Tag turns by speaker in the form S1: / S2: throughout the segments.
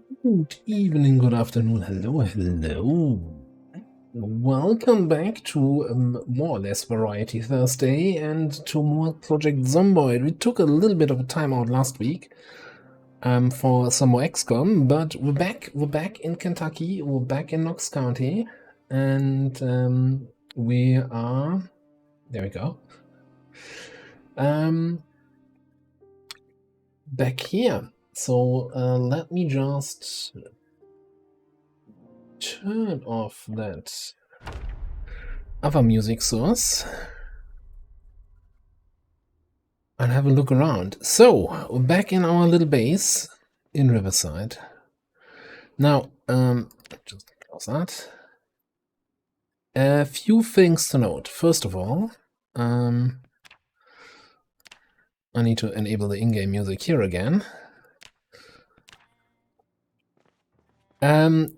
S1: Good evening, good afternoon, hello. Welcome back to more or less Variety Thursday and to more Project Zomboid. We took a little bit of a time out last week for some more XCOM, but we're back. We're back in Kentucky. We're back in Knox County, and we are. There we go. Back here. So let me just turn off that other music source and have a look around. So we're back in our little base in Riverside. Now, just close that. A few things to note. First of all, I need to enable the in-game music here again.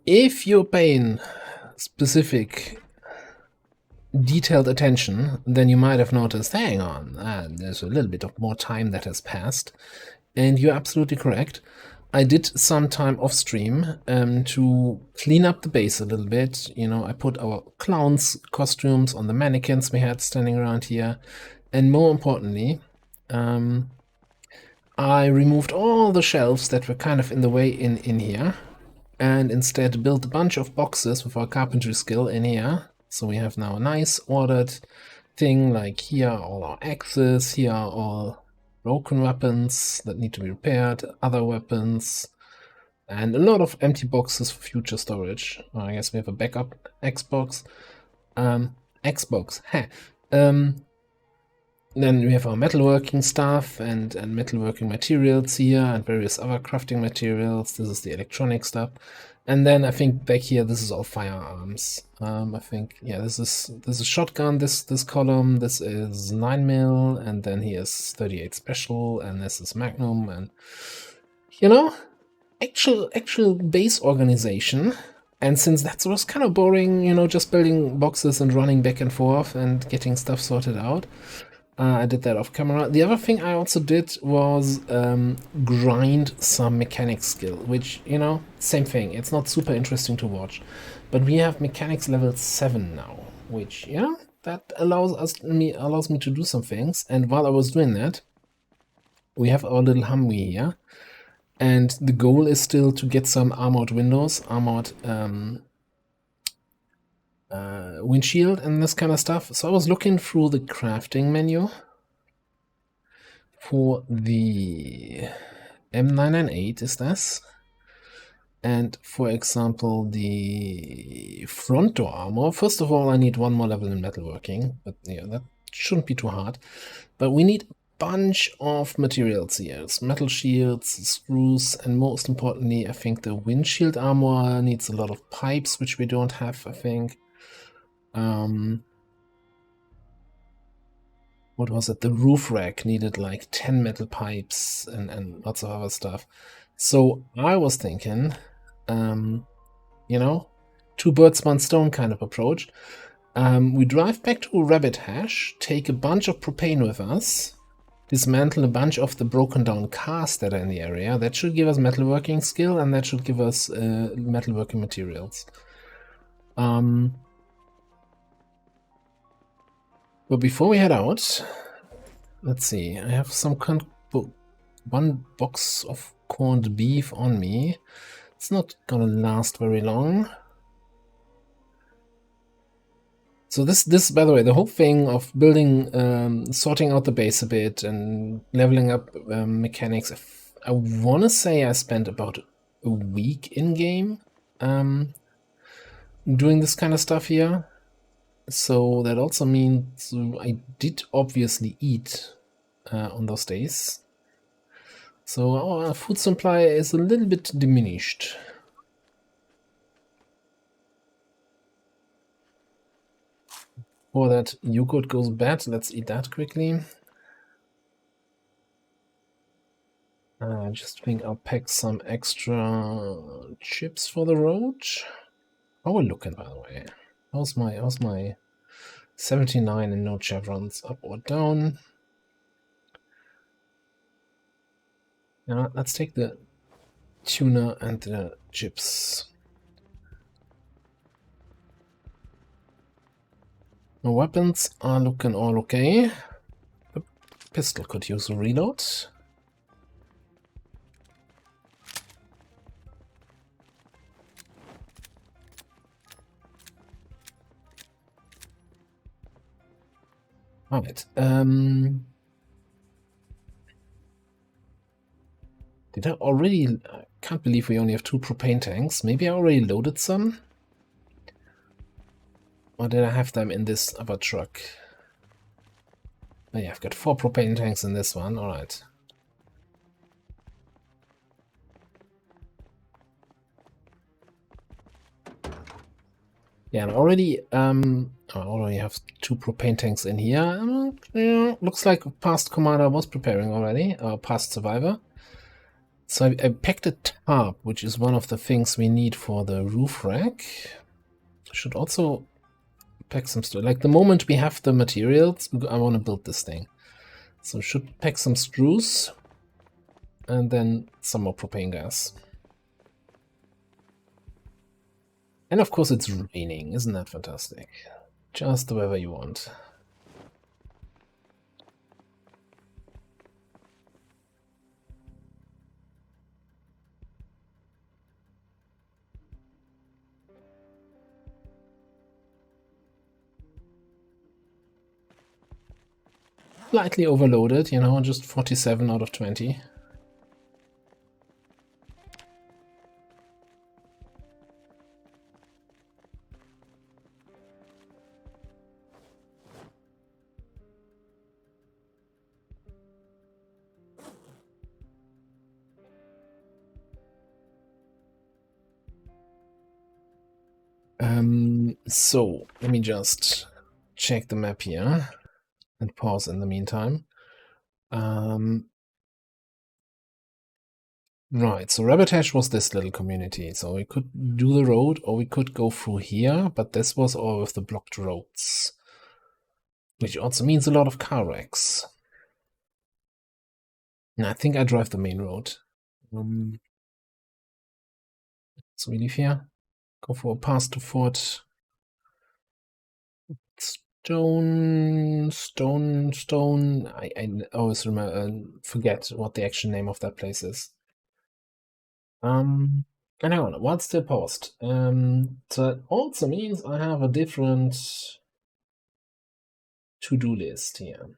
S1: If you're paying specific detailed attention, then you might have noticed, hang on, there's a little bit of more time that has passed. And you're absolutely correct. I did some time off stream to clean up the base a little bit. You know, I put our clowns' costumes on the mannequins we had standing around here. And more importantly, I removed all the shelves that were kind of in the way in here. And instead built a bunch of boxes with our carpentry skill in here. So we have now a nice ordered thing, like here are all our axes, here are all broken weapons that need to be repaired, other weapons, and a lot of empty boxes for future storage. I guess we have a backup Xbox. Xbox, then we have our metalworking stuff and metalworking materials here and various other crafting materials. This is the electronic stuff. And then I think back here, this is all firearms. I think, yeah, this is shotgun, this column, this is 9mm, and then here's 38 special, and this is Magnum, and, you know, actual base organization. And since that was kind of boring, you know, just building boxes and running back and forth and getting stuff sorted out, I did that off camera. The other thing I also did was grind some mechanics skill, which, you know, same thing. It's not super interesting to watch. But we have mechanics level 7 now, which, you know, that allows me to do some things. And while I was doing that, we have our little Humvee here. And the goal is still to get some armored windows, armored windshield and this kind of stuff. So I was looking through the crafting menu for the M998 is this. And for example, the front door armor. First of all, I need one more level in metalworking, but yeah, that shouldn't be too hard. But we need a bunch of materials here. It's metal shields, screws, and most importantly, I think the windshield armor needs a lot of pipes, which we don't have, I think. What was it? The roof rack needed like 10 metal pipes and lots of other stuff. So I was thinking, you know, two birds, one stone kind of approach. We drive back to Rabbit Hash, take a bunch of propane with us, dismantle a bunch of the broken down cars that are in the area. That should give us metalworking skill, and that should give us metalworking materials. But before we head out, let's see, I have some one box of corned beef on me. It's not gonna last very long. So this, by the way, the whole thing of building, sorting out the base a bit and leveling up mechanics, I want to say I spent about a week in-game doing this kind of stuff here. So that also means I did obviously eat on those days. So our food supply is a little bit diminished. Before that yogurt goes bad, let's eat that quickly. I just think I'll pack some extra chips for the road. How are we looking, by the way? How's my 79 and no chevrons, up or down? Let's take the tuna and the chips. My weapons are looking all okay. The pistol could use a reload. Alright. Did I already... I can't believe we only have 2 propane tanks. Maybe I already loaded some? Or did I have them in this other truck? Oh yeah, I've got 4 propane tanks in this one. Alright. Yeah, and already... I already have 2 propane tanks in here. Yeah, looks like past commander was preparing already. Past survivor. So I packed a tarp, which is one of the things we need for the roof rack. Should also pack some stuff. Like the moment we have the materials, I want to build this thing. So should pack some screws and then some more propane gas. And of course it's raining, isn't that fantastic? Just the weather you want. Slightly overloaded, you know, just 47 out of 20. So let me just check the map here and pause in the meantime. Right, so Rabbitash was this little community, so we could do the road or we could go through here, but this was all of the blocked roads, which also means a lot of car wrecks. And I think I drive the main road. So we leave here, go for a pass to Fort Stone. I always forget what the actual name of that place is. And hang on, what's still paused? So it also means I have a different to-do list here.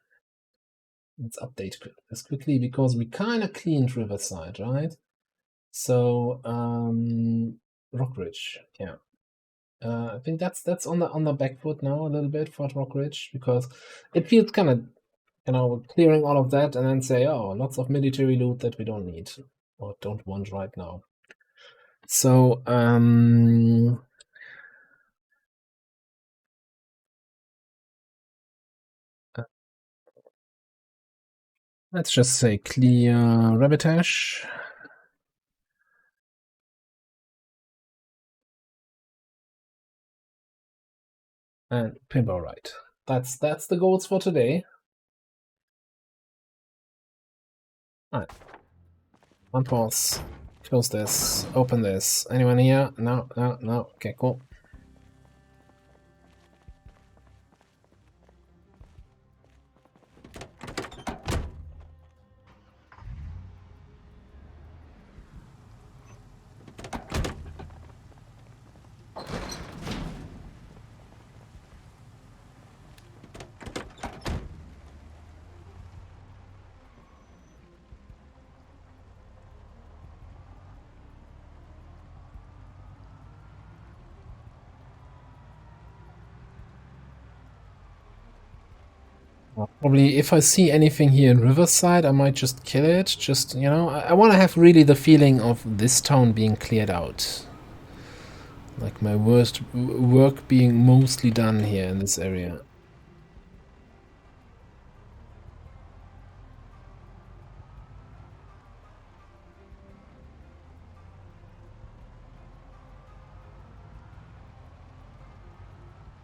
S1: Let's update this quickly because we kind of cleaned Riverside, right? So Rockridge, yeah. I think that's on the back foot now a little bit for Rockridge because it feels kind of, you know, clearing all of that and then say, oh, lots of military loot that we don't need or don't want right now. So let's just say clear Rabbitash. And pinball right. That's the goals for today. Alright. One pause. Close this. Open this. Anyone here? No. Okay, cool. Probably if I see anything here in Riverside, I might just kill it. Just, you know, I want to have really the feeling of this town being cleared out. Like my worst work being mostly done here in this area.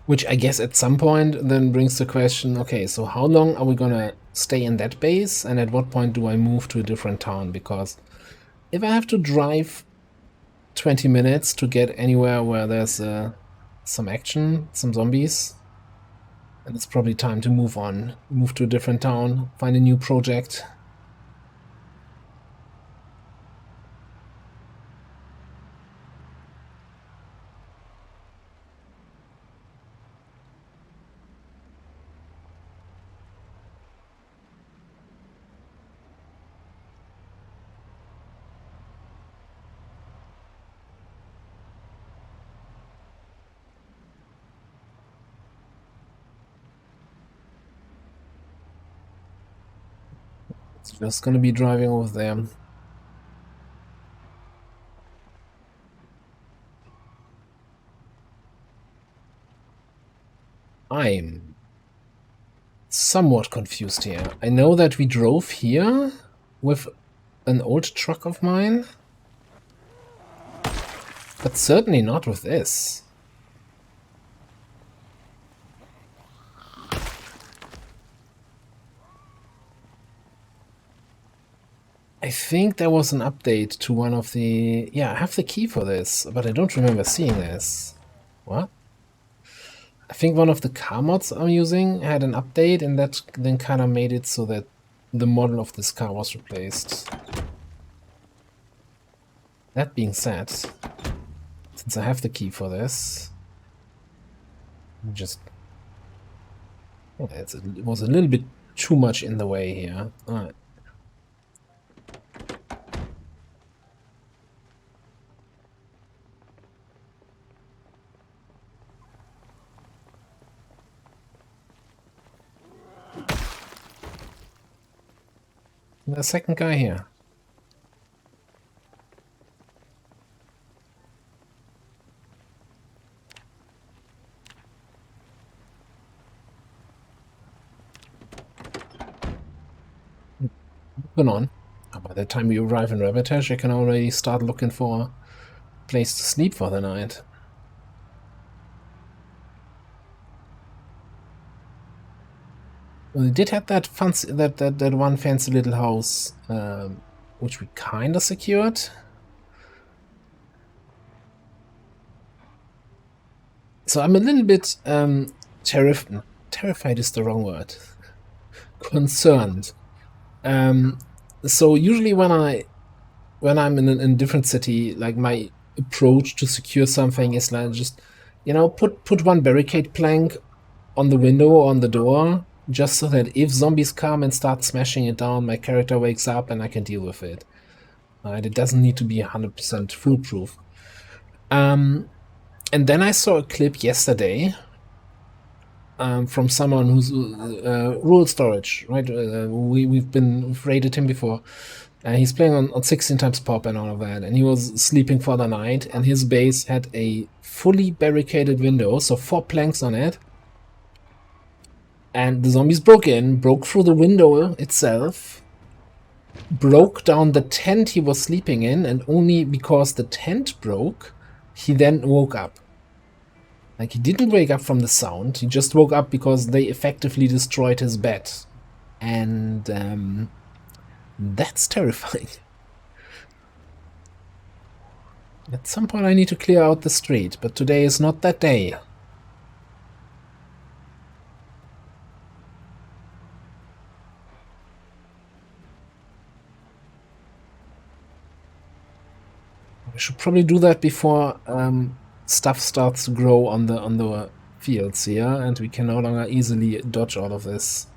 S1: Which I guess at some point then brings the question, okay, so how long are we gonna stay in that base? And at what point do I move to a different town? Because if I have to drive 20 minutes to get anywhere where there's some action, some zombies, and it's probably time to move on, move to a different town, find a new project. It's just gonna be driving over there. I'm somewhat confused here. I know that we drove here with an old truck of mine, but certainly not with this. I think there was an update to one of the... Yeah, I have the key for this, but I don't remember seeing this. What? I think one of the car mods I'm using had an update, and that then kind of made it so that the model of this car was replaced. That being said, since I have the key for this, just... Oh, it was a little bit too much in the way here. Alright. The second guy here. Moving on. By the time we arrive in Rabbitash, I can already start looking for a place to sleep for the night. We did have that fancy, that one fancy little house, which we kind of secured. So I'm a little bit terrified is the wrong word. Concerned. So usually when I'm in a different city, like my approach to secure something is like just, you know, put one barricade plank on the window or on the door, just so that if zombies come and start smashing it down, my character wakes up and I can deal with it. Right? It doesn't need to be 100% foolproof. And then I saw a clip yesterday from someone who's rural storage, right? We've raided him before. He's playing on 16 times pop and all of that, and he was sleeping for the night, and his base had a fully barricaded window, so 4 planks on it. And the zombies broke through the window itself, broke down the tent he was sleeping in, and only because the tent broke, he then woke up. Like, he didn't wake up from the sound, he just woke up because they effectively destroyed his bed. And that's terrifying. At some point I need to clear out the street, but today is not that day. I should probably do that before stuff starts to grow on the fields here, and we can no longer easily dodge all of this.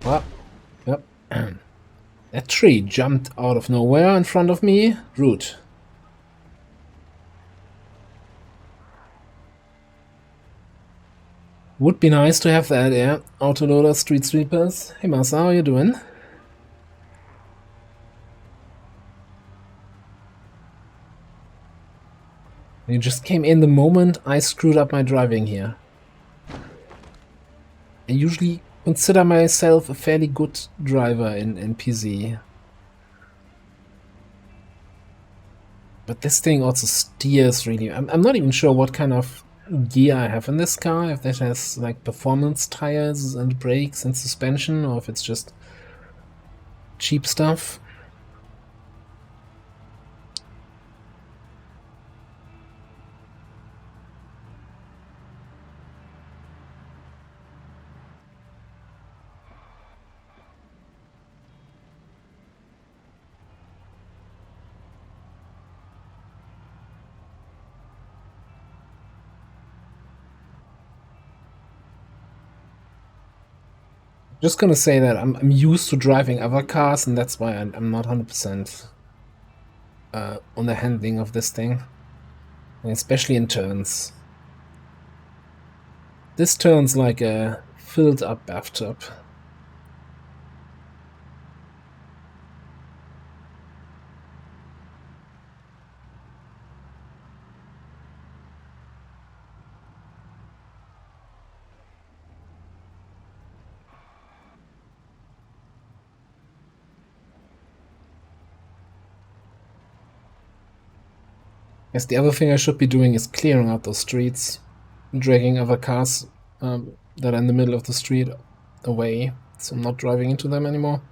S1: Well, yep. That tree jumped out of nowhere in front of me. Rude. Would be nice to have that, yeah. Autoloader, street sweepers. Hey Masa, how you doing? You just came in the moment I screwed up my driving here. I usually consider myself a fairly good driver in PZ. But this thing also steers really. I'm not even sure what kind of gear I have in this car, if that has like performance tires and brakes and suspension, or if it's just cheap stuff. Just gonna say that I'm used to driving other cars, and that's why I'm not 100% on the handling of this thing, and especially in turns. This turns like a filled up bathtub. Yes, the other thing I should be doing is clearing out those streets, dragging other cars that are in the middle of the street away, so I'm not driving into them anymore.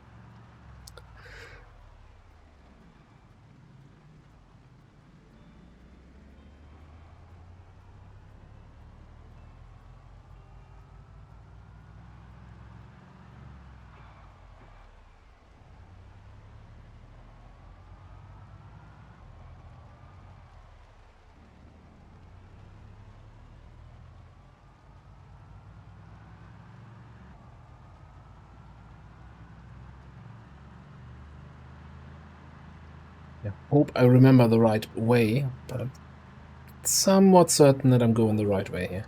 S1: I hope I remember the right way, but I'm somewhat certain that I'm going the right way here.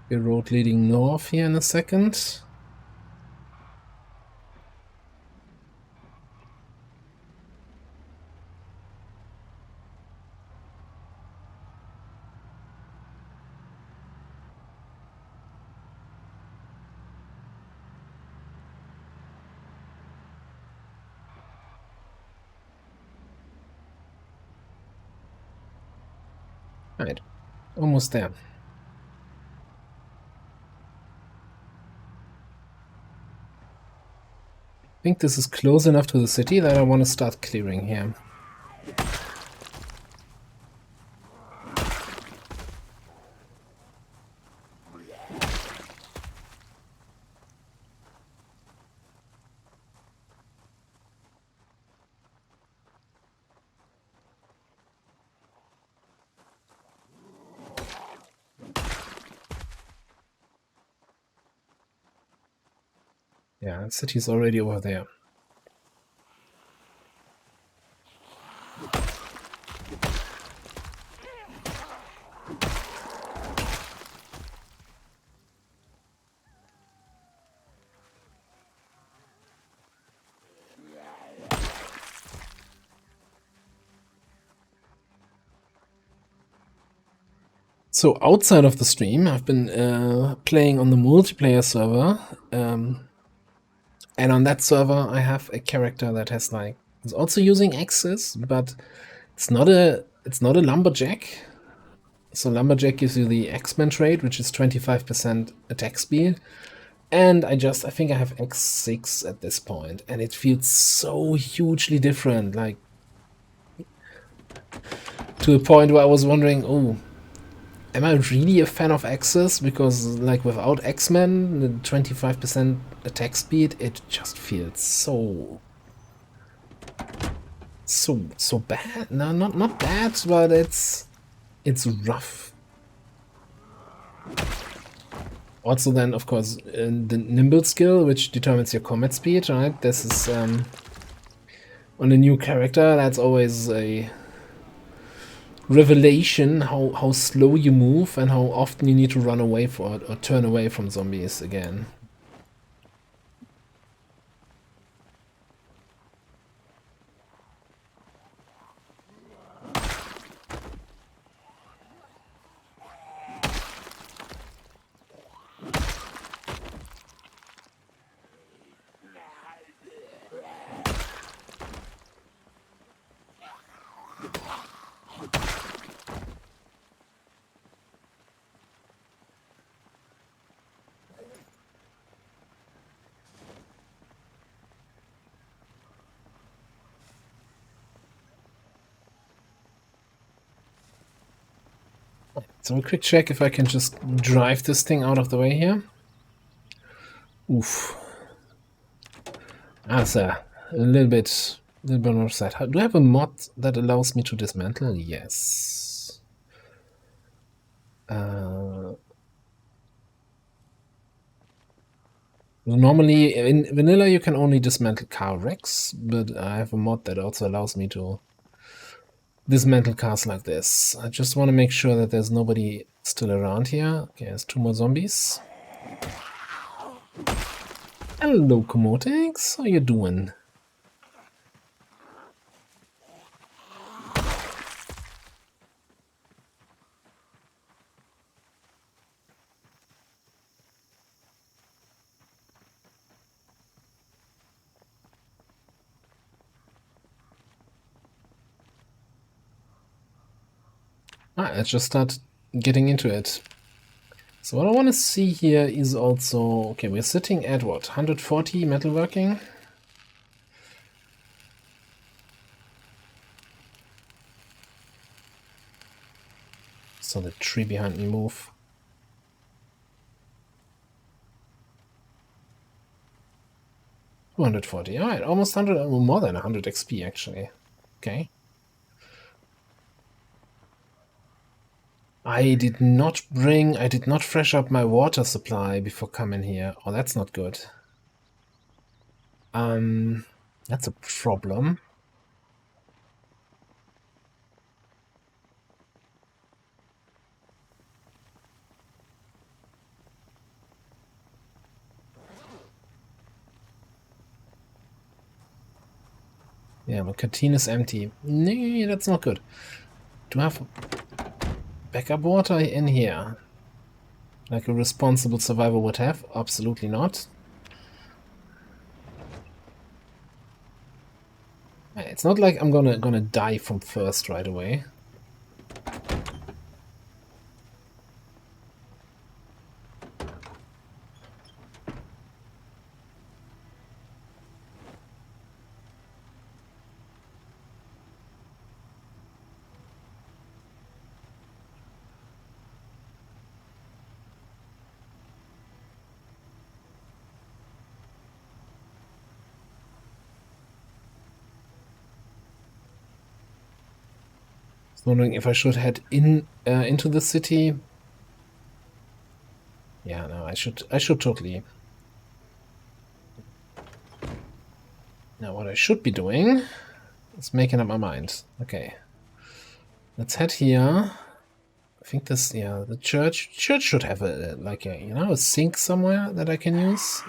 S1: The road leading north here in a second. Right, almost there. I think this is close enough to the city that I want to start clearing here. Yeah, the city's already over there. So outside of the stream, I've been playing on the multiplayer server, and on that server I have a character that has like is also using axes, but it's not a lumberjack. So lumberjack gives you the X-Men trait, which is 25% attack speed, and I think I have X6 at this point, and it feels so hugely different, like to a point where I was wondering, oh, am I really a fan of Axis? Because like without X-Men, the 25% attack speed, it just feels so bad. No, not bad, but it's rough. Also, then of course the nimble skill, which determines your combat speed, right? This is on a new character. That's always a revelation how slow you move and how often you need to run away for it or turn away from zombies again. So a quick check if I can just drive this thing out of the way here. Oof. That's a little bit more sad. Do I have a mod that allows me to dismantle? Yes. Normally, in vanilla, you can only dismantle car wrecks, but I have a mod that also allows me to dismantle cars like this. I just want to make sure that there's nobody still around here. Okay, there's 2 more zombies. Hello, Komotex. How you doing? Let's just start getting into it. So what I want to see here is also... Okay, we're sitting at what? 140 metalworking? So the tree behind me move. $240. Alright, almost 100, more than 100 XP actually. Okay. I did not fresh up my water supply before coming here. Oh, that's not good. That's a problem. Yeah, my canteen is empty. Nee, that's not good. Do I have backup water in here? Like a responsible survivor would have? Absolutely not. It's not like I'm gonna die from thirst right away. Wondering if I should head into the city. Yeah, no, I should totally. Now what I should be doing is making up my mind. Okay. Let's head here. I think this, yeah, the church should have a, like a, you know, a sink somewhere that I can use.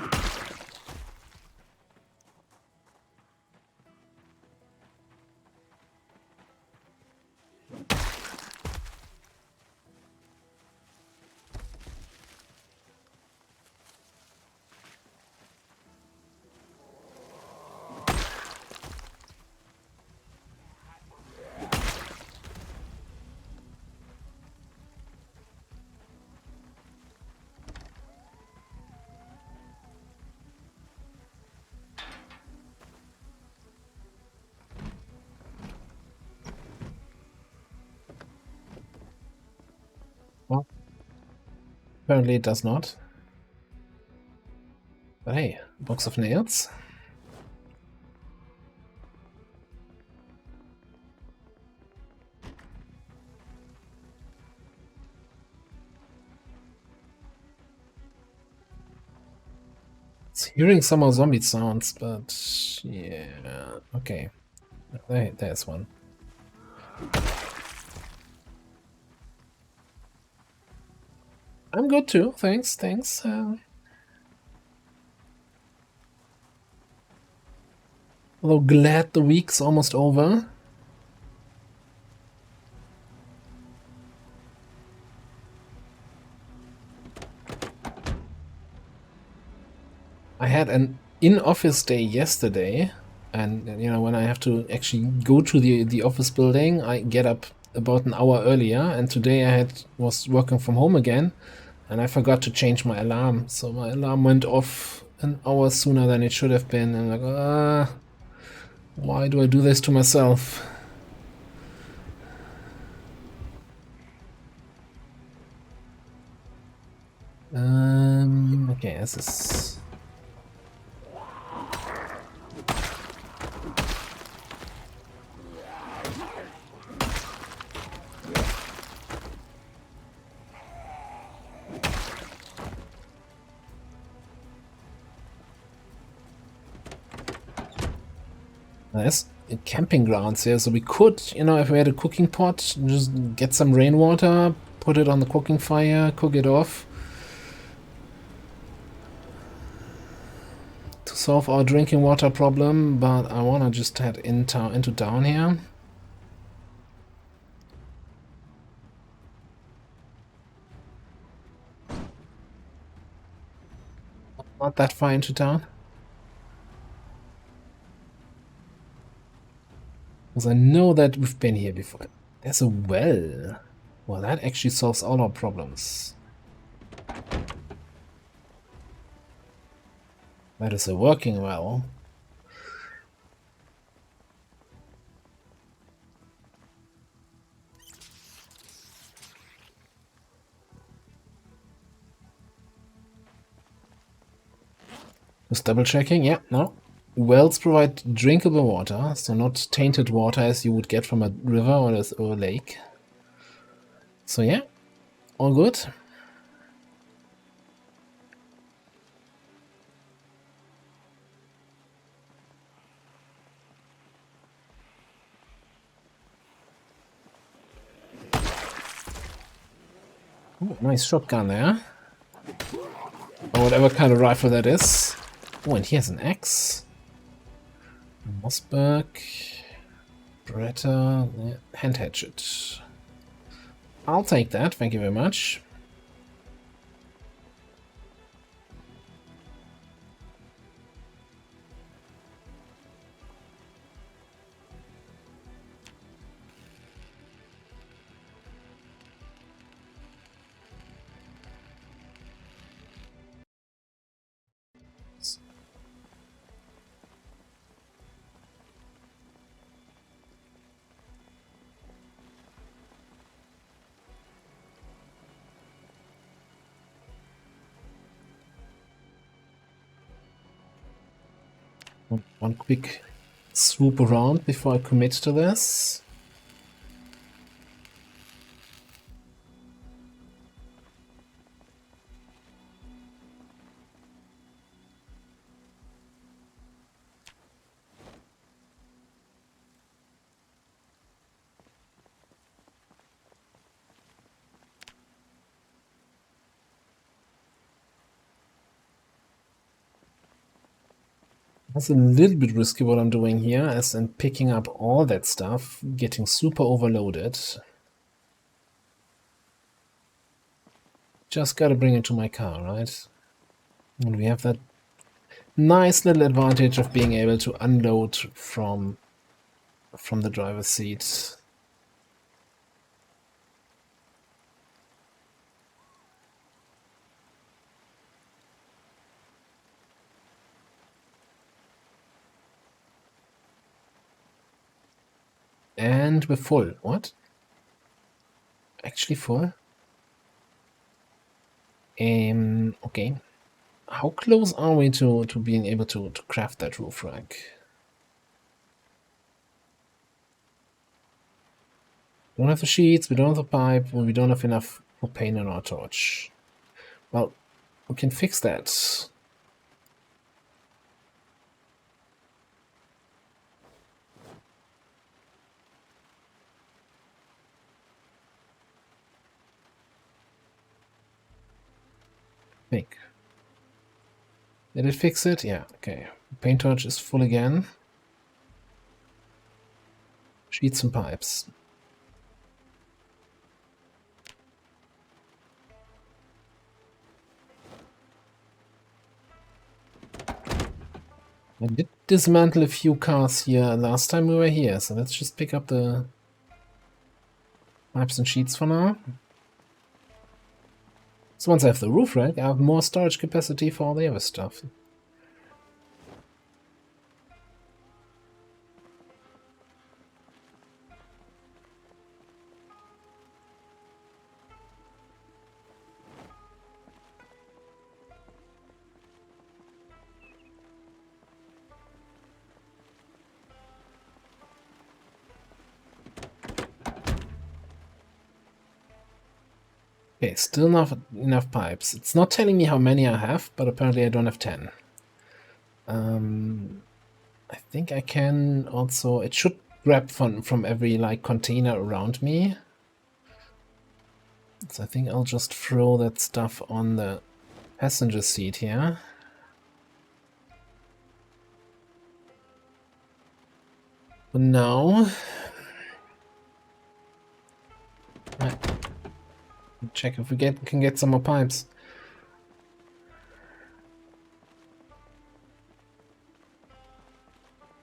S1: Well, apparently it does not. But hey, box of nails. It's hearing some more zombie sounds, but yeah, okay. There's one. I'm good too, thanks. Although glad the week's almost over. I had an in-office day yesterday, And you know, when I have to actually go to the office building, I get up about an hour earlier. And today I was working from home again, and I forgot to change my alarm. So my alarm went off an hour sooner than it should have been. And like, why do I do this to myself? Okay, this is. There's camping grounds here, so we could, you know, if we had a cooking pot, just get some rainwater, put it on the cooking fire, cook it off. To solve our drinking water problem, but I wanna just head into town here. Not that far into town. Because I know that we've been here before. There's a well. Well, that actually solves all our problems. That is a working well. Just double checking. Yeah, no. Wells provide drinkable water, so not tainted water as you would get from a river or a lake. So yeah, all good. Ooh, nice shotgun there. Or whatever kind of rifle that is. Oh, and he has an axe. Mossberg. Beretta. Yeah, hand hatchet. I'll take that, thank you very much. One quick swoop around before I commit to this. That's a little bit risky what I'm doing here, as in picking up all that stuff, getting super overloaded. Just gotta bring it to my car, right? And we have that nice little advantage of being able to unload from the driver's seat. And we're full. What? Actually full? Okay. How close are we to being able to craft that roof rack? We don't have the sheets, we don't have the pipe, we don't have enough propane in our torch. Well, we can fix that. Think. Did it fix it? Yeah, okay. Paint torch is full again. Sheets and pipes. I did dismantle a few cars here last time we were here, so let's just pick up the pipes and sheets for now. So once I have the roof rack, I have more storage capacity for all the other stuff. Okay, still not enough pipes. It's not telling me how many I have, but apparently I don't have 10. I think I can also... It should grab from every, like, container around me. So I think I'll just throw that stuff on the passenger seat here. But now... check if we can get some more pipes.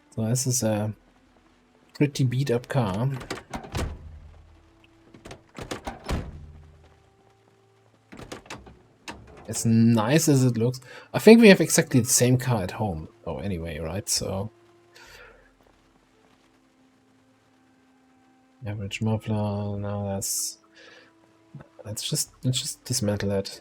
S1: So this is a pretty beat up car. As nice as it looks. I think we have exactly the same car at home. Oh, anyway, right? So average muffler. Now that's... let's just dismantle that.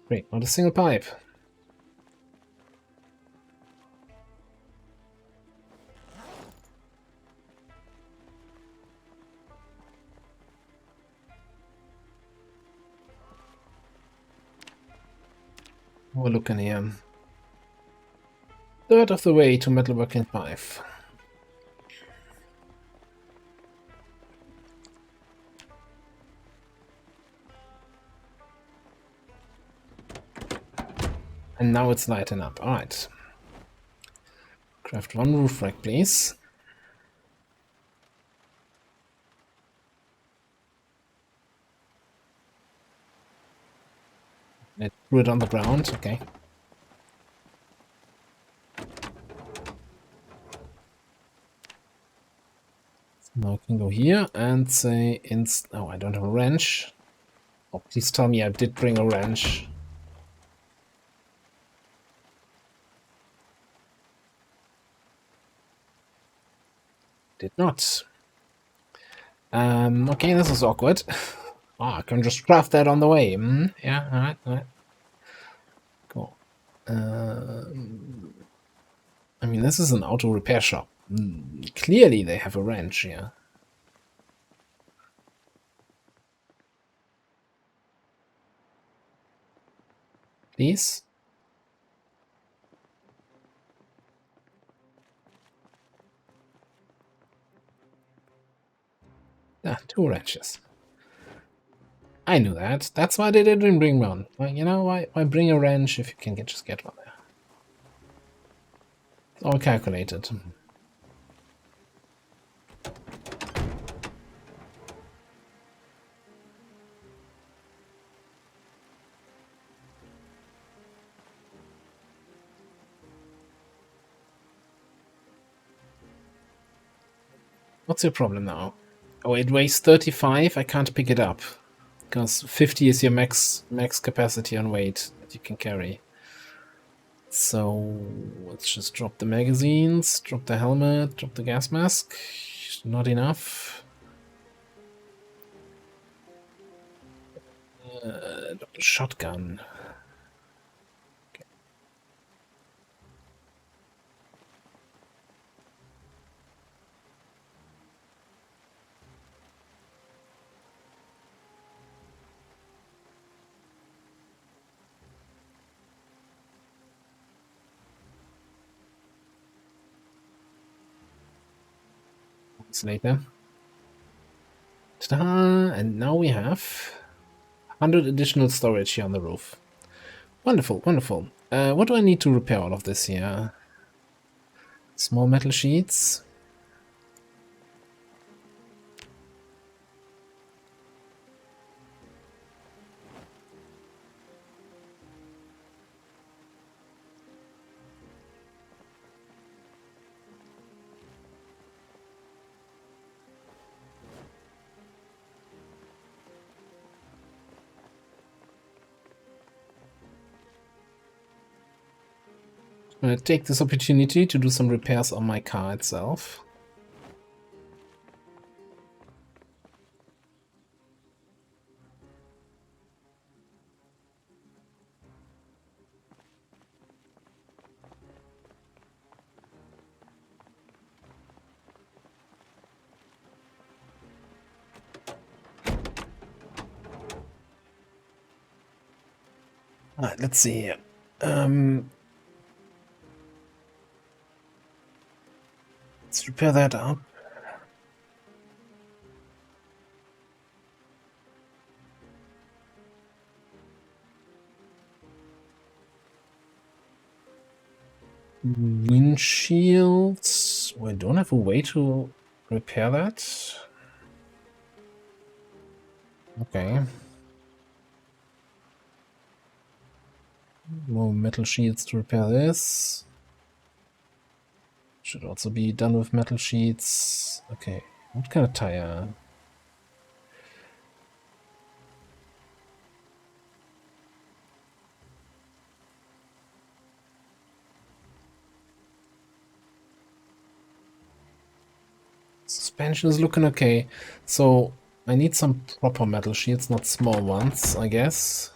S1: Great, not a single pipe. We're looking here. Third of the way to Metalworking 5. And now it's lighting up. Alright. Craft one roof rack, please. Let's put it on the ground. Okay. Now I can go here and say oh, I don't have a wrench. Oh, please tell me I did bring a wrench. Did not. Okay, this is awkward. I can just craft that on the way. Yeah, alright. Cool. I mean, this is an auto repair shop. Clearly they have a wrench here. Please? Ah, 2 wrenches. I knew that. That's why they didn't bring one. Well, you know, why bring a wrench if you can just get one there? It's all calculated. What's your problem now? Oh, it weighs 35. I can't pick it up because 50 is your max capacity on weight that you can carry. So let's just drop the magazines, drop the helmet, drop the gas mask. Not enough. Drop the shotgun. Okay. Later. Ta-da! And now we have 100 additional storage here on the roof. Wonderful, wonderful. What do I need to repair all of this here? Small metal sheets. I'm gonna take this opportunity to do some repairs on my car itself. Alright, let's see here. Let's repair that up. Windshields. We don't have a way to repair that. Okay. More metal sheets to repair this. Should also be done with metal sheets. Okay. What kind of tire? Suspension is looking okay. So I need some proper metal sheets, not small ones, I guess.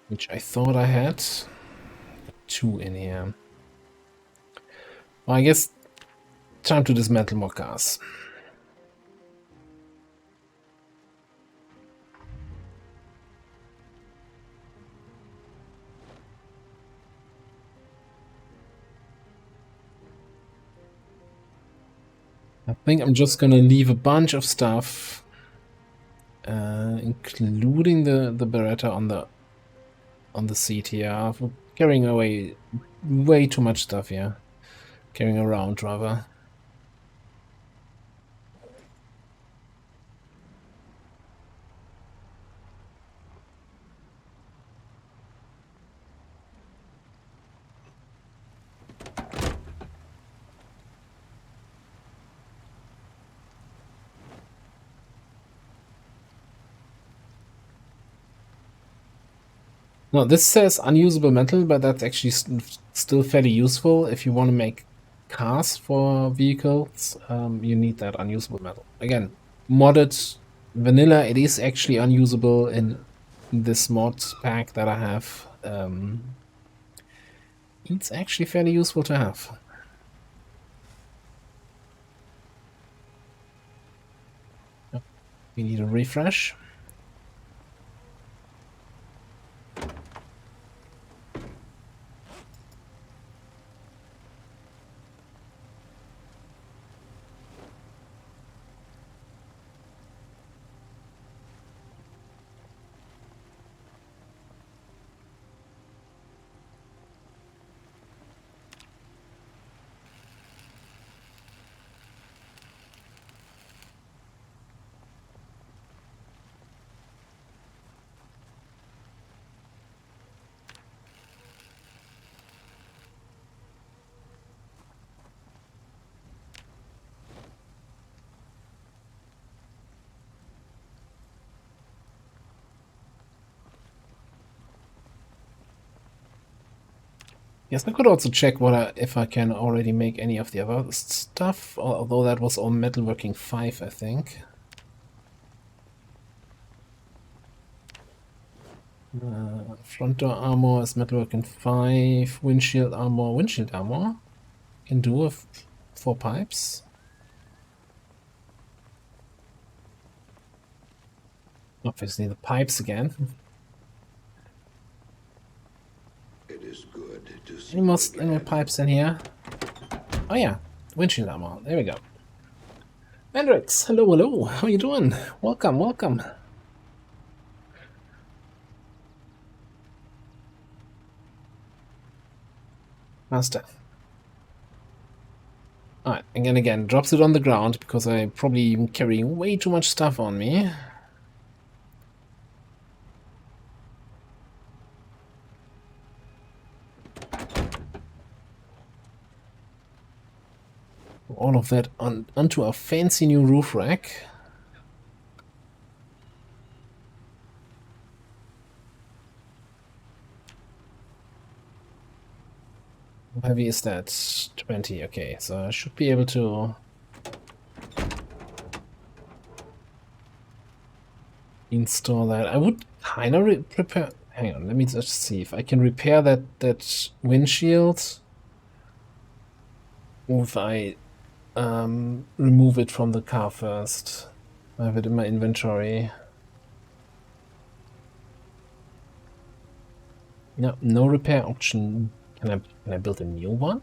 S1: Which I thought I had. 2 in here. Well, I guess time to dismantle more cars. I think I'm just gonna leave a bunch of stuff, including the Beretta on the seat here. For carrying away way too much stuff here. Carrying around, rather. No, this says unusable metal, but that's actually still fairly useful. If you want to make cars for vehicles, you need that unusable metal. Again, modded vanilla, it is actually unusable in this mod pack that I have. It's actually fairly useful to have. We need a refresh. Yes, I could also check if I can already make any of the other stuff, although that was on Metalworking 5, I think. Front door armor is Metalworking 5, windshield armor. Can do with 4 pipes. Obviously the pipes again.
S2: It is good to see
S1: Any more pipes in here? Oh yeah, windshield armor. There we go. Hendrix, hello. How you doing? Welcome. Master. Alright, again, drops it on the ground because I'm probably even carrying way too much stuff on me. All of that onto a fancy new roof rack. How heavy is that? 20. Okay, so I should be able to install that. I would kind of prepare. Hang on, let me just see if I can repair that windshield. Or if I remove it from the car first. I have it in my inventory. No, no repair option. Can I build a new one?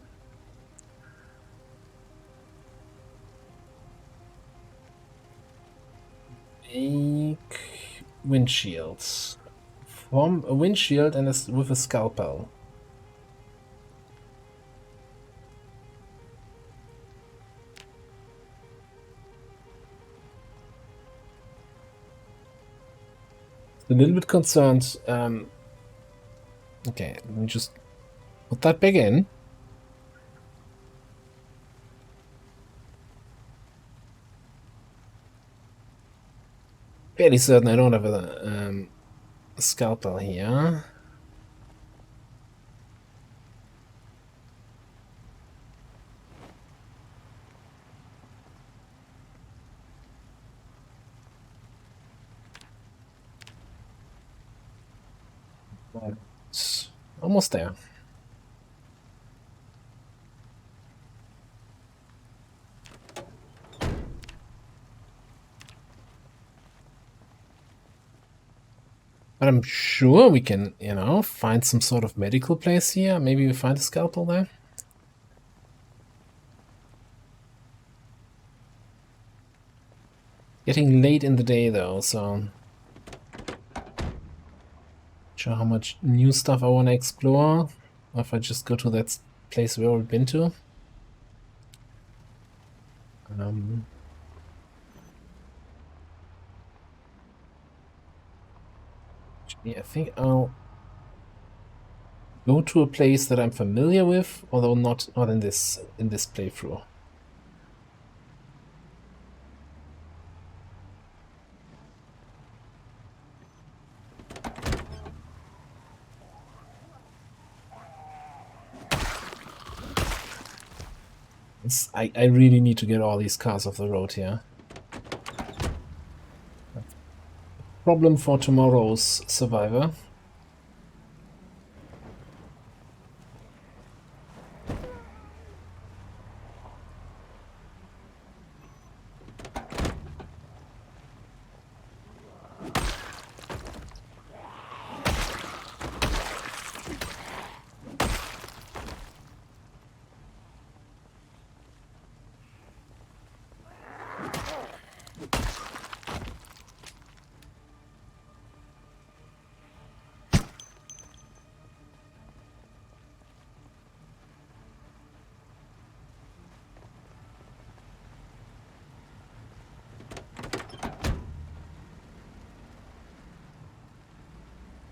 S1: Make windshields. Form a windshield and with a scalpel. A little bit concerned. Okay, let me just put that back in. Fairly certain I don't have a scalpel here. It's almost there. But I'm sure we can, find some sort of medical place here. Maybe we find a scalpel there. Getting late in the day though, so not sure how much new stuff I want to explore. Or if I just go to that place we've already been to. Actually, I think I'll go to a place that I'm familiar with, although not in this playthrough. I really need to get all these cars off the road here. Problem for tomorrow's survivor.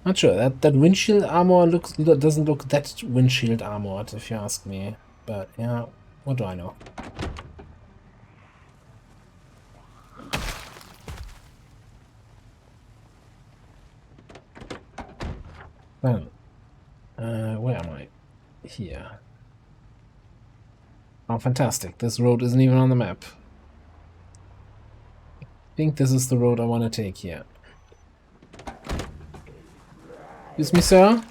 S1: Not sure. That windshield armor doesn't look that windshield armored, if you ask me. But yeah, what do I know? Well, where am I? Here. Oh, fantastic. This road isn't even on the map. I think this is the road I want to take here. Excuse me, sir?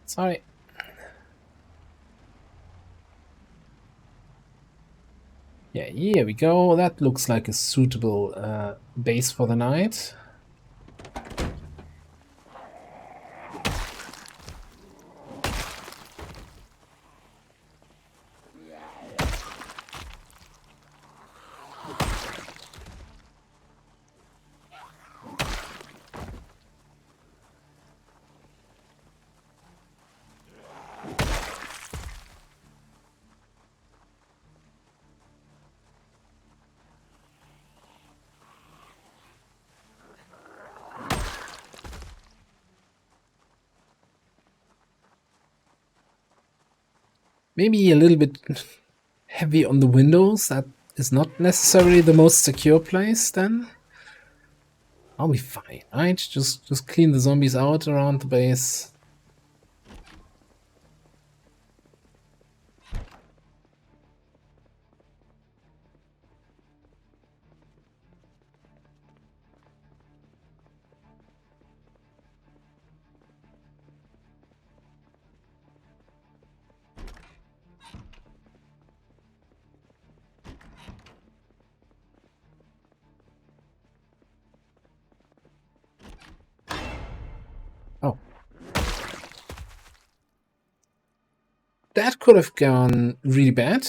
S1: Sorry. Yeah, here we go. That looks like a suitable base for the night. Maybe a little bit heavy on the windows. That is not necessarily the most secure place then. I'll be fine, right? Just clean the zombies out around the base. Oh. That could have gone really bad.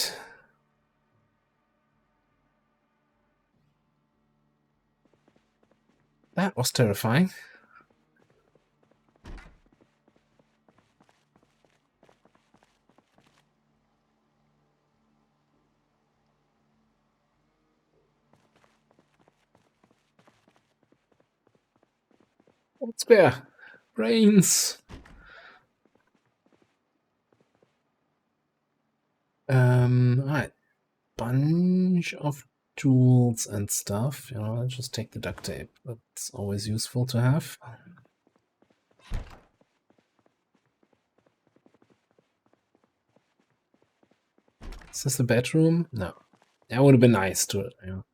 S1: That was terrifying. Old square. Brains. Alright. Bunch of tools and stuff. You know, I'll just take the duct tape. That's always useful to have. Is this the bedroom? No. That would have been nice to, you know.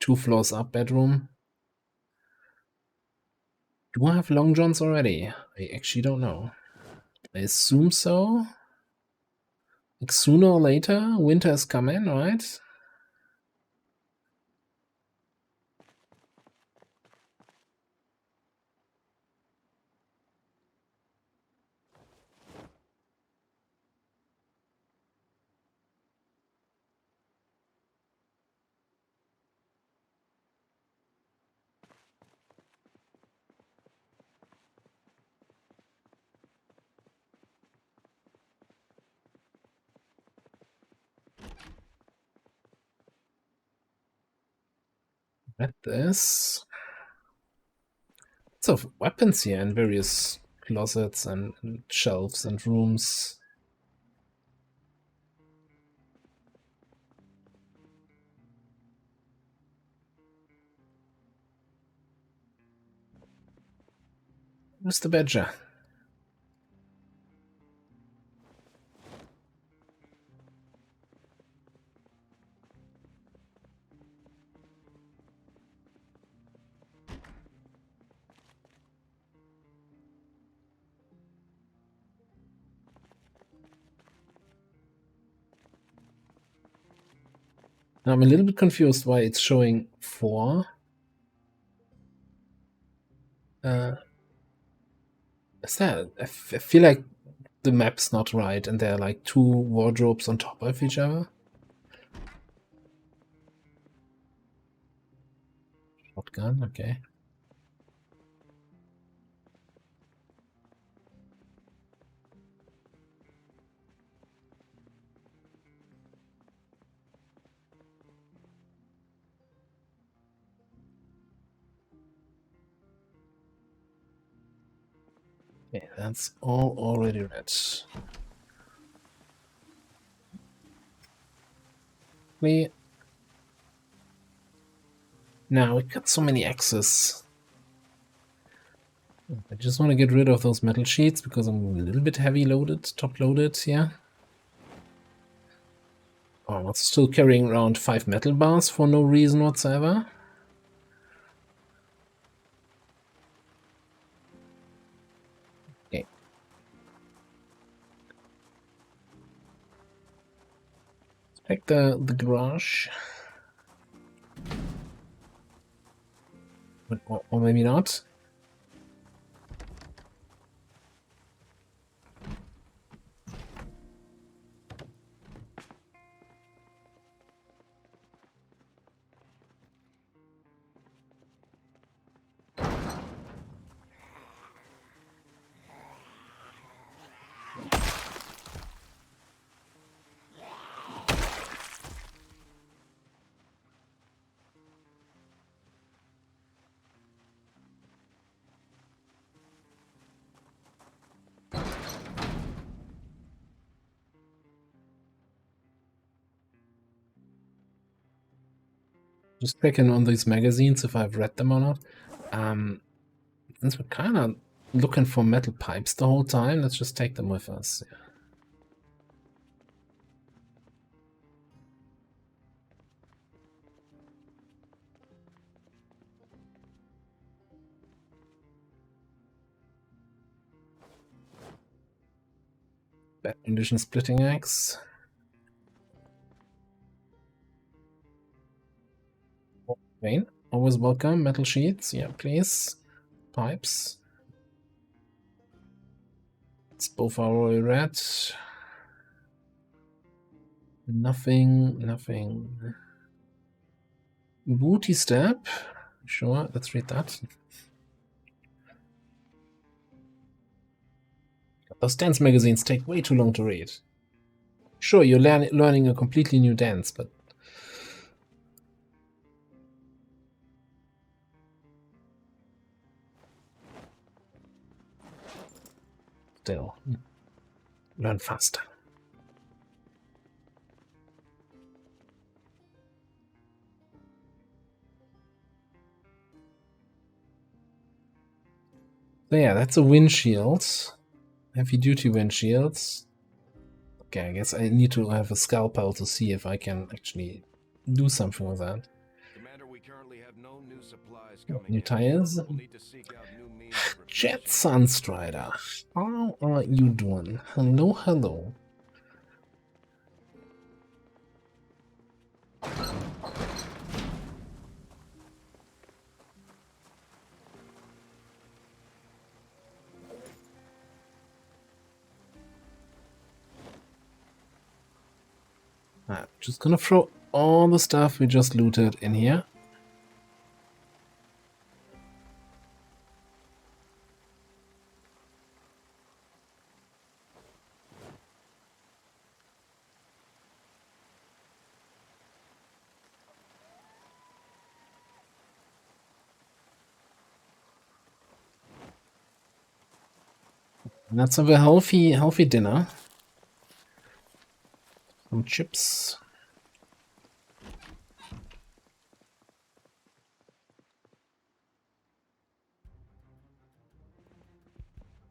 S1: 2 floors up bedroom. Do I have long johns already? I actually don't know. I assume so. Like sooner or later, winter is coming, right? At this. Lots of weapons here in various closets and shelves and rooms. Mr. Badger. Now I'm a little bit confused why it's showing 4. Is that? I feel like the map's not right and there are like 2 wardrobes on top of each other. Shotgun, okay. Okay, that's all already read. Now we got so many axes. I just want to get rid of those metal sheets because I'm a little bit heavy loaded, top loaded here. Oh, I'm also still carrying around 5 metal bars for no reason whatsoever. Okay. Check the garage. Or maybe not. Just checking on these magazines if I've read them or not. Since we're kind of looking for metal pipes the whole time, let's just take them with us. Bad condition splitting axe. Vein, always welcome. Metal sheets, yeah, please. Pipes. It's both are royal red. Nothing. Booty step. Sure, let's read that. Those dance magazines take way too long to read. Sure, you're learning a completely new dance, but still, learn faster. So yeah, that's a windshield. Heavy duty windshields. Okay, I guess I need to have a scalpel to see if I can actually do something with that.
S3: Commander, we currently have no new supplies coming
S1: New
S3: in.
S1: tires.
S3: We'll need to seek out new means of
S1: Jet
S3: replenishing.
S1: Sunstrider. How are you doing? Hello. I'm just gonna throw all the stuff we just looted in here. Let's have a healthy dinner. Some chips.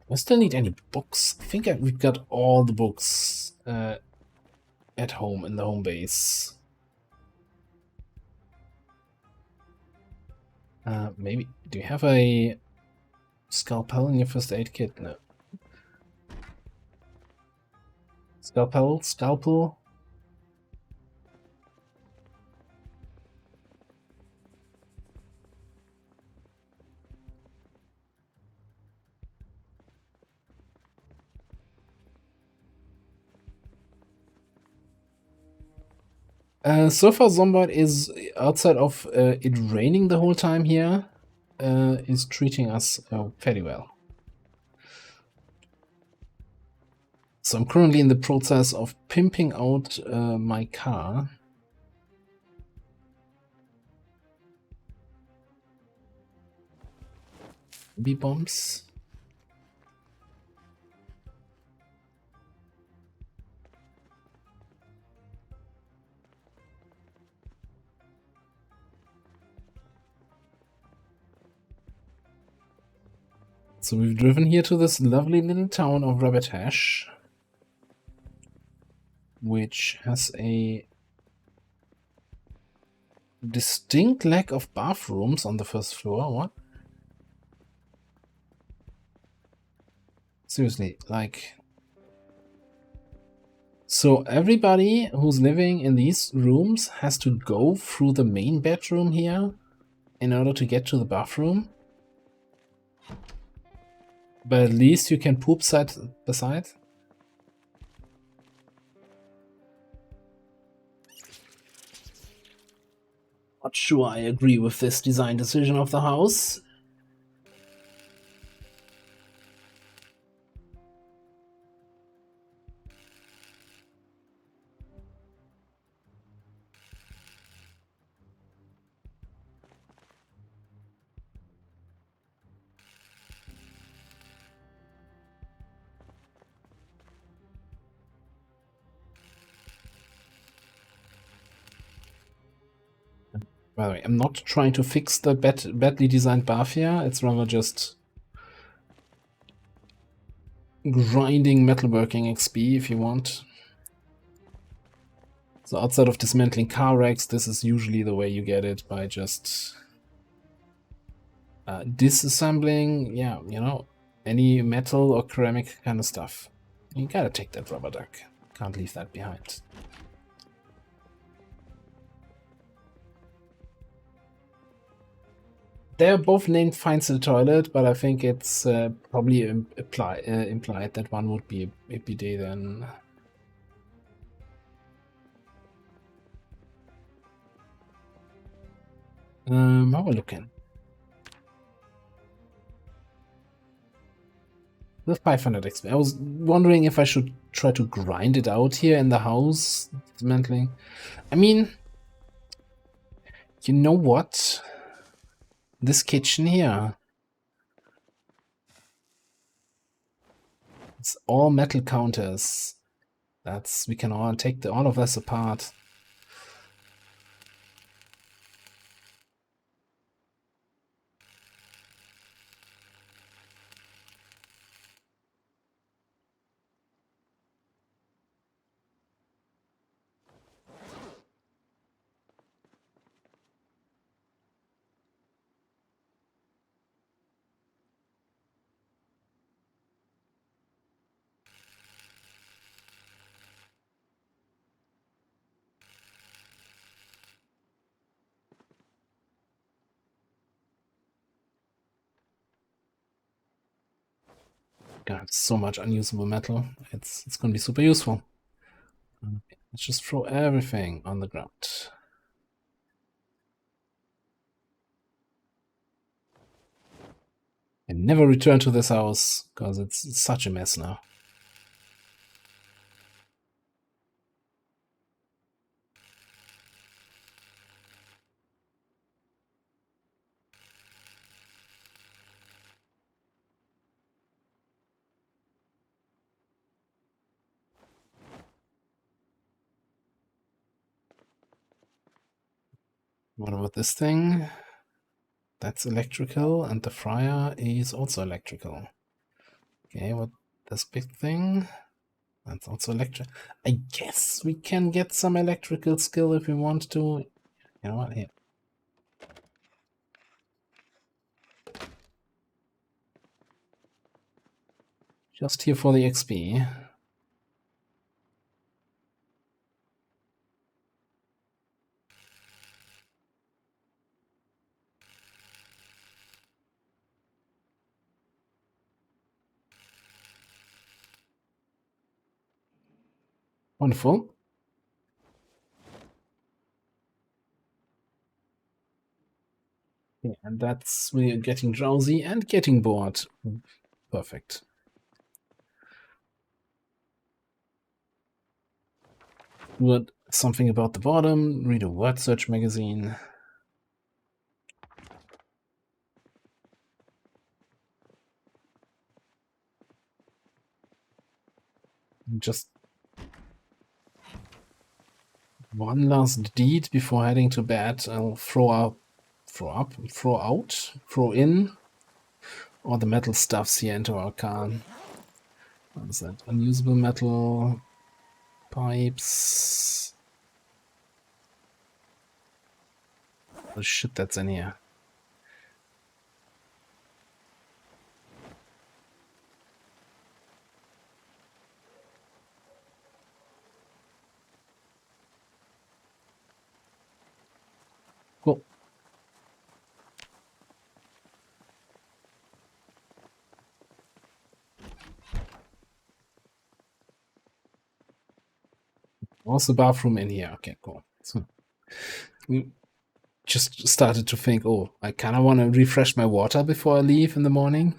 S1: I still need any books. I think we've got all the books at home in the home base. Maybe. Do you have a scalpel in your first aid kit? No. Scalpel. So far, Zombot is outside of it raining the whole time here. Is treating us fairly well. So I'm currently in the process of pimping out my car. B-bombs. So we've driven here to this lovely little town of Rabbit Hash, which has a distinct lack of bathrooms on the first floor. What? Seriously, like... So everybody who's living in these rooms has to go through the main bedroom here in order to get to the bathroom? But at least you can poop side by side? Not sure I agree with this design decision of the house. By the way, I'm not trying to fix the badly designed bath here. It's rather just grinding metalworking XP if you want. So outside of dismantling car wrecks, this is usually the way you get it, by just disassembling, yeah, you know, any metal or ceramic kind of stuff. You gotta take that rubber duck. Can't leave that behind. They're both named Finds the Toilet, but I think it's probably implied that one would be a bidet then. How are we looking? With 500 XP. I was wondering if I should try to grind it out here in the house, dismantling. I mean, you know what? This kitchen here. It's all metal counters. We can all take all of this apart. God, so much unusable metal. It's gonna be super useful. Let's just throw everything on the ground. And never return to this house, because it's such a mess now. What about this thing? That's electrical, and the fryer is also electrical. Okay, what this big thing? That's also electric. I guess we can get some electrical skill if we want to. You know what? Here. Just here for the XP. Wonderful. Yeah, and that's we're getting drowsy and getting bored. Perfect. What something about the bottom? Read a word search magazine. Just one last deed before heading to bed. I'll throw in all the metal stuffs here into our car. What is that? Unusable metal pipes. The shit that's in here. Cool. Also bathroom in here. Okay, cool. So we just started to think, oh, I kind of want to refresh my water before I leave in the morning.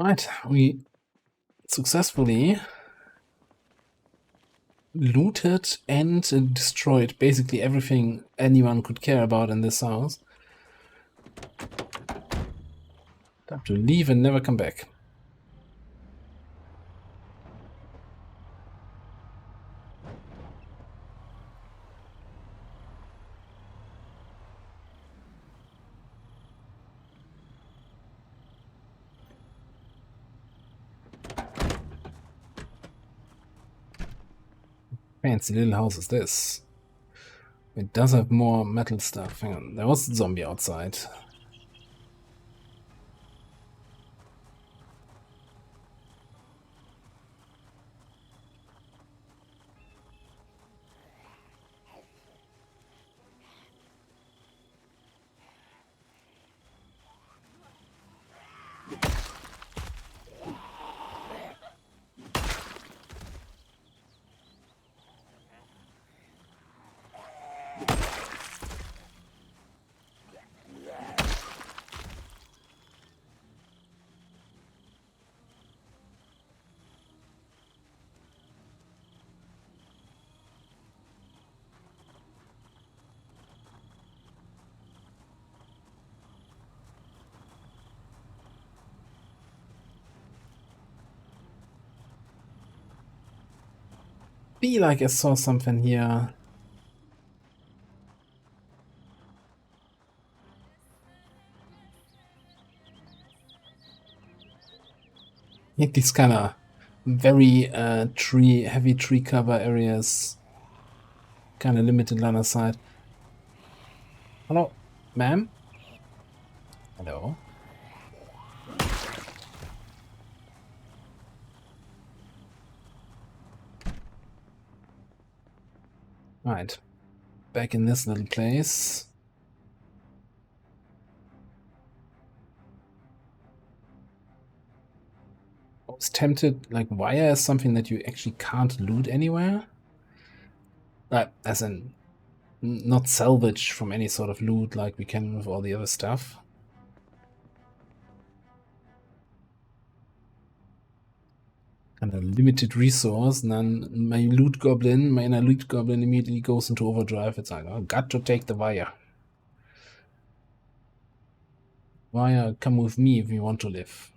S1: Right, we successfully looted and destroyed basically everything anyone could care about in this house. Time to leave and never come back. Fancy little house is this. It does have more metal stuff. Hang on, there was a zombie outside. Feel like I saw something here. I think these kind of very heavy tree cover areas, kind of limited line of sight. Hello, ma'am? Hello? Right, back in this little place. I was tempted, like, wire is something that you actually can't loot anywhere. As in, not salvage from any sort of loot like we can with all the other stuff. Kind of limited resource, and then my inner loot goblin immediately goes into overdrive. It's like, oh, got to take the wire. Wire, come with me if you want to live.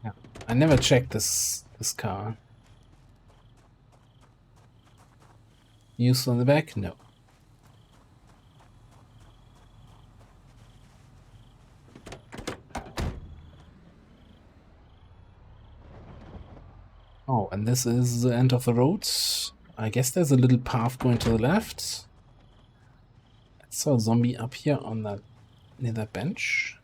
S1: Yeah, I never checked this car. Use on the back? No. Oh, and this is the end of the road. I guess there's a little path going to the left. I saw a zombie up here on that near that bench.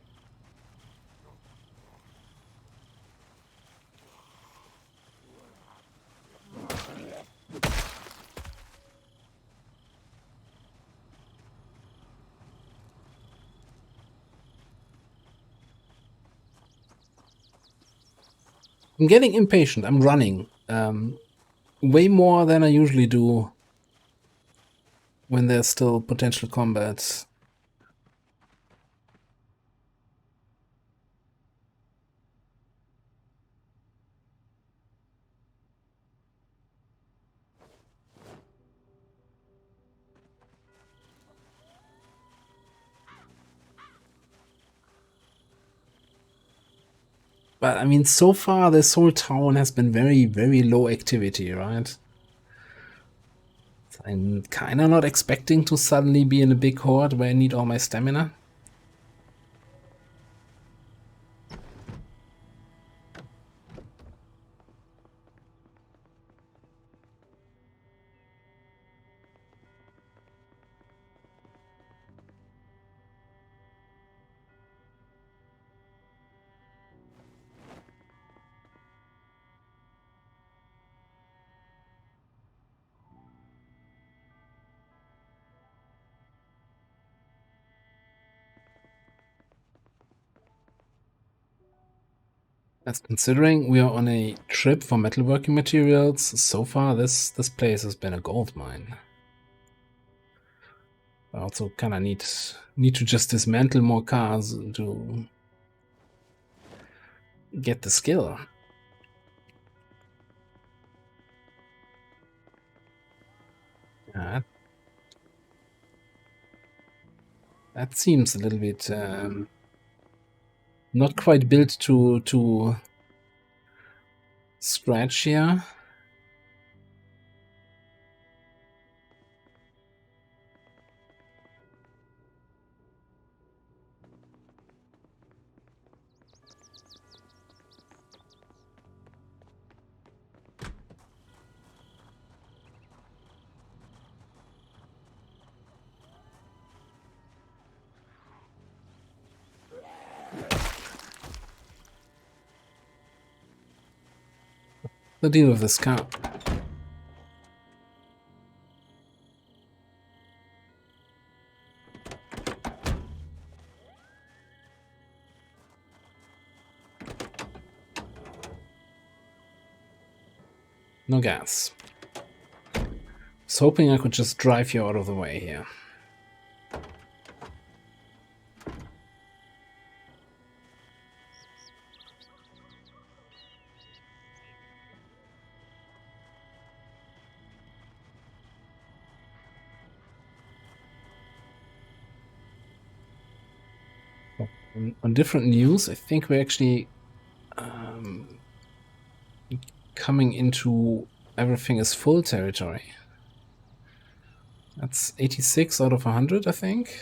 S1: I'm getting impatient. I'm running. Way more than I usually do when there's still potential combat. But I mean, so far this whole town has been very, very low activity, right? I'm kinda not expecting to suddenly be in a big horde where I need all my stamina. As considering we are on a trip for metalworking materials, so far this place has been a gold mine. I also kind of need to just dismantle more cars to get the skill. That seems a little bit not quite built to scratch here. The deal with this car. No gas. I was hoping I could just drive you out of the way here. On different news, I think we're actually coming into everything is full territory. That's 86 out of 100, I think.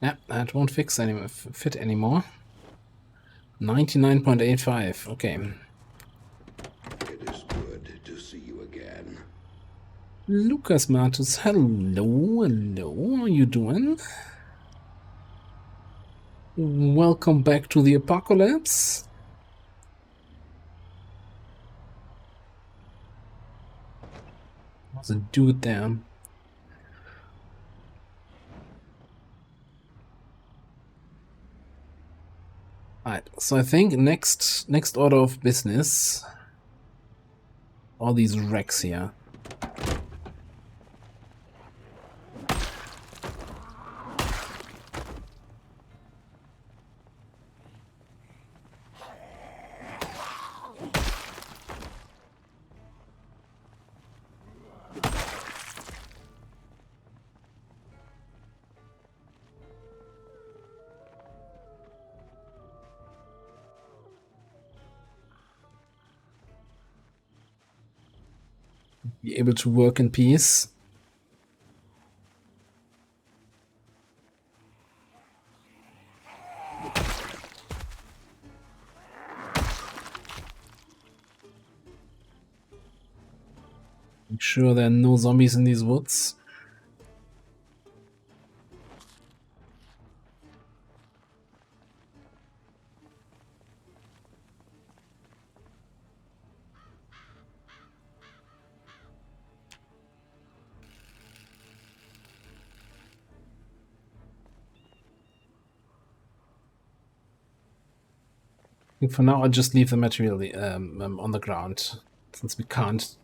S1: Yeah, that won't fit anymore. 99.85. Okay.
S2: It is good to see you again.
S1: Lucas Martus, hello, how are you doing? Welcome back to the apocalypse. There's a dude there. Alright, so I think next order of business, all these wrecks here. Be able to work in peace. Make sure there are no zombies in these woods. I think for now I'll just leave the material on the ground, since we can't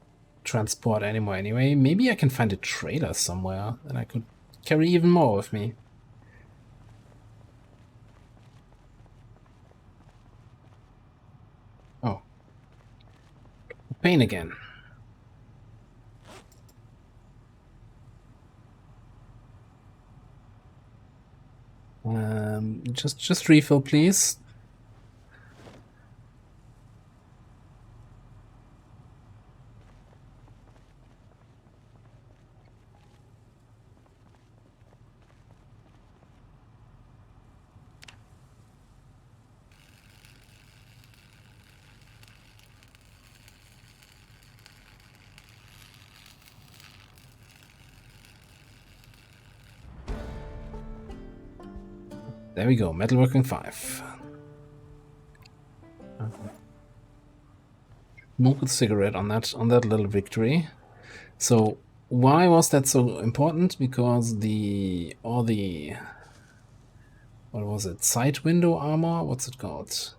S1: transport anymore anyway. Maybe I can find a trailer somewhere and I could carry even more with me. Oh. Pain again. Just refill, please. There we go, metalworking 5. Smoke a cigarette on that little victory. So why was that so important? Because all the what was it? Side window armor? What's it called?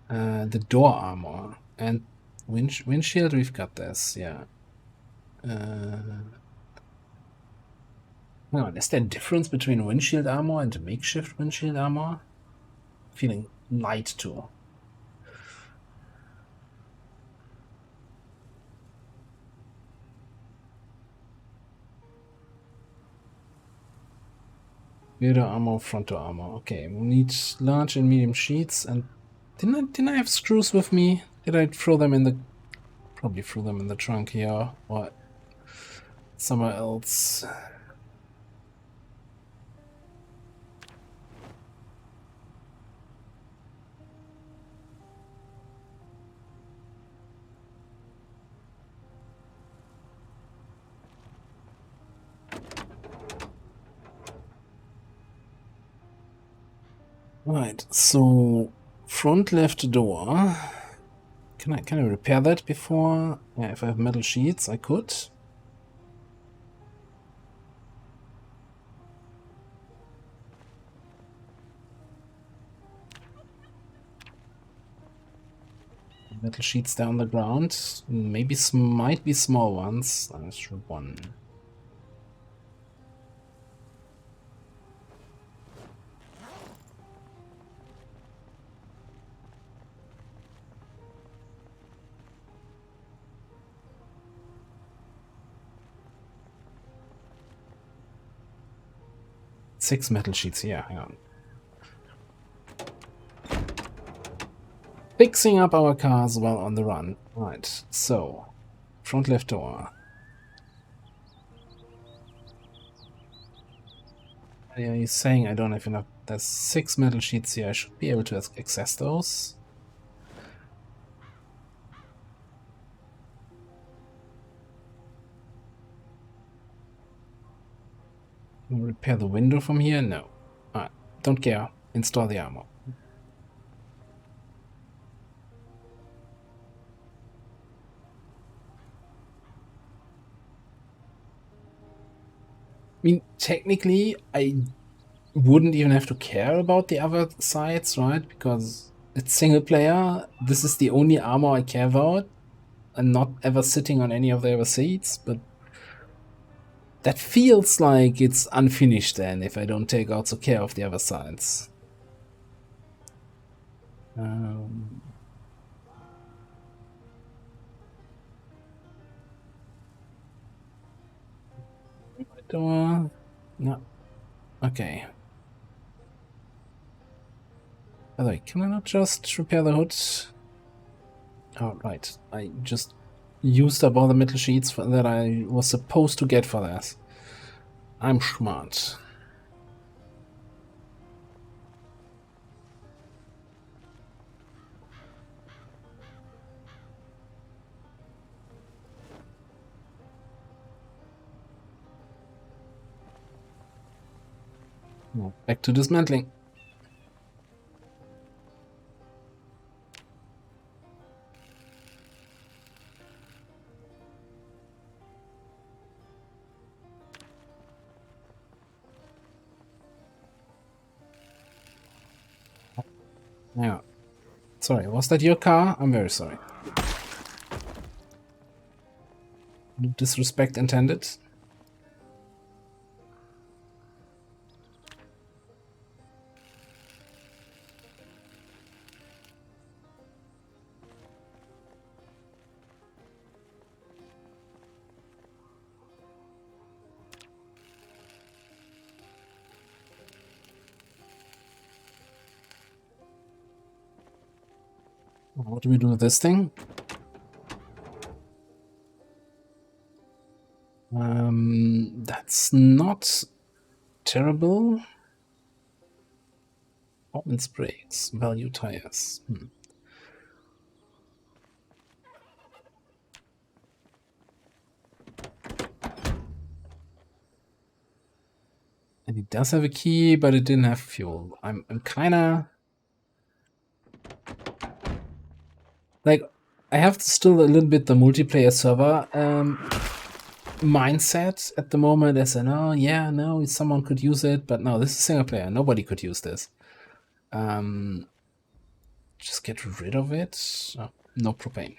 S1: The door armor and windshield. We've got this, yeah. Hang on, is there a difference between windshield armor and makeshift windshield armor? Feeling light too. Rear door armor, front door armor. Okay, we need large and medium sheets. And didn't I have screws with me? Did I throw them in the? Probably threw them in the trunk here or somewhere else. Right, so front left door. Can I repair that before? Yeah, if I have metal sheets, I could. Metal sheets down the ground. Maybe might be small ones. That's one. Six metal sheets here. Hang on. Fixing up our cars while on the run. Right, so front left door. Yeah, he's saying I don't have enough. There's 6 metal sheets here. I should be able to access those. Can we repair the window from here? No. Alright, don't care. Install the armor. I mean, technically, I wouldn't even have to care about the other sides, right? Because it's single player. This is the only armor I care about. I'm not ever sitting on any of the other seats, but that feels like it's unfinished then if I don't take also care of the other sides. Door. No. Okay. By the way, can I not just repair the hood? Oh, right. I just used up all the metal sheets that I was supposed to get for that. I'm smart. Back to dismantling. Yeah. Sorry, was that your car? I'm very sorry. No disrespect intended. What do we do with this thing? That's not terrible. Performance brakes, value tires. And it does have a key, but it didn't have fuel. I'm kinda like, I have still a little bit the multiplayer server mindset at the moment. As in, oh yeah, no, someone could use it, but no, this is single player. Nobody could use this. Just get rid of it. Oh, no propane.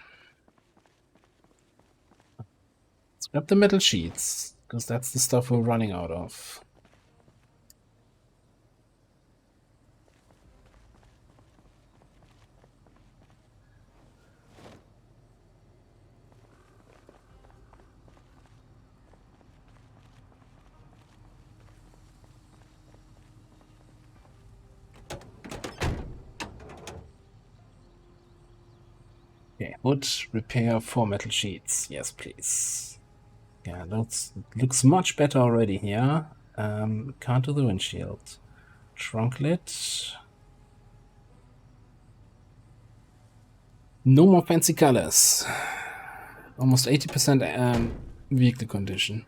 S1: Let's grab the metal sheets, because that's the stuff we're running out of. Okay, wood repair 4 metal sheets. Yes, please. Yeah, looks much better already here. Can't do the windshield. Trunk lid. No more fancy colors. Almost 80% vehicle condition.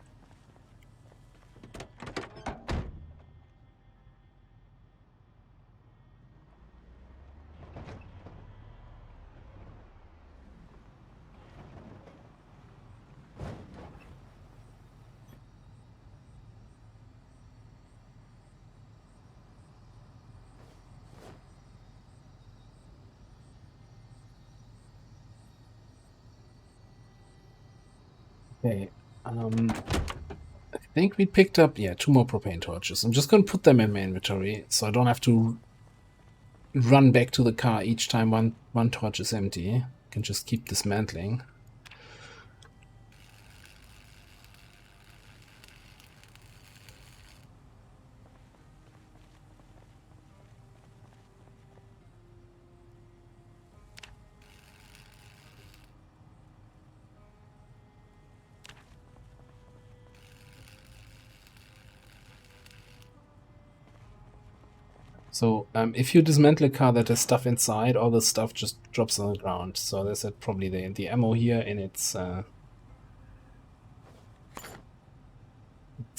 S1: Okay. I think we picked up, yeah, 2 more propane torches. I'm just going to put them in my inventory so I don't have to run back to the car each time one torch is empty. I can just keep dismantling. So if you dismantle a car that has stuff inside, all the stuff just drops on the ground. So there's probably the ammo here in its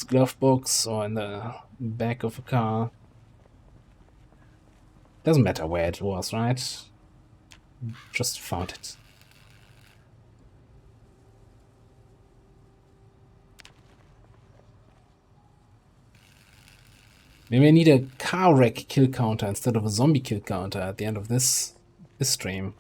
S1: glove box or in the back of a car. Doesn't matter where it was, right? Just found it. Maybe I need a car wreck kill counter instead of a zombie kill counter at the end of this stream.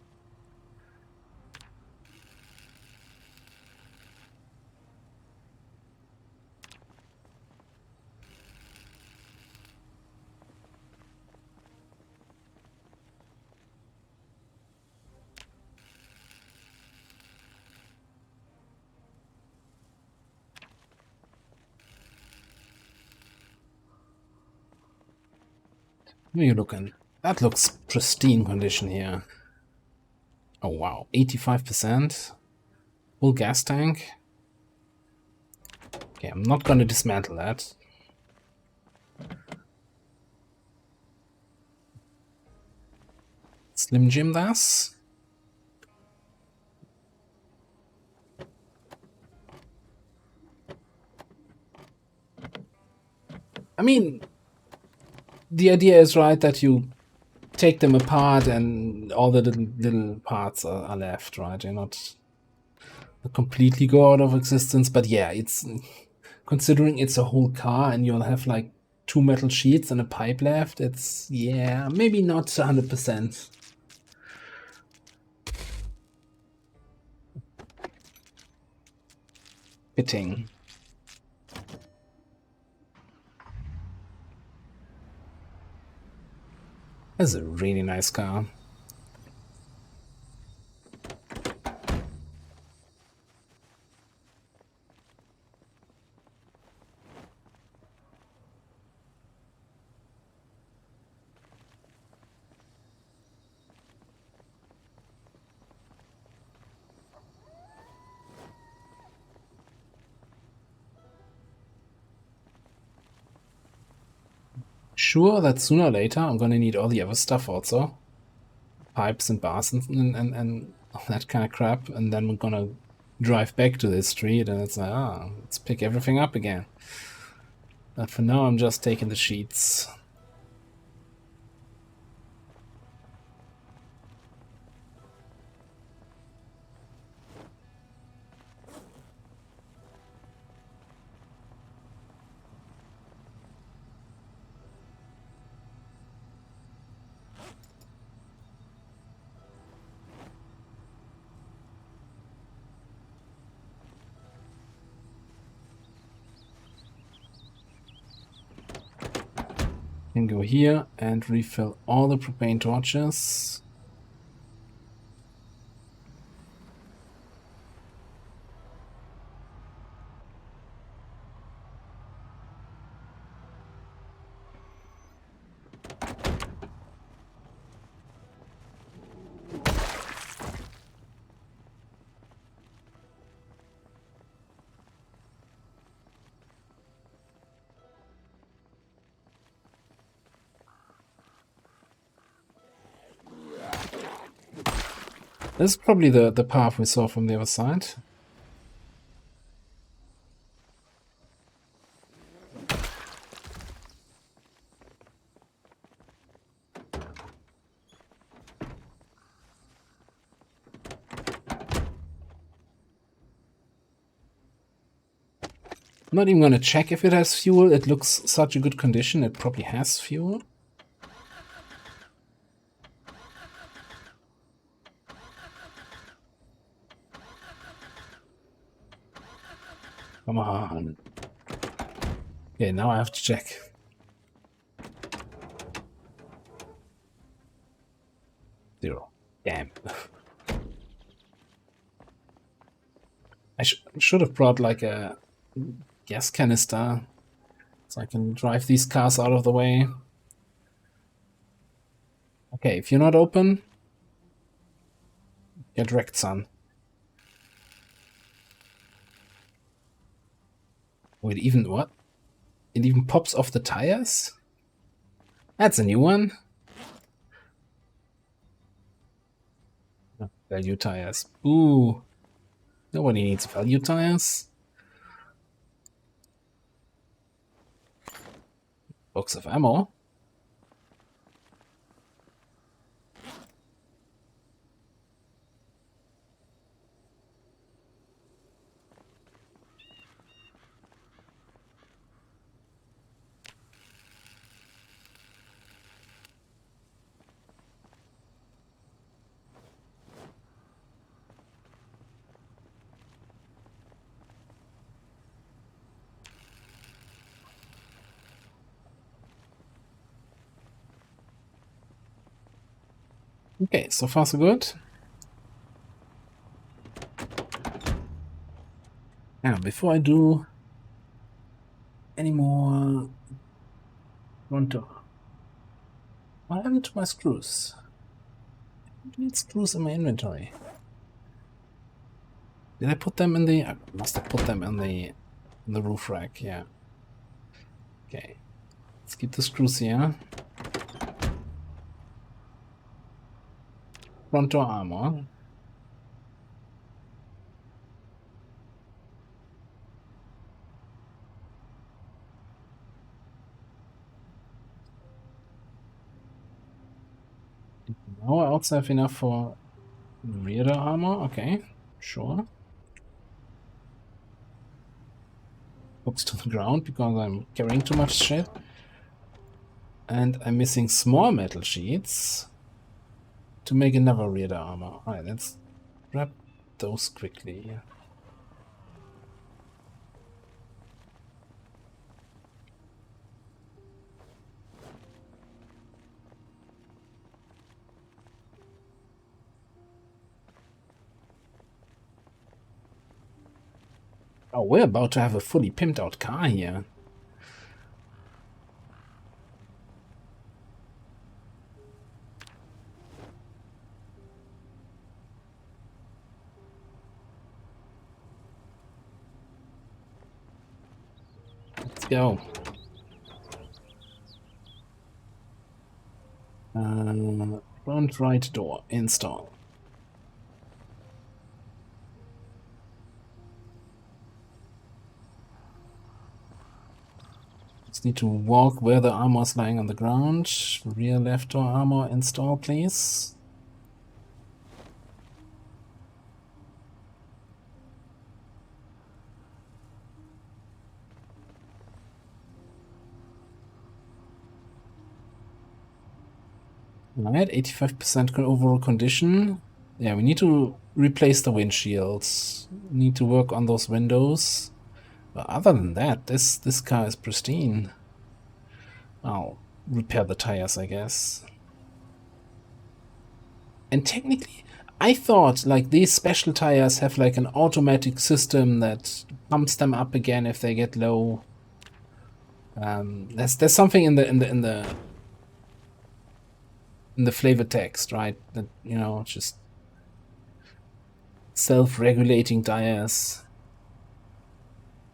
S1: How are you looking? That looks pristine condition here. Oh wow, 85%. Full gas tank. Okay, I'm not gonna dismantle that. Slim Jim das. I mean, the idea is right that you take them apart and all the little parts are left, right? They're not completely go out of existence, but yeah, it's considering it's a whole car and you'll have like 2 metal sheets and a pipe left. It's, yeah, maybe not 100%. Fitting. That's a really nice car. Sure that sooner or later I'm gonna need all the other stuff also. Pipes and bars and all that kind of crap, and then we're gonna drive back to this street and it's like, let's pick everything up again. But for now, I'm just taking the sheets. Can go here and refill all the propane torches. This is probably the path we saw from the other side. I'm not even gonna check if it has fuel. It looks such a good condition, it probably has fuel. Come on. Okay, now I have to check. Zero. Damn. I should have brought like a gas canister so I can drive these cars out of the way. Okay, if you're not open, get wrecked, son. Wait, even what? It even pops off the tires? That's a new one. Value tires. Ooh. Nobody needs value tires. Box of ammo. Okay, so far so good. Now, before I do any more Toronto, what happened to my screws? I need screws in my inventory. Did I put them in the? I must have put them in the roof rack. Yeah. Okay. Let's keep the screws here. Toronto armor. Now I also have enough for rear armor. Okay, sure. Hooks to the ground because I'm carrying too much shit. And I'm missing small metal sheets to make another rear armor. Alright, let's grab those quickly. Oh, we're about to have a fully pimped out car here. Let's go. Front right door, install. Just need to walk where the armor is lying on the ground. Rear left door armor install, please. Alright, 85% overall condition. Yeah, we need to replace the windshields. Need to work on those windows. But other than that, this car is pristine. I'll repair the tires, I guess. And technically, I thought like these special tires have like an automatic system that pumps them up again if they get low. There's something in the flavor text, right? That, you know, just self-regulating tires.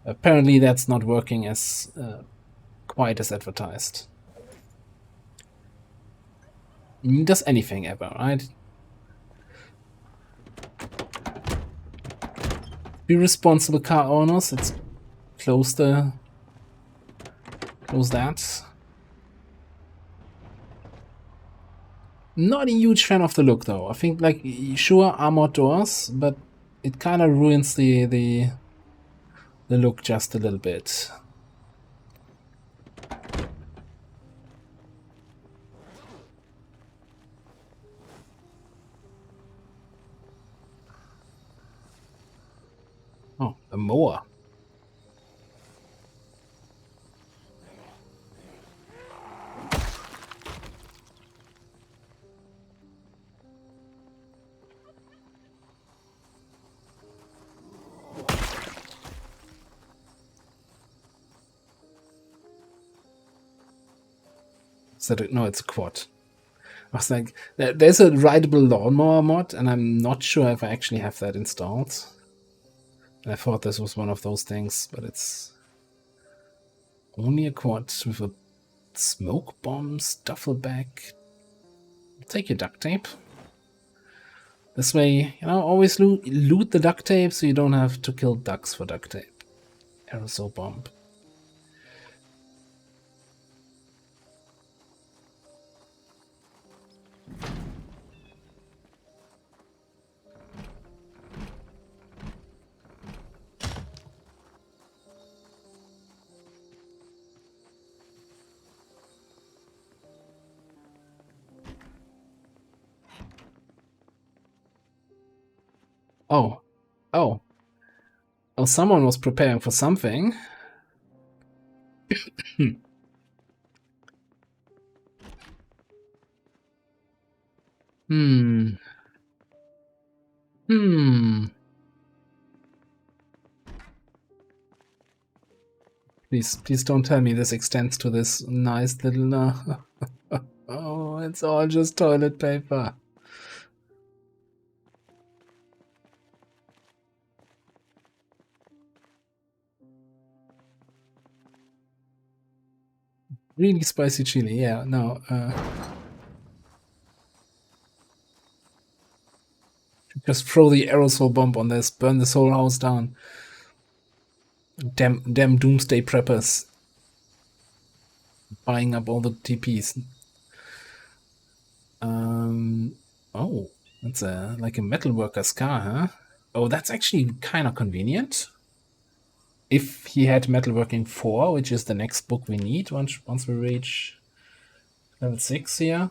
S1: Apparently, that's not working as quite as advertised. Does anything ever, right? Be responsible car owners. Let's close that. Not a huge fan of the look, though. I think, like, sure, armored doors, but it kind of ruins the look just a little bit. Oh, a mower. No, it's a quad. I was like, there's a rideable lawnmower mod, and I'm not sure if I actually have that installed. I thought this was one of those things, but it's only a quad with a smoke bomb duffel bag. Take your duct tape. This way, you know, always loot the duct tape so you don't have to kill ducks for duct tape. Aerosol bomb. Oh. Oh. Oh, someone was preparing for something. Hmm. Please don't tell me this extends to this nice little... oh, it's all just toilet paper. Really spicy chili, yeah, no. Just throw the aerosol bomb on this, burn this whole house down. Damn doomsday preppers. Buying up all the TPs. Oh, that's like a metalworker's car, huh? Oh, that's actually kind of convenient. If he had Metalworking 4, which is the next book we need once we reach level 6 here,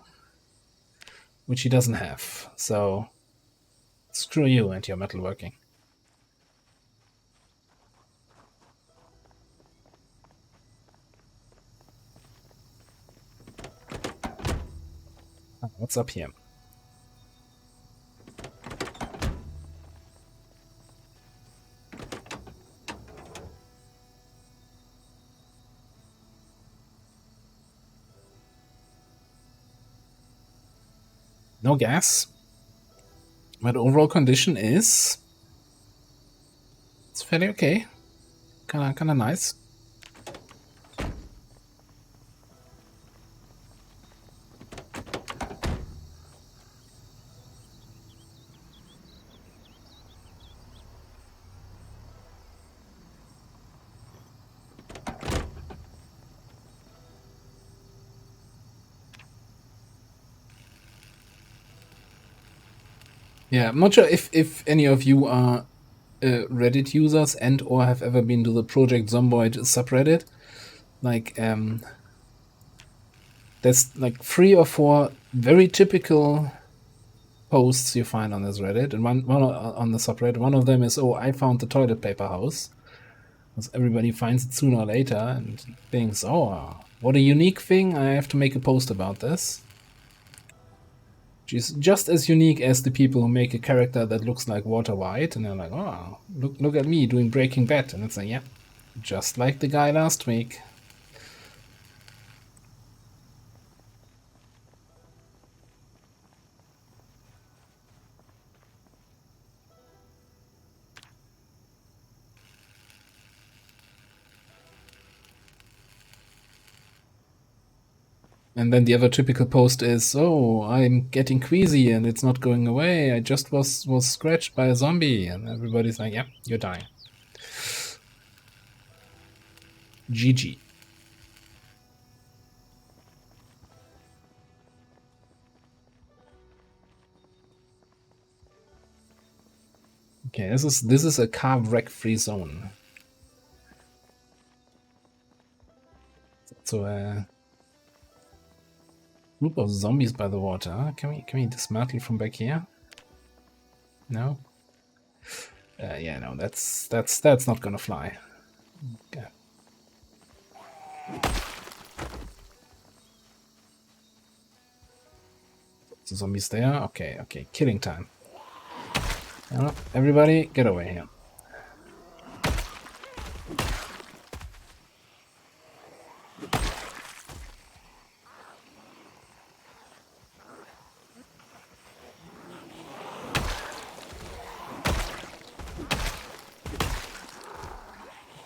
S1: which he doesn't have. So, screw you and your metalworking. What's up here? No gas. But overall condition is... it's fairly okay. Kinda nice. Yeah, I'm not sure if any of you are Reddit users and or have ever been to the Project Zomboid subreddit. Like, there's like 3 or 4 very typical posts you find on this Reddit, and one on the subreddit. One of them is, "Oh, I found the toilet paper house." Because everybody finds it sooner or later and thinks, "Oh, what a unique thing! I have to make a post about this." Which is just as unique as the people who make a character that looks like Walter White, and they're like, "Oh, look at me doing Breaking Bad," and it's like, "Yeah, just like the guy last week." And then the other typical post is, "Oh, I'm getting queasy and it's not going away. I just was scratched by a zombie," and everybody's like, "Yeah, you're dying." GG. Okay, this is a car wreck free zone. So a group of zombies by the water. Can we dismantle from back here? No. Yeah, no, that's not gonna fly. Okay. The zombies there. Okay, okay, killing time. Everybody, get away here.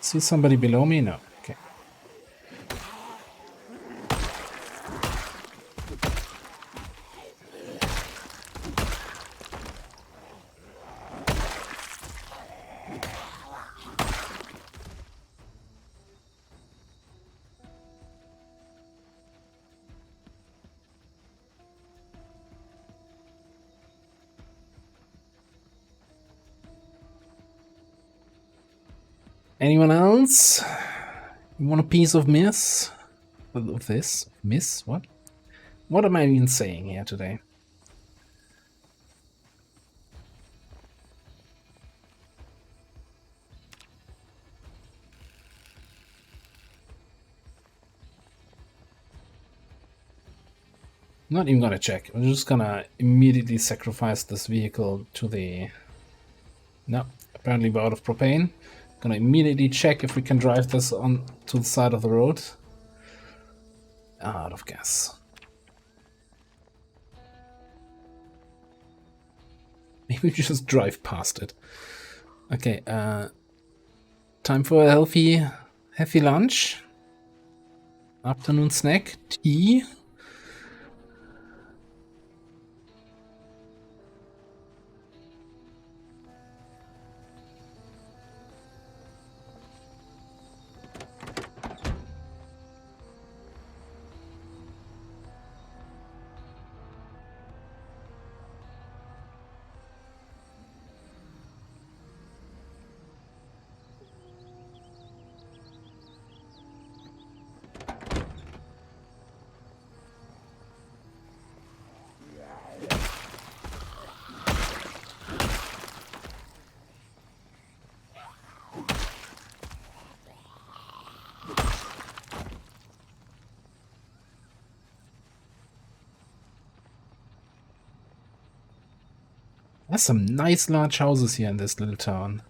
S1: See somebody below me? No. Okay. Anyone else? You want a piece of miss? Of this? Miss? What? What am I even saying here today? Not even gonna check. I'm just gonna immediately sacrifice this vehicle to the... No, apparently we're out of propane. Gonna immediately check if we can drive this on to the side of the road. Out of gas. Maybe we just drive past it. Okay, time for a healthy lunch. Afternoon snack, tea. There's some nice large houses here in this little town.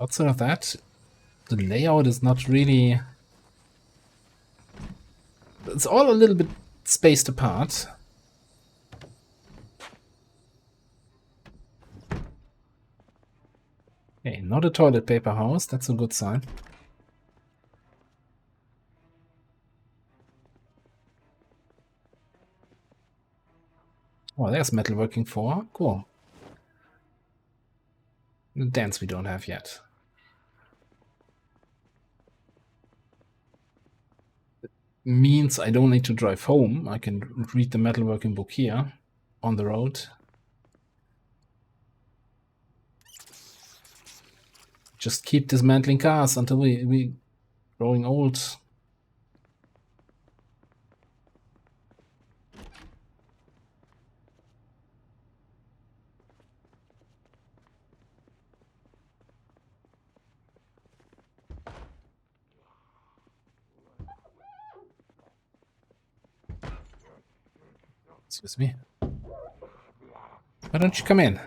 S1: Outside of that, the layout is not really... It's all a little bit spaced apart. Okay, not a toilet paper house. That's a good sign. Oh, there's metalworking 4. Cool. The dance we don't have yet. means I don't need to drive home. I can read the metalworking book here on the road. Just keep dismantling cars until we growing old. Excuse me. Why don't you come in?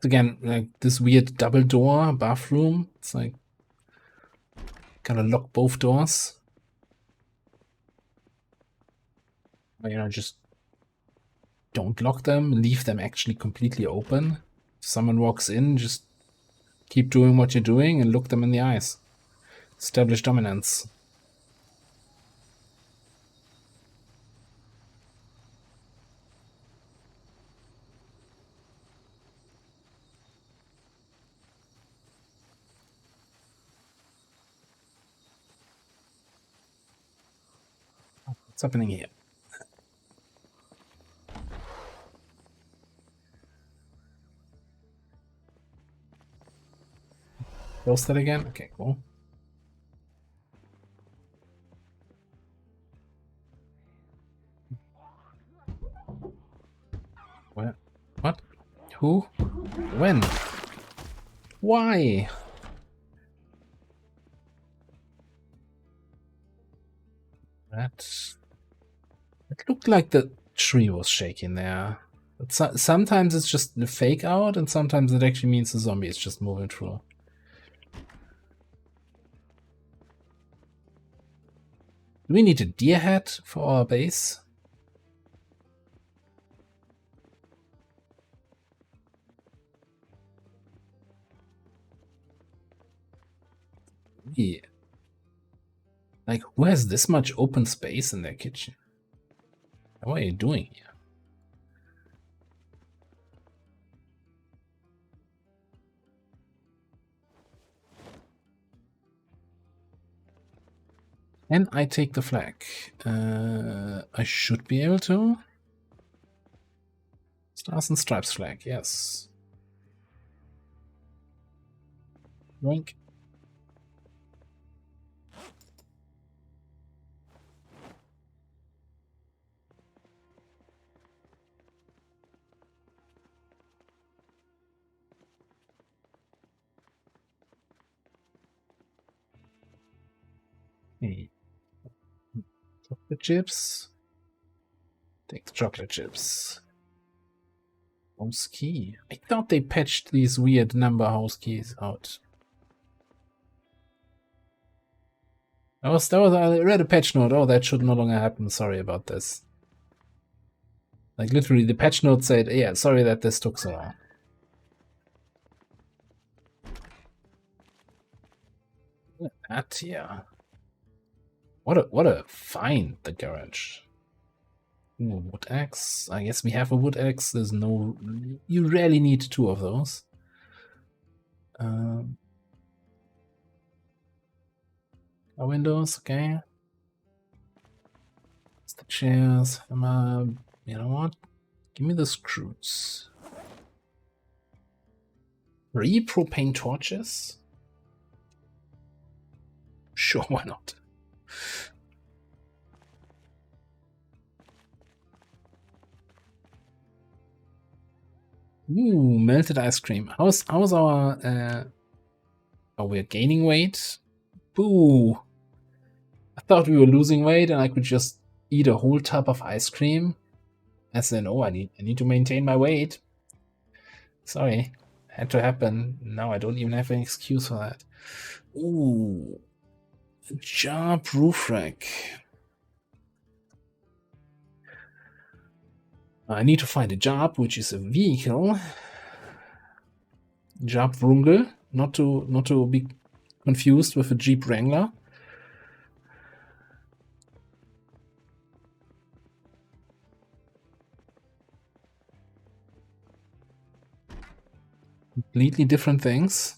S1: Again, like this weird double door bathroom. It's like gotta lock both doors. Or, just don't lock them. Leave them actually completely open. If someone walks in, just keep doing what you're doing and look them in the eyes. Establish dominance. What's happening here? Close that again? Okay, cool. Where? What? Who? When? Why? It looked like the tree was shaking there. But sometimes it's just the fake out, and sometimes it actually means the zombie is just moving through. Do we need a deer head for our base? Yeah. Like, who has this much open space in their kitchen? What are you doing here? And I take the flag. I should be able to. Stars and Stripes flag, yes. Yoink. Hey. Chocolate chips. Take the chocolate chips. House key. I thought they patched these weird number house keys out. I read a patch note. Oh, that should no longer happen. Sorry about this. Like literally, the patch note said, "Yeah, sorry that this took so long." Look at that, yeah. What a find, the garage. Ooh, wood axe. I guess we have a wood axe. There's no. You rarely need two of those. Our windows, okay. It's the chairs. You know what? Give me the screws. 3 propane torches? Sure, why not? Ooh, melted ice cream. How's our oh, we're gaining weight? Boo. I thought we were losing weight and I could just eat a whole tub of ice cream. As in, oh, I need to maintain my weight. Sorry. Had to happen. Now I don't even have an excuse for that. Ooh. Jar roof rack. I need to find a job, which is a vehicle. Job Wrangler, not to be confused with a Jeep Wrangler. Completely different things.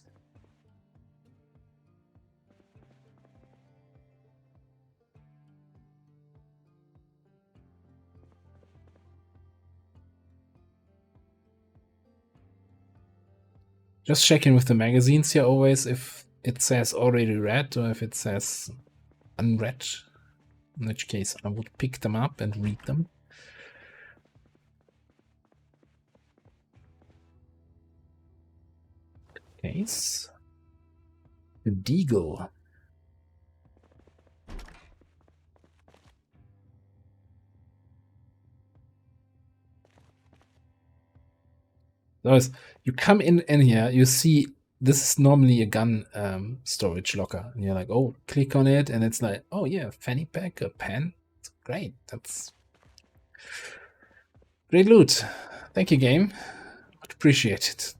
S1: Just checking with the magazines here always if it says already read or if it says unread. In which case I would pick them up and read them. Case. The Deagle. Notice you come in here, you see this is normally a gun storage locker. And you're like, oh, click on it, and it's like, oh yeah, fanny pack, a pen. It's great. That's great loot. Thank you, game. Much appreciated.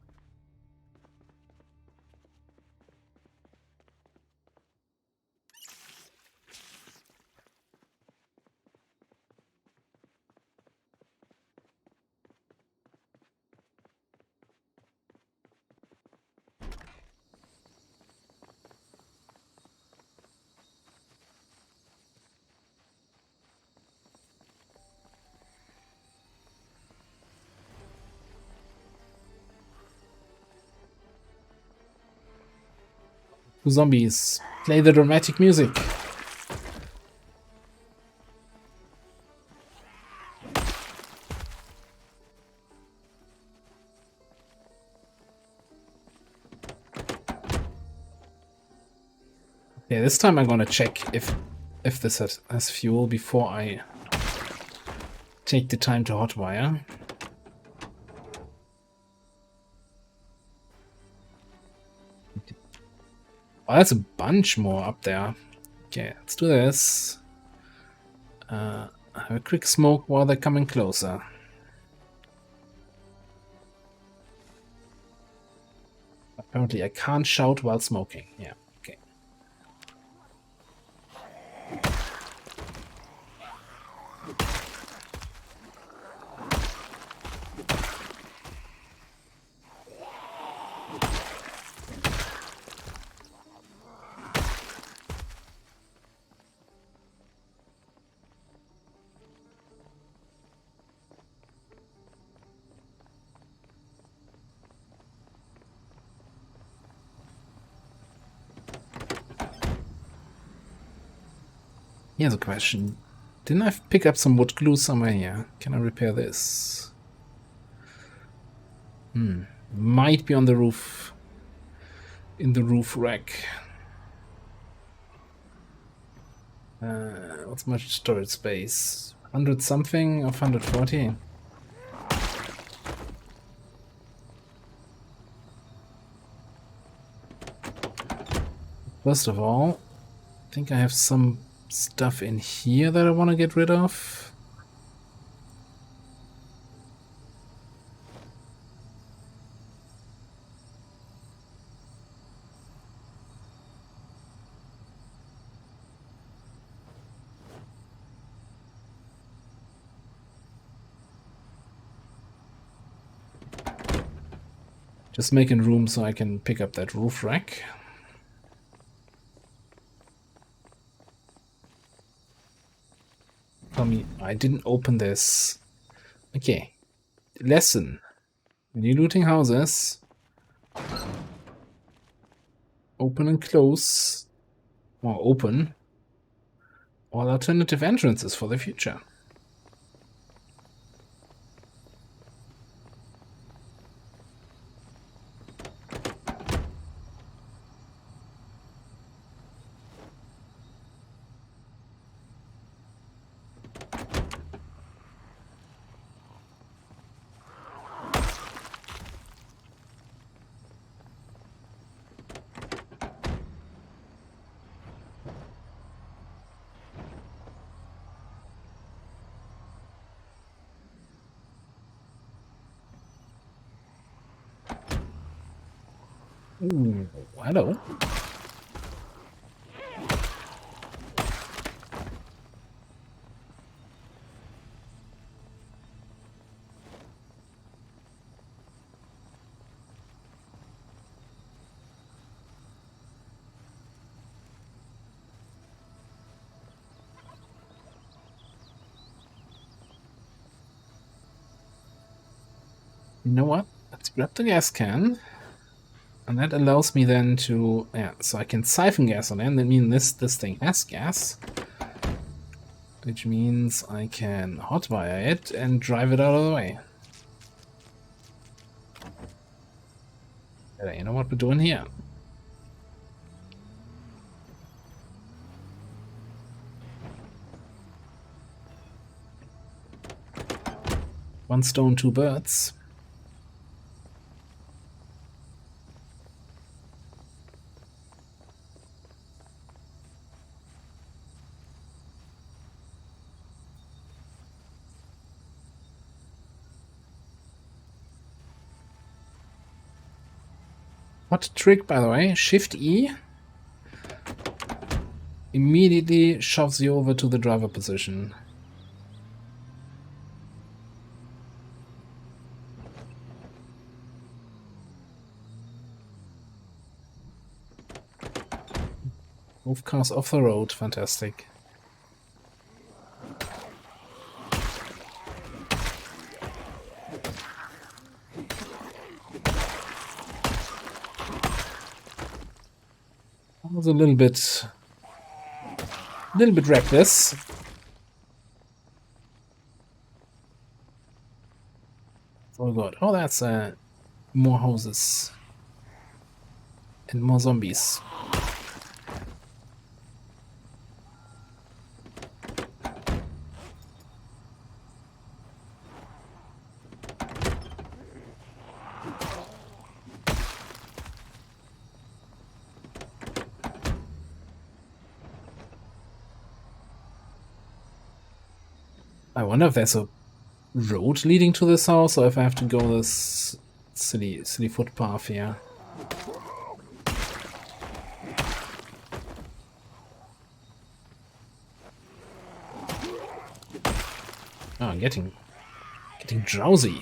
S1: Two zombies. Play the dramatic music. Yeah, this time I'm gonna check if this has fuel before I take the time to hotwire. Oh, that's a bunch more up there. Okay, let's do this. Have a quick smoke while they're coming closer. Apparently I can't shout while smoking. Yeah, okay. Here's a question. Didn't I pick up some wood glue somewhere here? Can I repair this? Might be on the roof. In the roof rack. What's my storage space? 100 something of 140? First of all, I think I have some stuff in here that I want to get rid of. Just making room so I can pick up that roof rack. Tell me, I didn't open this. Okay. Lesson. When you're looting houses, open and close, or open, all alternative entrances for the future. Ooh, hello. You know what? Let's grab the gas can. And that allows me then to, yeah, so I can siphon gas on it. That means this thing has gas. Which means I can hotwire it and drive it out of the way. You know what we're doing here? One stone, two birds. What trick, by the way? Shift E immediately shoves you over to the driver position. Move cars off the road. Fantastic. I was a little bit reckless. Oh god. Oh, that's more houses and more zombies. I wonder if there's a road leading to this house, or if I have to go this silly footpath here. Oh, I'm getting drowsy.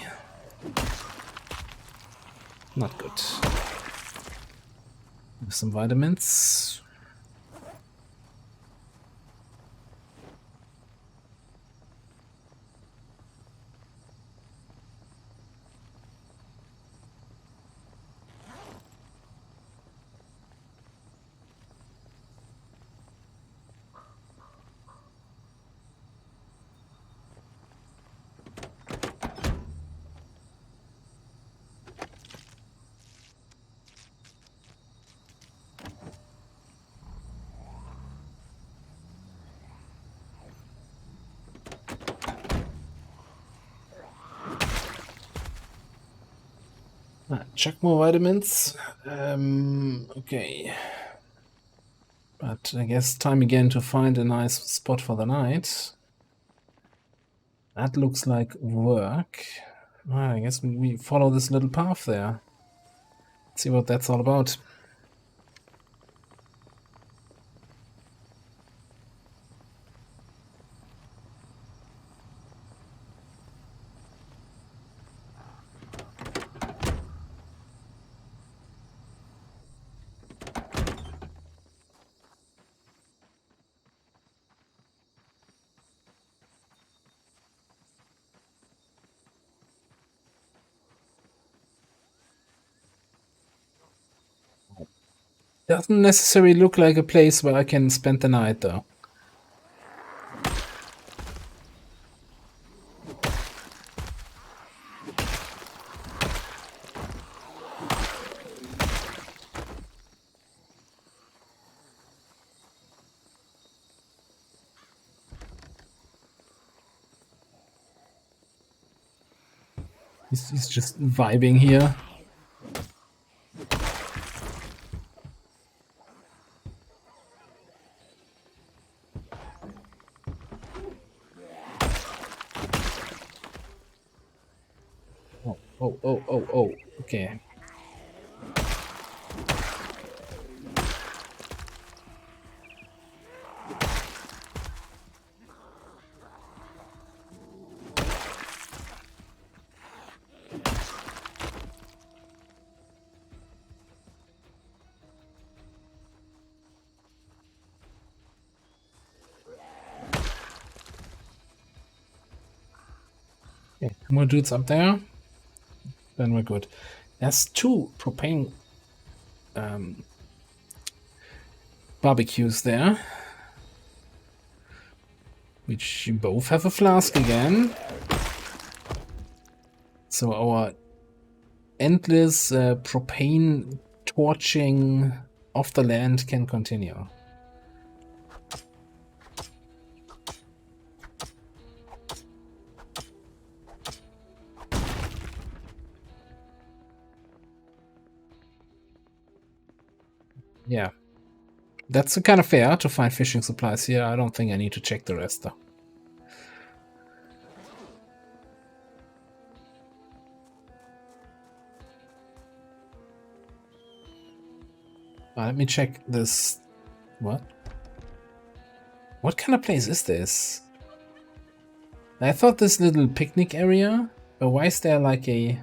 S1: Not good. Some vitamins. Check more vitamins. Okay. But I guess time again to find a nice spot for the night. That looks like work. I guess we follow this little path there. See what that's all about. Doesn't necessarily look like a place where I can spend the night, though. He's just vibing here. Oh, okay. More dudes up there. Then we're good. There's 2 propane barbecues there. Which both have a flask again. So our endless propane torching of the land can continue. Yeah. That's kind of fair to find fishing supplies here. I don't think I need to check the rest though. Let me check this. What? What kind of place is this? I thought this little picnic area, but why is there like a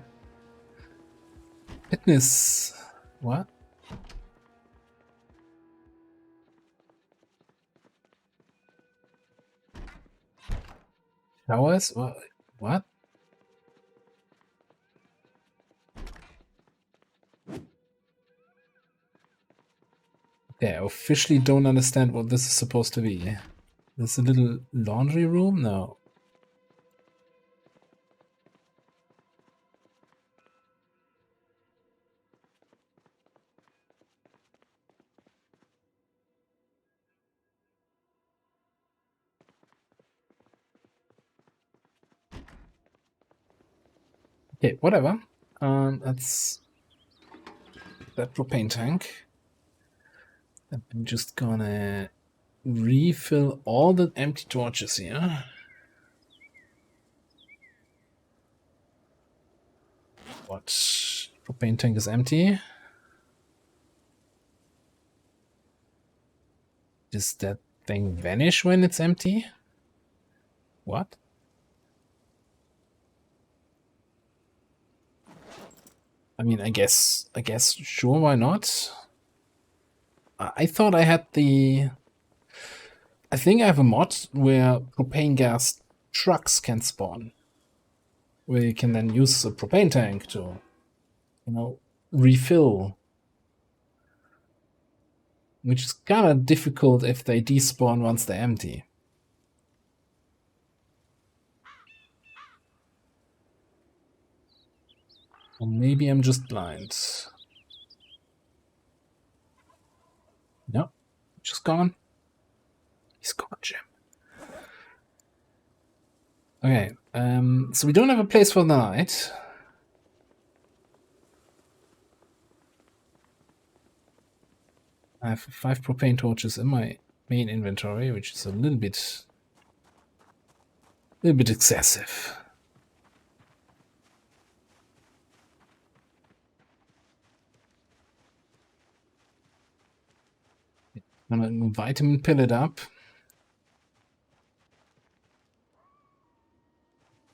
S1: fitness? What? Showers? What? What? Okay, I officially don't understand what this is supposed to be. There's a little laundry room? No. Okay, whatever. That's that propane tank. I'm just gonna refill all the empty torches here. What? Propane tank is empty. Does that thing vanish when it's empty? What? I mean, I guess, sure, why not? I thought I had the... I think I have a mod where propane gas trucks can spawn. Where you can then use a propane tank to, refill. Which is kind of difficult if they despawn once they're empty. Or maybe I'm just blind. No, just gone. He's gone, Jim. Okay, so we don't have a place for the night. I have 5 propane torches in my main inventory, which is a little bit excessive. I'm gonna vitamin pill it up.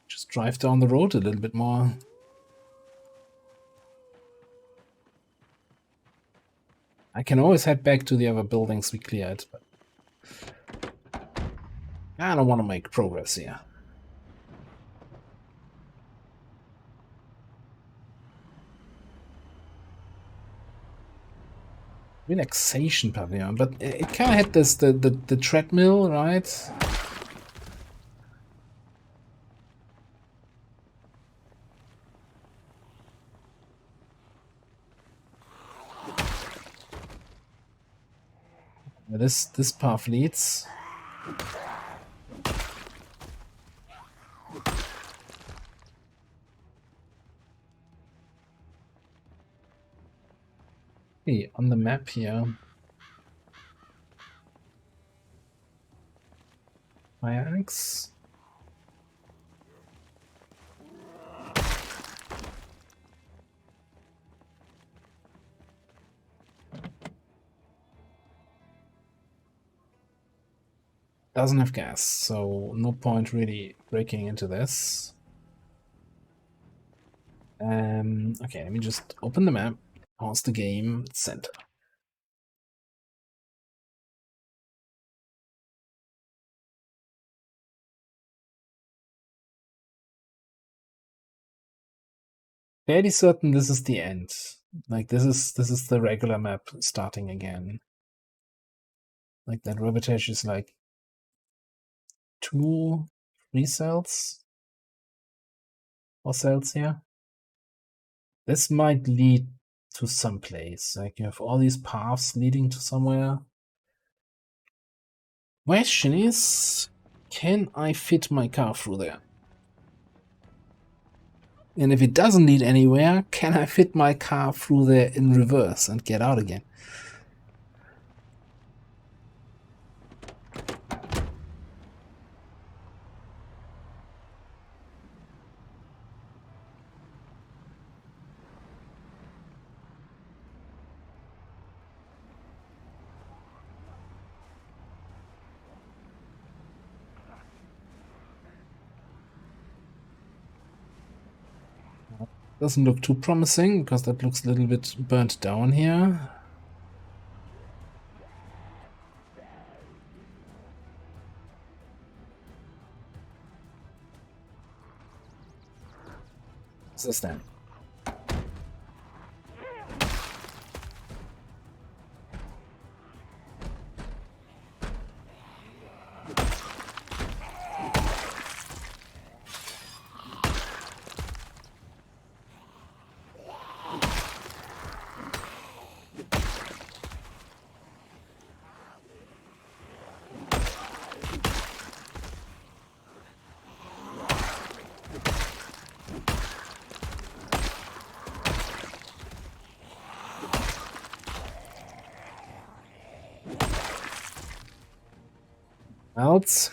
S1: Just drive down the road a little bit more. I can always head back to the other buildings we cleared, but I don't want to make progress here. Relaxation pavilion, but it kind of had this the treadmill, right? This path leads. Hey, on the map here. Fire axe. Doesn't have gas, so no point really breaking into this. Okay, let me just open the map, pause the game, center. fairly certain this is the end. Like this is the regular map starting again. Like that Rabbitash is like 2, 3 cells or cells here. This might lead to some place. Like you have all these paths leading to somewhere. Question is, can I fit my car through there? And if it doesn't lead anywhere, can I fit my car through there in reverse and get out again? Doesn't look too promising because that looks a little bit burnt down here. What's this then? Else?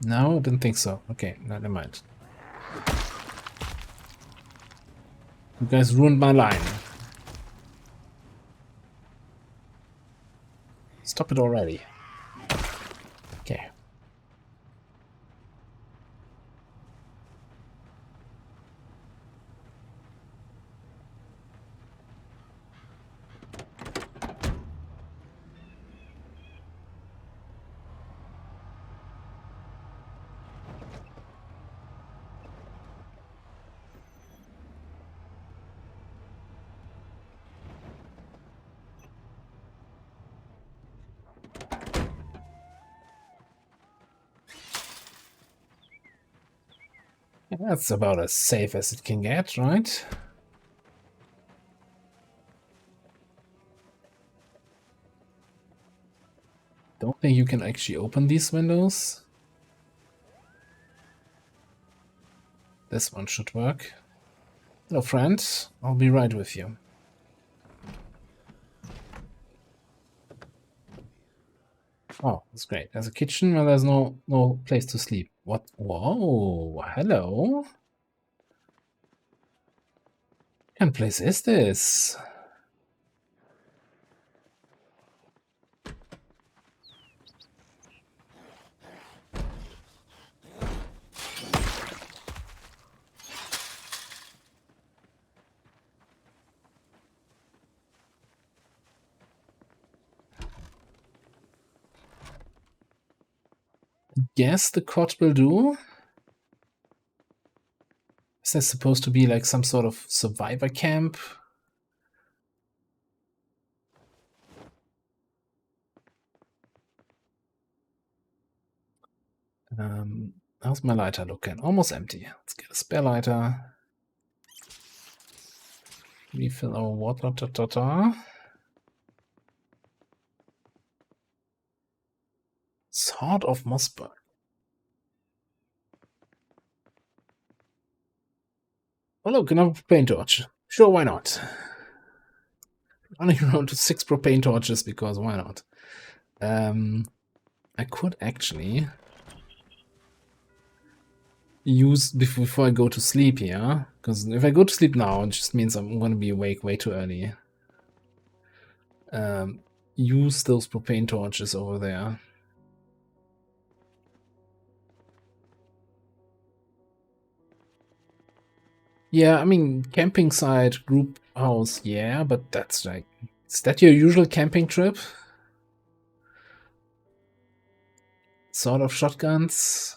S1: No, didn't think so. Okay, never mind. You guys ruined my line. Stop it already. Okay. That's about as safe as it can get, right? Don't think you can actually open these windows. This one should work. Hello, friend. I'll be right with you. Oh, that's great. There's a kitchen where there's no place to sleep. What? Whoa, hello. What kind of place is this? Yes, the cot will do. Is this supposed to be like some sort of survivor camp? How's my lighter looking? Almost empty. Let's get a spare lighter. Refill our water. Sword of Mossberg. Oh look, another propane torch. Sure, why not? Running around with 6 propane torches because why not? I could actually use before I go to sleep here, because if I go to sleep now, it just means I'm going to be awake way too early. Use those propane torches over there. Yeah, I mean, camping site, group house, yeah, but that's like, is that your usual camping trip? Sort of shotguns?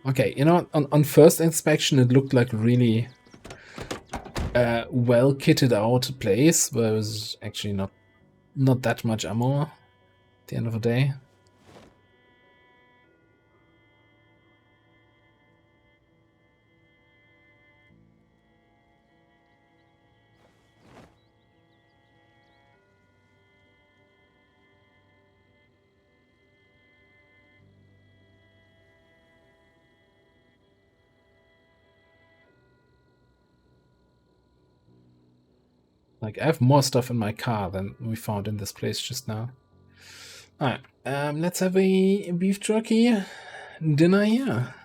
S1: Okay, you know what? On first inspection, it looked like really well kitted out place, but it was actually not that much ammo at the end of the day. Like, I have more stuff in my car than we found in this place just now. Alright, let's have a beef jerky dinner here.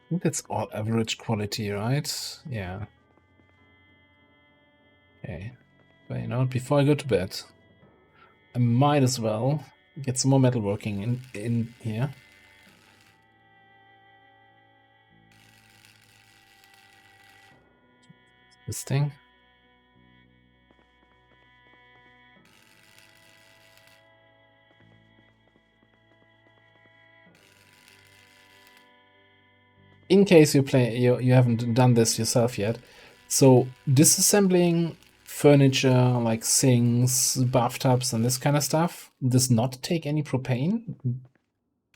S1: I think that's all average quality, right? Yeah. Okay. But you know what, before I go to bed, I might as well get some more metalworking in here. This thing. In case you haven't done this yourself yet, so disassembling furniture like sinks, bathtubs, and this kind of stuff does not take any propane.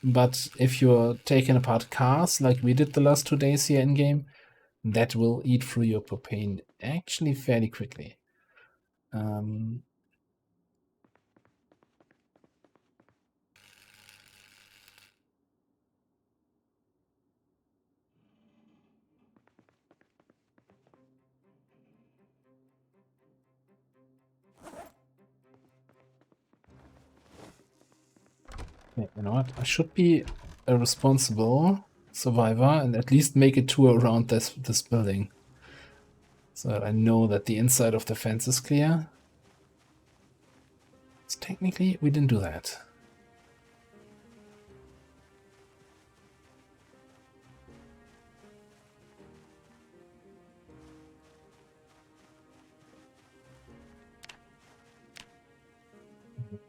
S1: But if you're taking apart cars like we did the last 2 days here in game, that will eat through your propane actually fairly quickly. Yeah, you know what? I should be a responsible survivor and at least make a tour around this building, so that I know that the inside of the fence is clear. So technically, we didn't do that.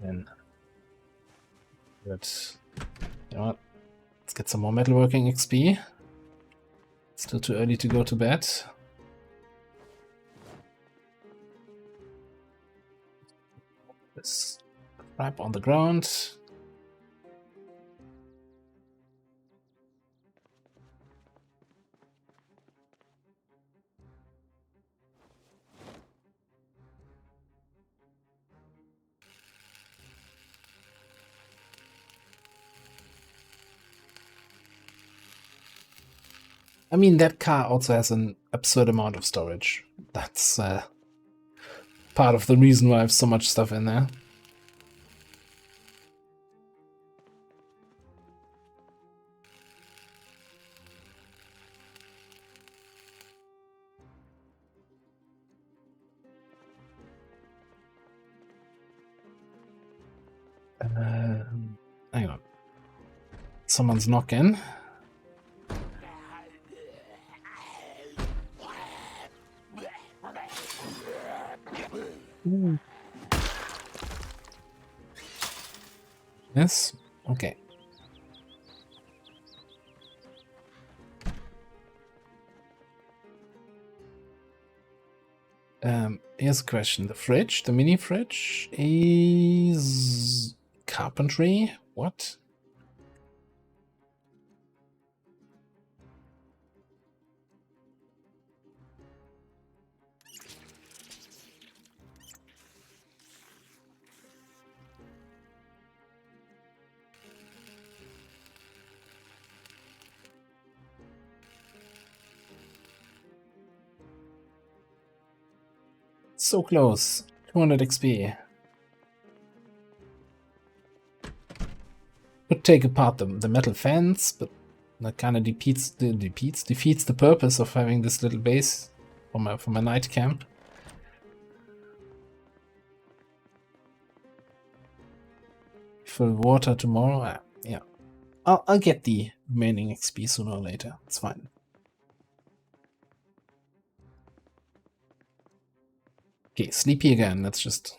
S1: Then, but you know what? Let's get some more metalworking XP. Still too early to go to bed. This crap on the ground. I mean, that car also has an absurd amount of storage. That's part of the reason why I have so much stuff in there. Hang on. Someone's knocking. Ooh. Yes? Okay. Here's a question. The fridge, the mini fridge, is carpentry? What? So close. 200 XP. Could take apart the metal fence, but that kind of defeats the purpose of having this little base for my night camp. Fill water tomorrow. Yeah. I'll get the remaining XP sooner or later. It's fine. Okay, sleepy again. Let's just...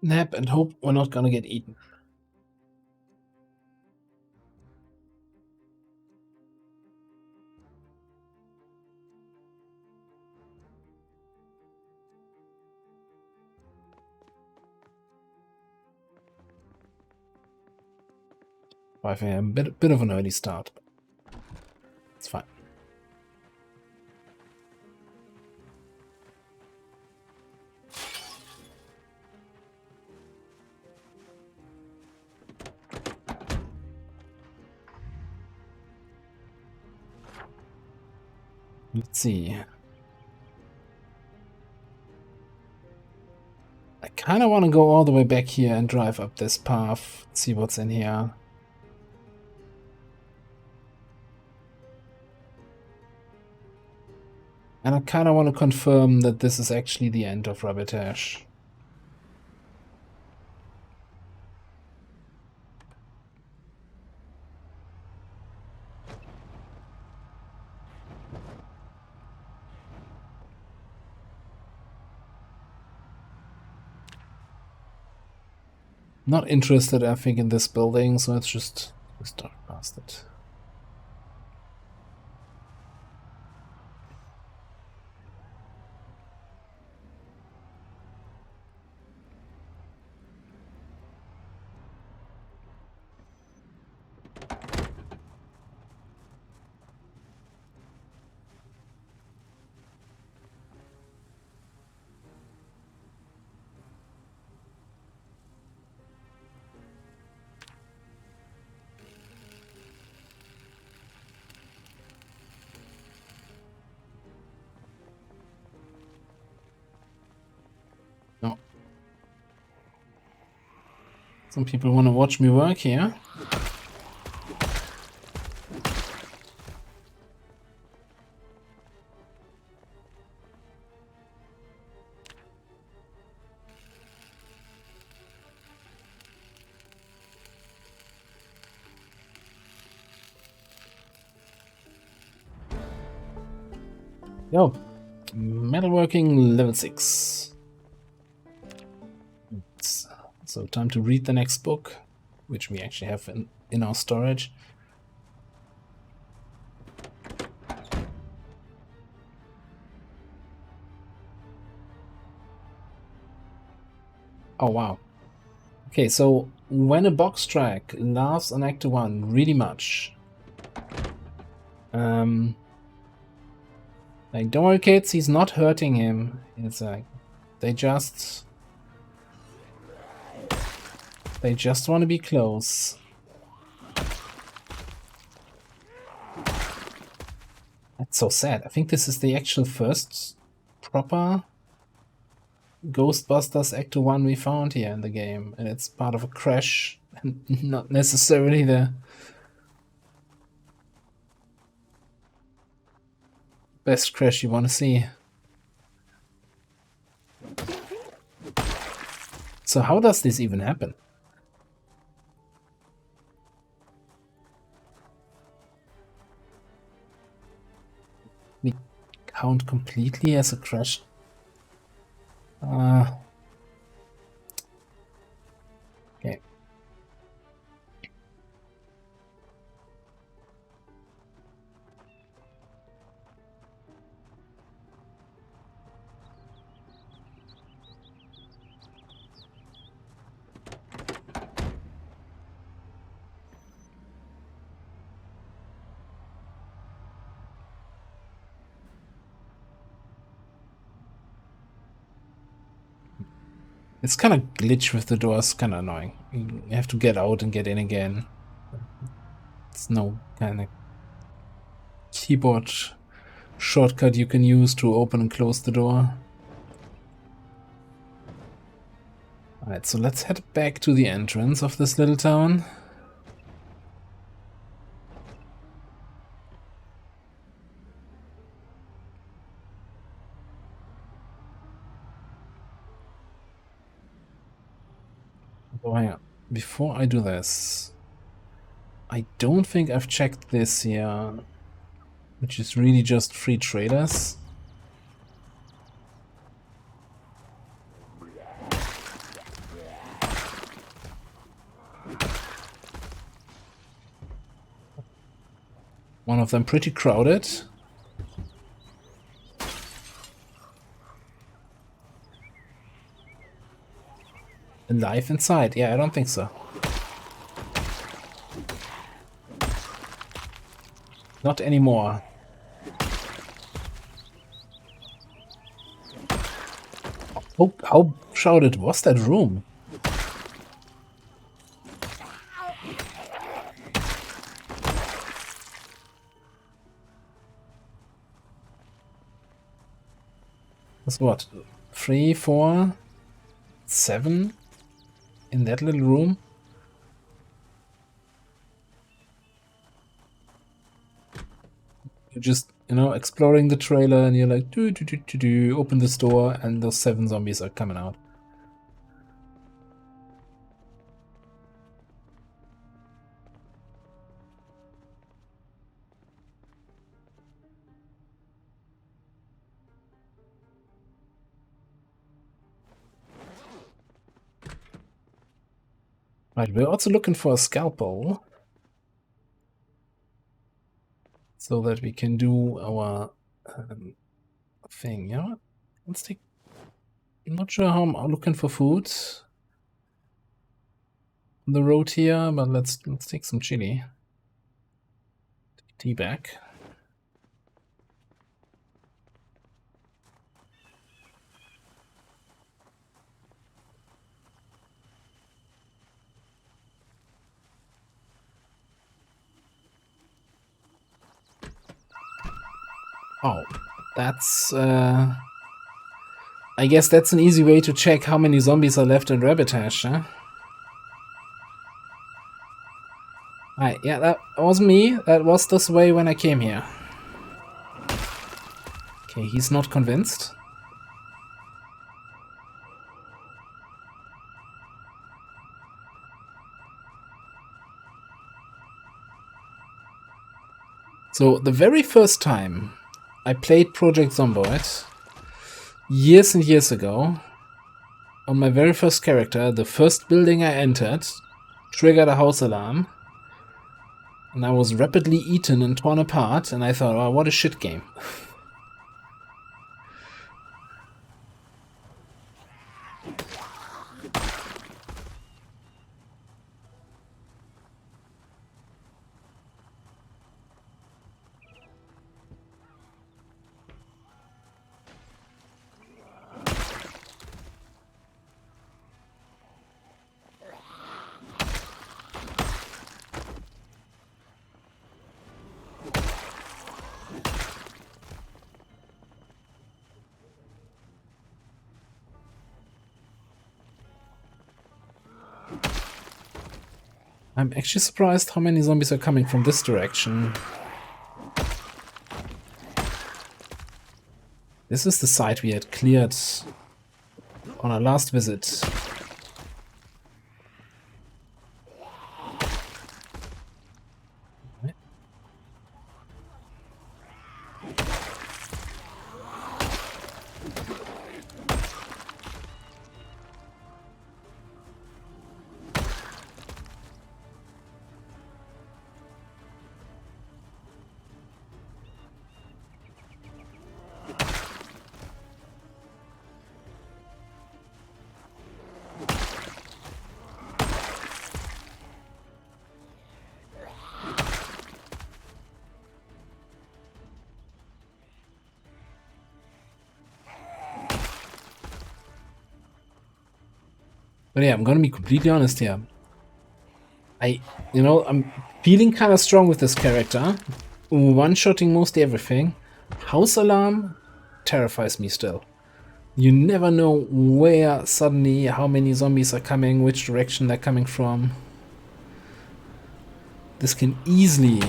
S1: nap and hope we're not gonna get eaten. Five a.m. Bit of an early start. It's fine. Let's see. I kind of want to go all the way back here and drive up this path, see what's in here. And I kind of want to confirm that this is actually the end of Rabbitash. Not interested, I think, in this building, so let's just start past it. No. Some people want to watch me work here. Yo, metalworking level 6. So time to read the next book, which we actually have in our storage. Oh wow. Okay, so when a box track laughs on Act 1 really much, like, don't worry kids, he's not hurting him. It's like, they just want to be close. That's so sad. I think this is the actual first proper Ghostbusters Act 1 we found here in the game, and it's part of a crash, and not necessarily the best crash you want to see. So how does this even happen? We count completely as a crash. Okay. It's kind of glitch with the doors, kind of annoying. You have to get out and get in again. It's no kind of keyboard shortcut you can use to open and close the door. Alright, so let's head back to the entrance of this little town. Oh, hang on. Before I do this, I don't think I've checked this here, which is really just free traders. One of them pretty crowded. Alive inside? Yeah, I don't think so. Not anymore. How crowded was that room? That's what? 3, 4, 7 in that little room? You're just, exploring the trailer and you're like, open this door, and those 7 zombies are coming out. Right, we're also looking for a scalpel so that we can do our thing. Yeah, let's take. I'm not sure how I'm looking for food on the road here, but let's take some chili. Tea bag. Oh, that's. I guess that's an easy way to check how many zombies are left in Rabbitash, huh? Right, yeah, that wasn't me. That was this way when I came here. Okay, he's not convinced. So, the very first time I played Project Zomboid, years and years ago, on my very first character, the first building I entered triggered a house alarm, and I was rapidly eaten and torn apart, and I thought, oh, what a shit game. I'm actually surprised how many zombies are coming from this direction. This is the site we had cleared on our last visit. But yeah, I'm gonna be completely honest here. I'm feeling kind of strong with this character. One-shotting mostly everything. House alarm terrifies me still. You never know where suddenly how many zombies are coming, which direction they're coming from. This can easily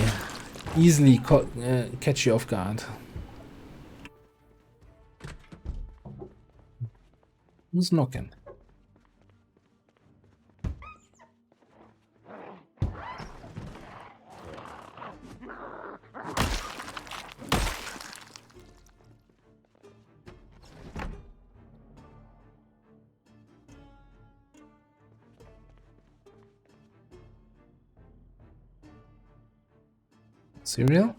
S1: catch you off guard. Who's knocking? Cereal?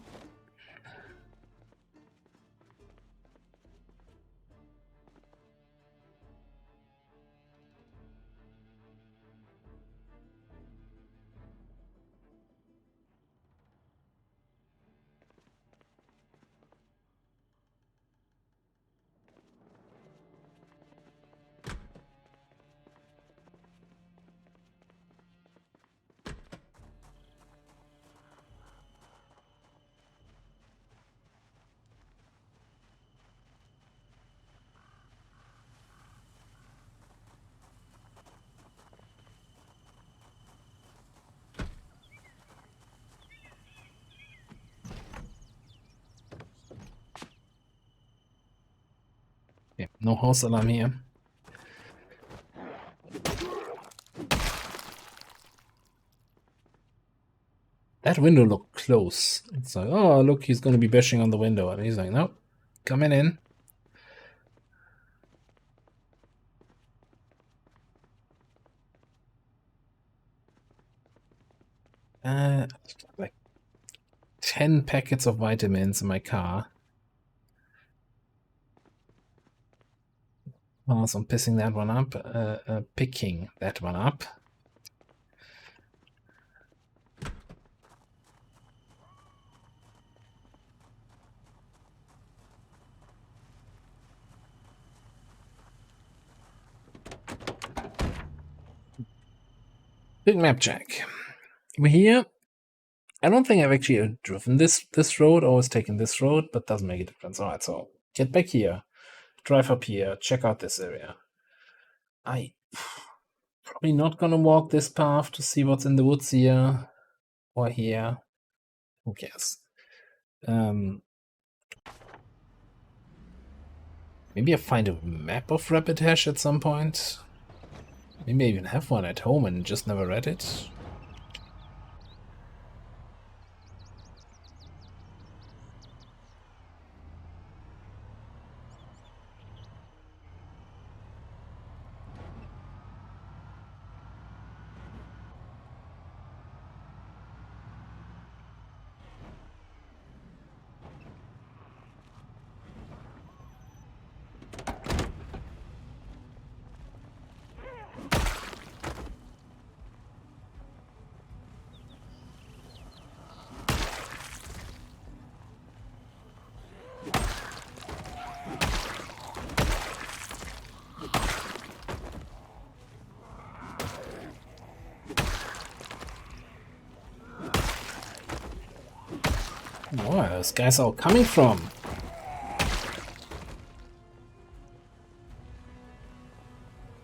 S1: Okay, no house alarm here. That window looked close. It's like, oh, look, he's going to be bashing on the window. And he's like, no, coming in. Like 10 packets of vitamins in my car. Oh, so I'm pissing that one up. Picking that one up. Big map check. We're here. I don't think I've actually driven this road, always taken this road, but doesn't make a difference. Alright, so get back here, drive up here, check out this area. I probably not gonna walk this path to see what's in the woods here or here. Who cares? Maybe I find a map of Rapid Hash at some point. Maybe I even have one at home and just never read it. Where are those guys all coming from?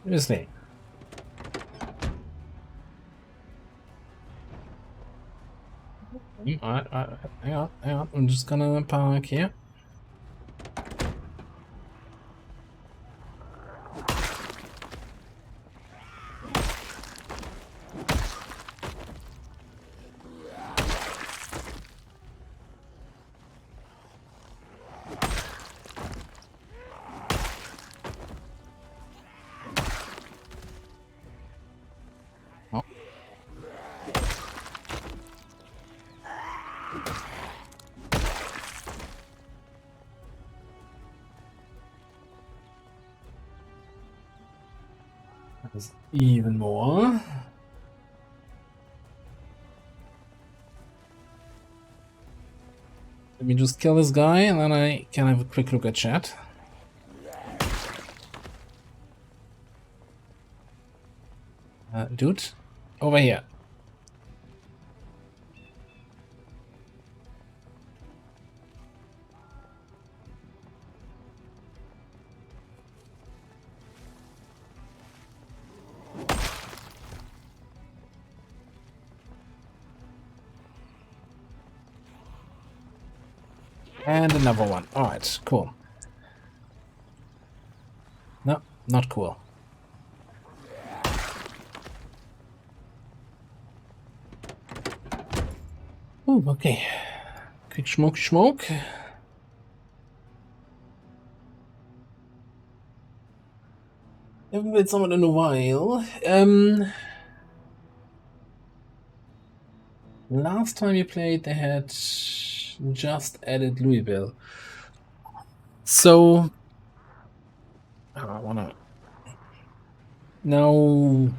S1: Seriously. Alright, hang on. I'm just gonna park here. Oh. There's even more. Let me just kill this guy and then I can have a quick look at chat. Dude, over here. And another one. Alright, cool. No, not cool. Ooh, okay. Quick smoke. Haven't played someone in a while. last time we played, they had just added Louisville. So I wanna now,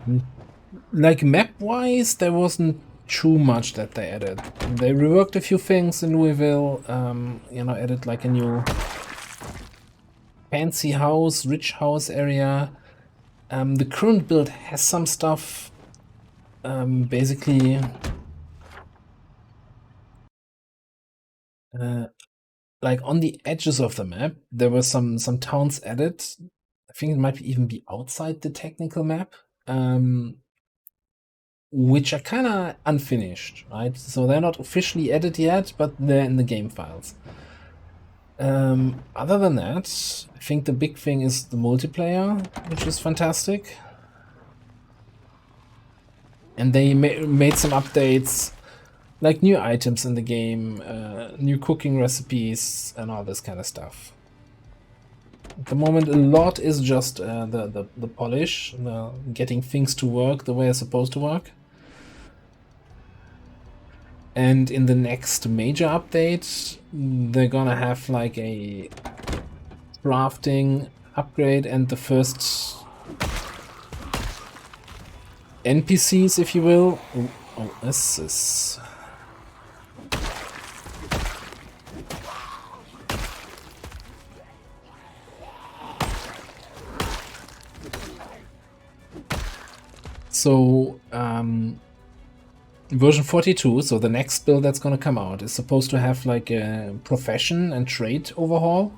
S1: like map-wise, there wasn't too much that they added. They reworked a few things in Louisville. Added like a new fancy house, rich house area. The current build has some stuff. Basically, like on the edges of the map, there were some towns added. I think it might even be outside the technical map, which are kind of unfinished, right? So they're not officially added yet, but they're in the game files. Other than that, I think the big thing is the multiplayer, which is fantastic. And they made some updates, like new items in the game, new cooking recipes, and all this kind of stuff. At the moment, a lot is just the polish, getting things to work the way it's supposed to work. And in the next major update, they're gonna have like a crafting upgrade and the first NPCs, if you will. Oh, this is... So, version 42, so the next build that's gonna come out, is supposed to have like a profession and trait overhaul.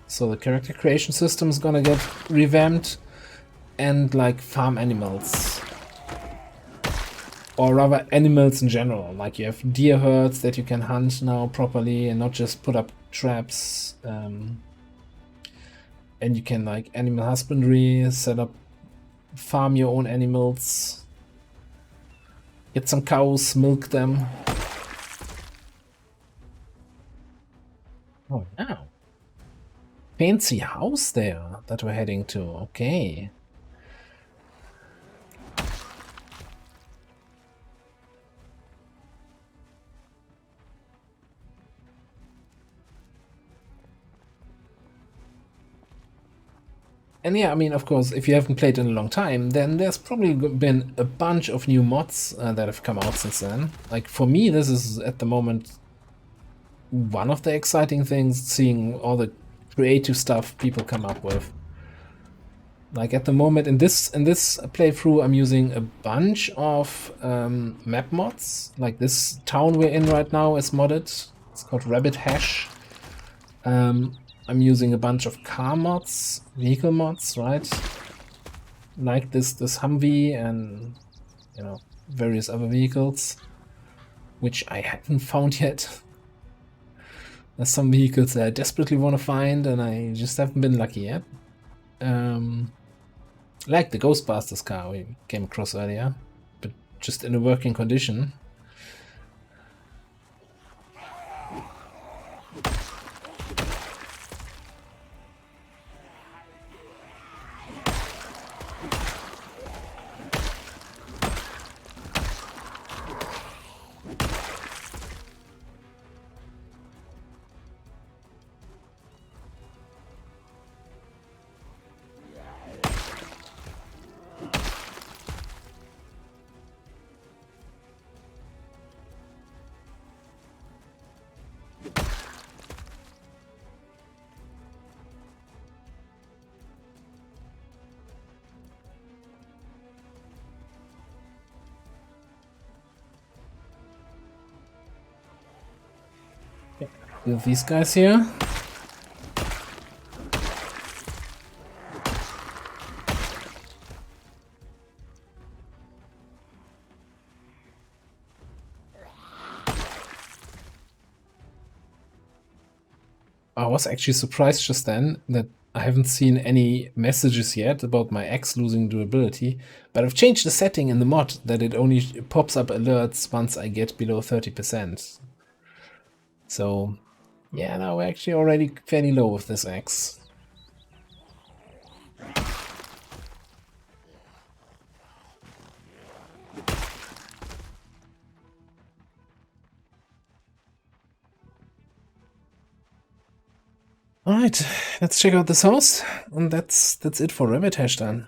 S1: So the character creation system is gonna get revamped, and like farm animals. Or rather animals in general, like you have deer herds that you can hunt now properly and not just put up traps. And you can like animal husbandry, set up, farm your own animals. Get some cows, milk them. Oh, yeah. Fancy house there that we're heading to. Okay. And yeah, I mean, of course, if you haven't played in a long time, then there's probably been a bunch of new mods that have come out since then. Like, for me, this is, at the moment, one of the exciting things, seeing all the creative stuff people come up with. Like, at the moment, in this playthrough, I'm using a bunch of map mods. Like, this town we're in right now is modded. It's called Rabbit Hash. I'm using a bunch of car mods, vehicle mods, right? Like this Humvee and, you know, various other vehicles, which I haven't found yet. There's some vehicles that I desperately want to find, and I just haven't been lucky yet. Like the Ghostbusters car we came across earlier, but just in a working condition. With these guys here. I was actually surprised just then that I haven't seen any messages yet about my axe losing durability, but I've changed the setting in the mod that it only pops up alerts once I get below 30%. So, yeah, now we're actually already fairly low with this axe. Alright, let's check out this house, and that's it for Rabbit Hash then.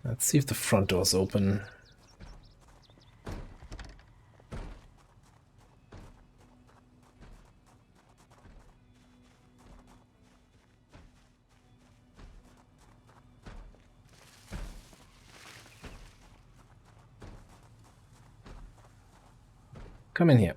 S1: Let's see if the front door's open. Come in here.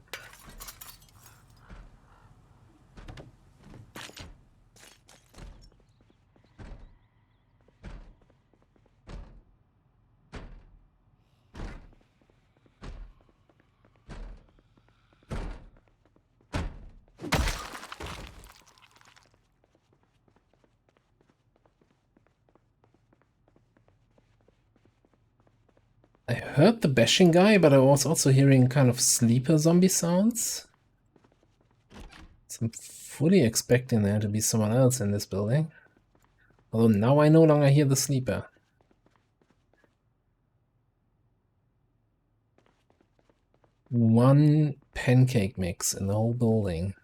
S1: I heard the bashing guy, but I was also hearing kind of sleeper zombie sounds. So I'm fully expecting there to be someone else in this building. Although now I no longer hear the sleeper. One pancake mix in the whole building.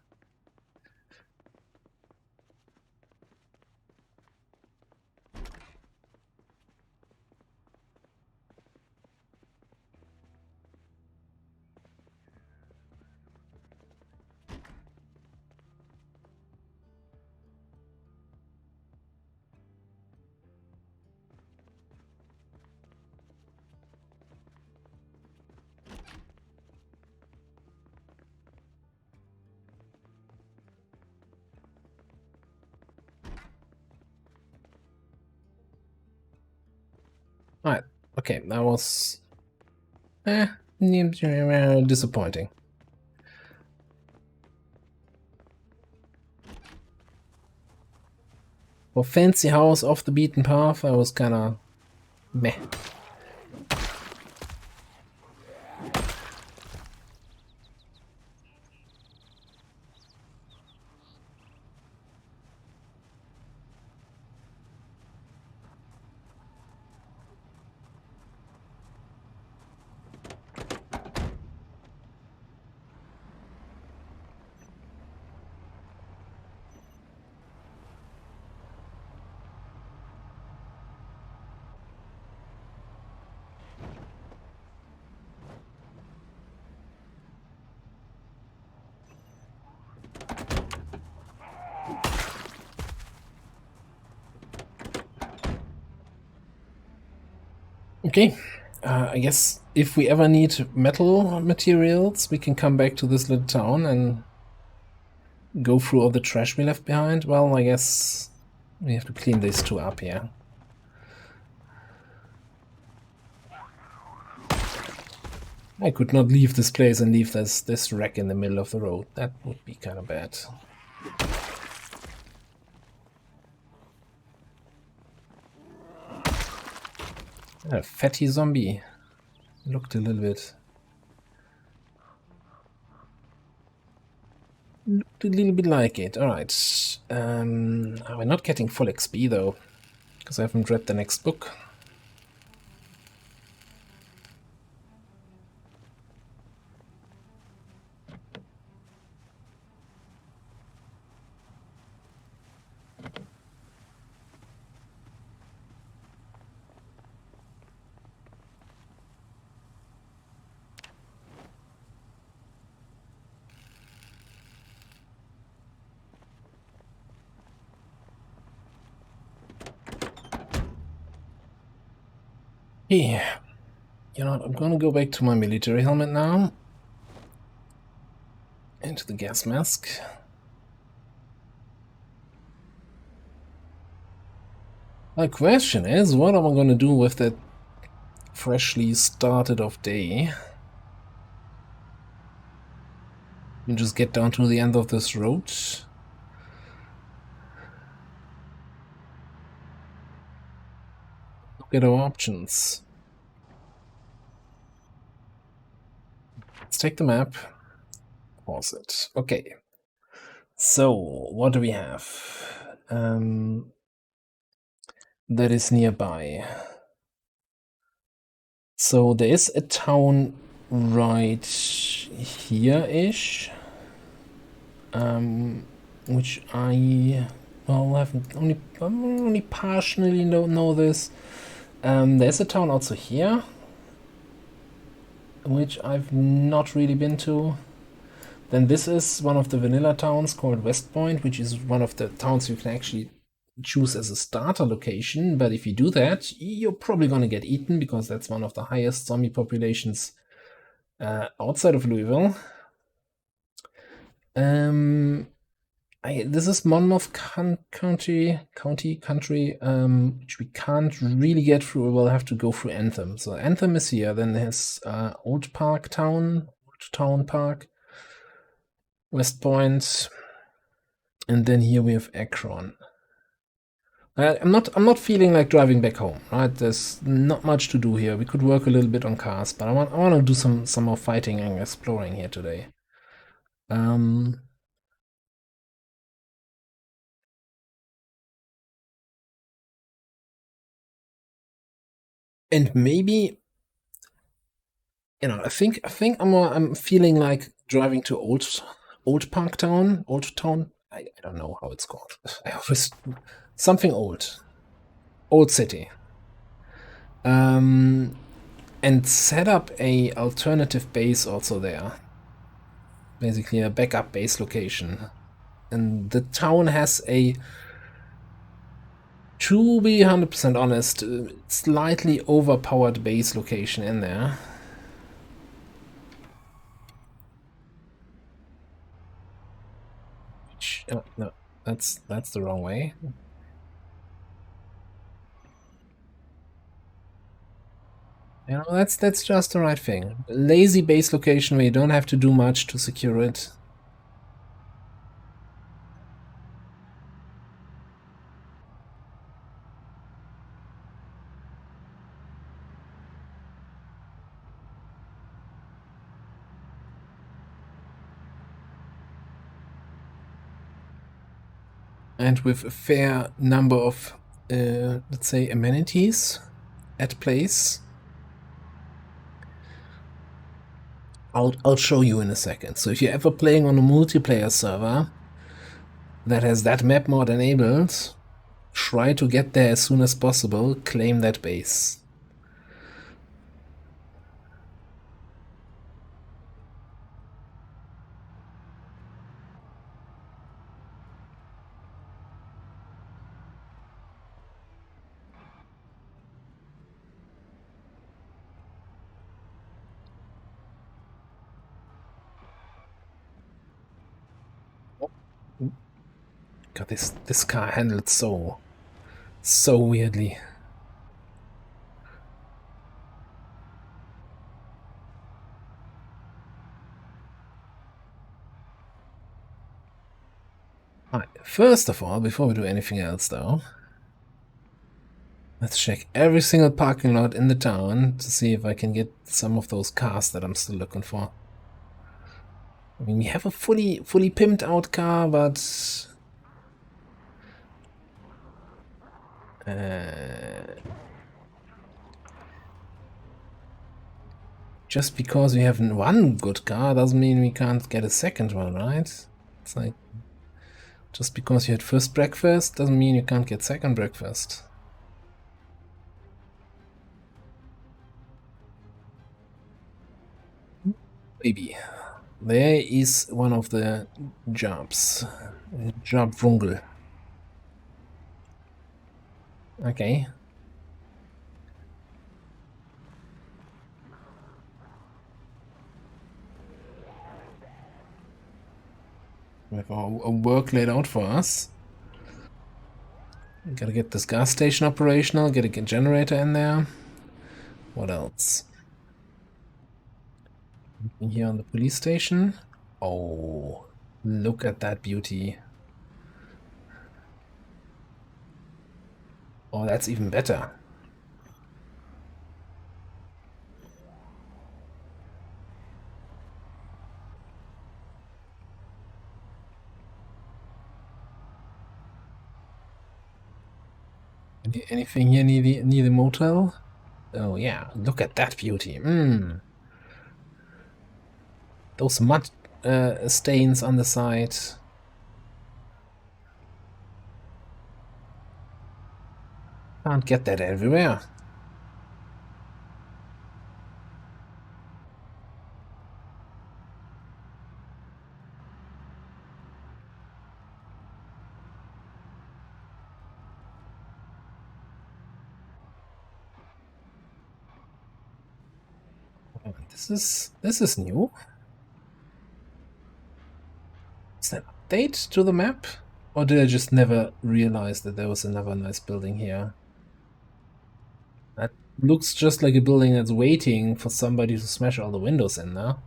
S1: Alright, okay, that was disappointing. For fancy house off the beaten path, I was kinda meh. Okay, I guess if we ever need metal materials, we can come back to this little town and go through all the trash we left behind. Well, I guess we have to clean these two up here. I could not leave this place and leave this wreck in the middle of the road. That would be kind of bad. A fatty zombie. Looked a little bit like it. Alright. We're not getting full XP though, because I haven't read the next book. Yeah. You know what, I'm gonna go back to my military helmet now. Into the gas mask. My question is, what am I gonna do with that freshly started off day? You just get down to the end of this road. Look at our options. Let's take the map. Pause it. Okay. So, what do we have? That is nearby. So there is a town right here-ish, which I haven't only partially know this. There's a town also here, which I've not really been to. Then this is one of the vanilla towns called West Point, which is one of the towns you can actually choose as a starter location. But if you do that, you're probably going to get eaten because that's one of the highest zombie populations outside of Louisville. This is Monmouth County, which we can't really get through. We'll have to go through Anthem. So Anthem is here. Then there's Old Town Park, West Point, and then here we have Akron. I'm not feeling like driving back home. Right? There's not much to do here. We could work a little bit on cars, but I want to do some more fighting and exploring here today. And maybe, I think I'm feeling like driving to Old Town. I don't know how it's called. I always something old city. And set up a alternative base also there. Basically a backup base location. And the town has a, to be 100% honest, slightly overpowered base location in there. No, that's the wrong way. That's just the right thing. Lazy base location where you don't have to do much to secure it. And with a fair number of, let's say, amenities at place. I'll show you in a second. So if you're ever playing on a multiplayer server that has that map mod enabled, try to get there as soon as possible, claim that base. God, this car handled so weirdly. Alright, first of all, before we do anything else though, let's check every single parking lot in the town to see if I can get some of those cars that I'm still looking for. I mean, we have a fully pimped out car, but just because we have one good car doesn't mean we can't get a second one, right? It's like, just because you had first breakfast doesn't mean you can't get second breakfast. Maybe. There is one of the jobs. Job Wrungel. Okay. We have a work laid out for us. Gotta get this gas station operational, get a generator in there. What else? Here on the police station. Oh, look at that beauty. Oh, that's even better. Anything here near the motel? Oh yeah, look at that beauty. Those mud stains on the side. Can't get that everywhere. This is new. Is that an update to the map? Or did I just never realize that there was another nice building here? That looks just like a building that's waiting for somebody to smash all the windows in now.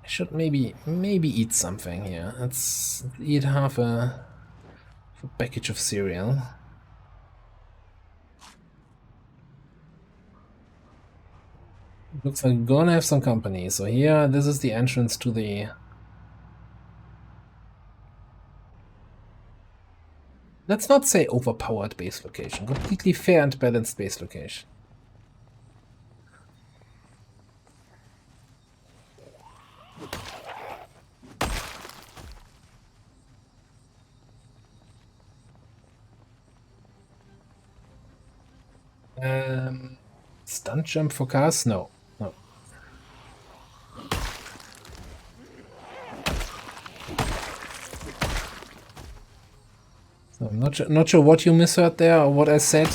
S1: I should maybe eat something here. Let's eat half a package of cereal. Looks like we're gonna have some company. So here, this is the entrance to the... Let's not say overpowered base location. Completely fair and balanced base location. Stunt jump for cars? No. No. So I'm not sure what you misheard there or what I said.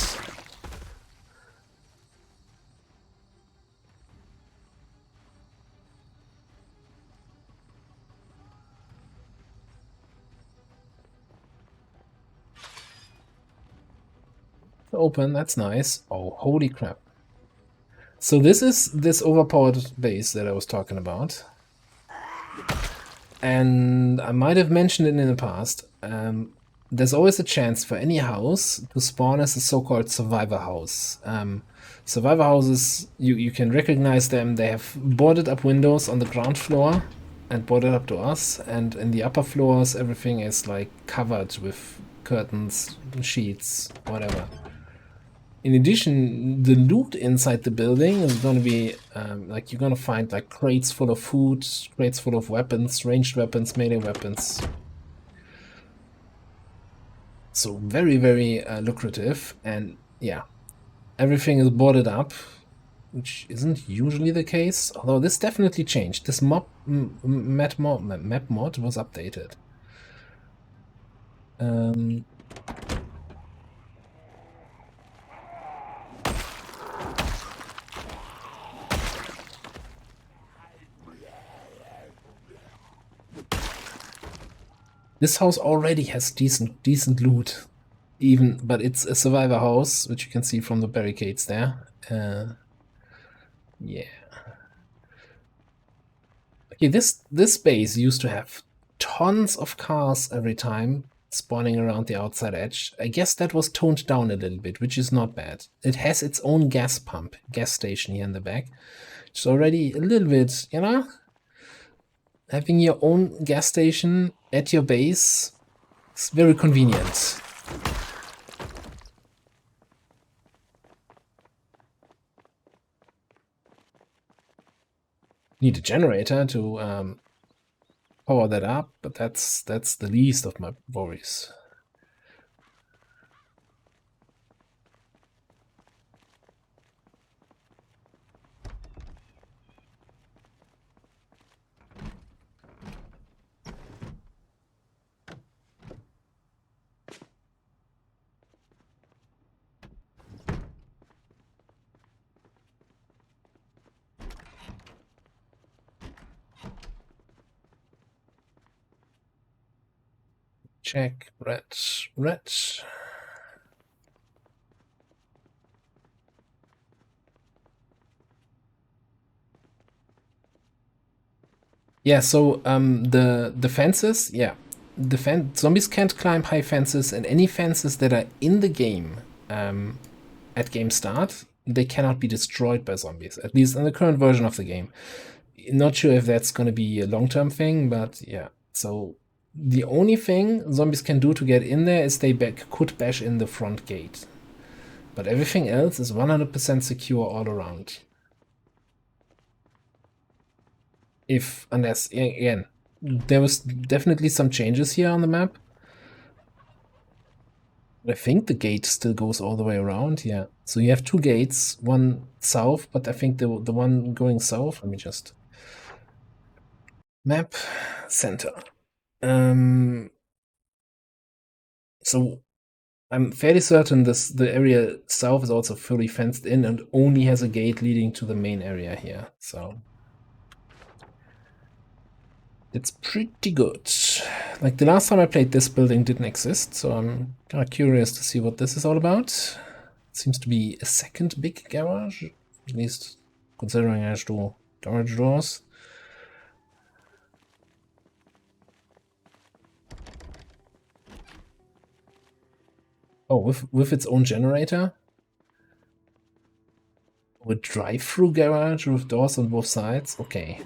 S1: Open, that's nice. Oh, holy crap. So this is this overpowered base that I was talking about. And I might have mentioned it in the past. There's always a chance for any house to spawn as a so-called survivor house. Survivor houses, you can recognize them. They have boarded up windows on the ground floor and boarded up to us. And in the upper floors, everything is like covered with curtains, sheets, whatever. In addition, the loot inside the building is going to be like you're going to find like crates full of food, crates full of weapons, ranged weapons, melee weapons. So very, very lucrative. And yeah, everything is boarded up, which isn't usually the case. Although this definitely changed. This map mod was updated. This house already has decent loot, even, but it's a survivor house, which you can see from the barricades there. Yeah. Okay, this base used to have tons of cars every time spawning around the outside edge. I guess that was toned down a little bit, which is not bad. It has its own gas station here in the back. It's already a little bit, you know, having your own gas station at your base is very convenient. Need a generator to power that up, but that's the least of my worries. Check, red. Yeah, so the fences, yeah. Zombies can't climb high fences, and any fences that are in the game at game start, they cannot be destroyed by zombies, at least in the current version of the game. Not sure if that's going to be a long-term thing, but yeah. So the only thing zombies can do to get in there is they could bash in the front gate. But everything else is 100% secure all around. Unless, again, there was definitely some changes here on the map. I think the gate still goes all the way around, yeah. So you have two gates, one south, but I think the one going south, let me just... Map, center. So I'm fairly certain the area south is also fully fenced in and only has a gate leading to the main area here, so... It's pretty good. Like the last time I played, this building didn't exist, so I'm kind of curious to see what this is all about. It seems to be a second big garage, at least considering I have two garage doors. Oh, with its own generator? A drive-through garage with doors on both sides? Okay.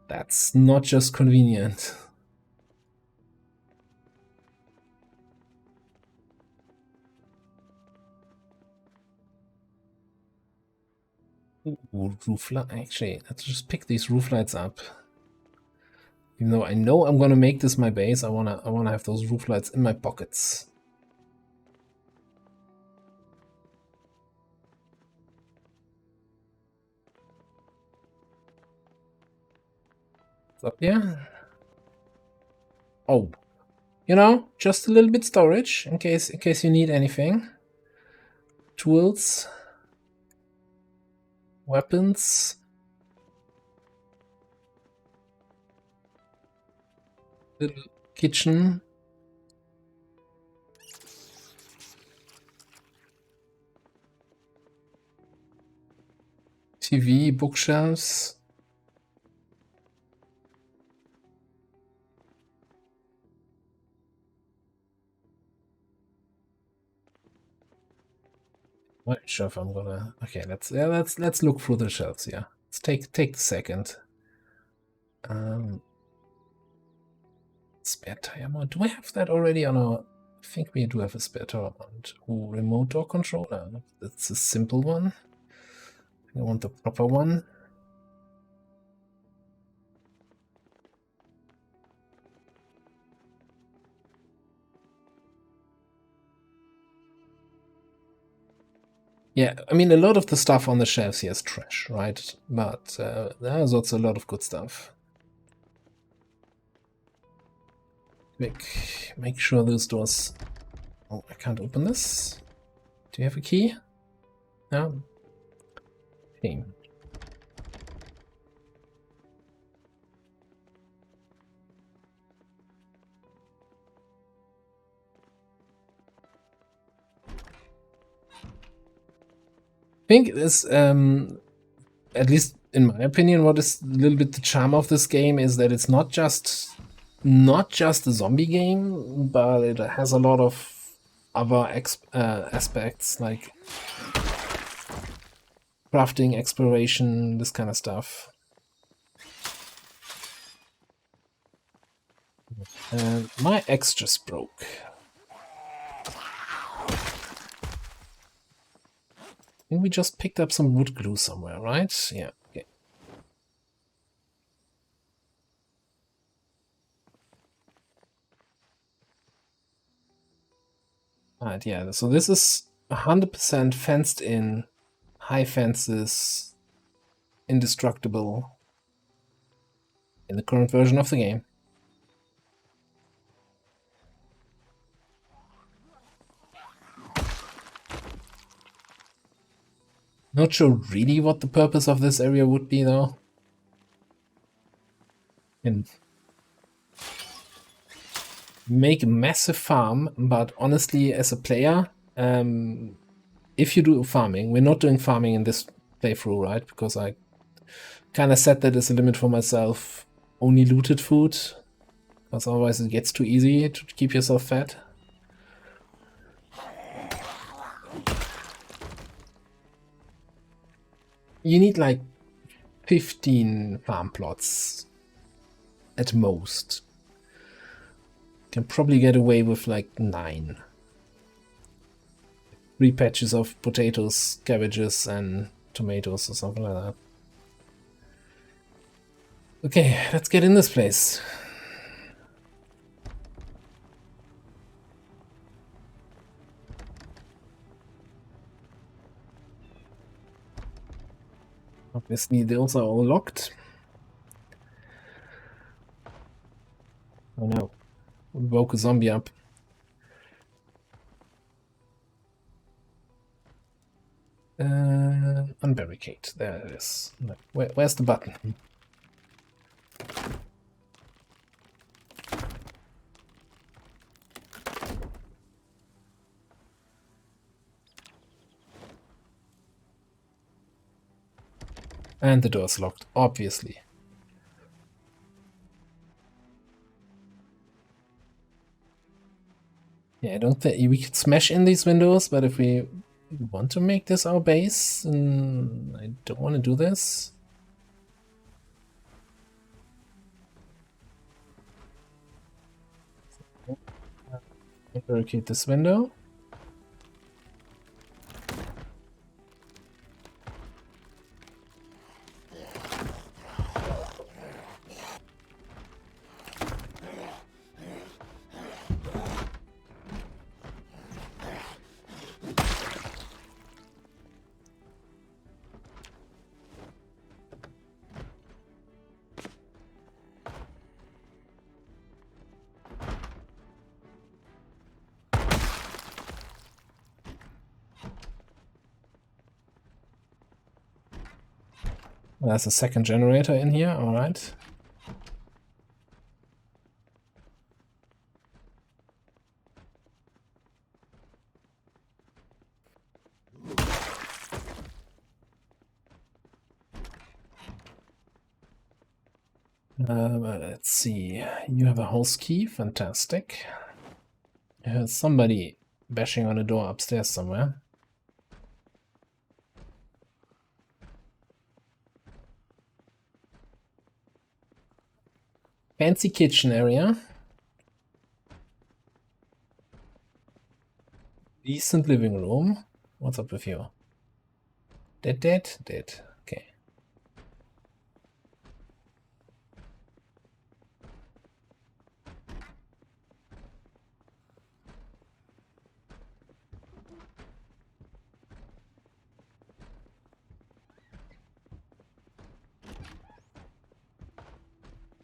S1: That's not just convenient. Ooh, roof light. Actually, let's just pick these roof lights up. Even though I know I'm gonna make this my base, I wanna have those roof lights in my pockets. It's up here. Oh, you know, just a little bit storage in case you need anything. Tools, weapons, little kitchen. TV, bookshelves. Not sure if I'm gonna. Okay, let's look through the shelves. Yeah, let's take the second. Spare tire mount. Do I have that already on our? I think we do have a spare tire mount. Ooh, remote door controller. That's a simple one. I want the proper one. Yeah, I mean, a lot of the stuff on the shelves here is trash, right? But there's also a lot of good stuff. Make sure those doors... Oh, I can't open this. Do you have a key? No? Okay. I think this, at least in my opinion, what is a little bit the charm of this game is that it's not just a zombie game, but it has a lot of other aspects like crafting, exploration, this kind of stuff. And my axe just broke. I think we just picked up some wood glue somewhere, right? Yeah, okay. Alright, yeah, so this is 100% fenced in, high fences, indestructible in the current version of the game. Not sure really what the purpose of this area would be, though. And make a massive farm, but honestly, as a player, if you do farming, we're not doing farming in this playthrough, right? Because I kind of set that as a limit for myself. Only looted food, because otherwise it gets too easy to keep yourself fed. You need like 15 farm plots at most Can probably get away with like 9. 3 patches of potatoes, cabbages, and tomatoes or something like that. Okay, let's get in this place. Obviously, those are all locked. Oh no. We woke a zombie up. Unbarricade. There it is. Where's the button? And the door's locked, obviously. Yeah, I don't think we could smash in these windows, but if we want to make this our base, I don't want to do this. Barricade this window. There's a second generator in here, alright. Let's see. You have a house key, fantastic. I heard somebody bashing on a door upstairs somewhere. Fancy kitchen area. Decent living room. What's up with you? Dead? Dead. Okay.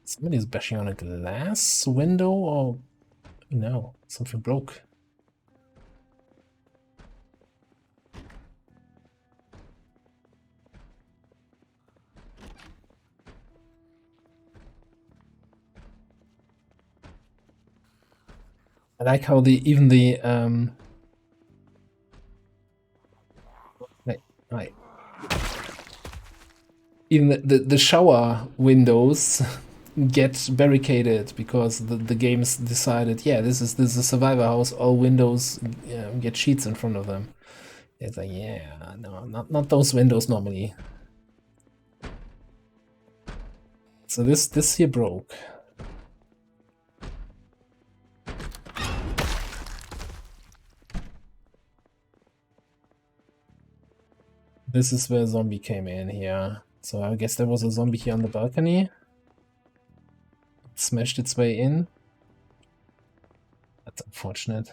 S1: Somebody's bashing on a glass window, or no, something broke. I like how even the right. Even the shower windows get barricaded because the game's decided, yeah, this is a survivor house, all windows get sheets in front of them. It's like, yeah, no, not those windows normally. So this here broke. This is where a zombie came in here. So I guess there was a zombie here on the balcony. It smashed its way in. That's unfortunate.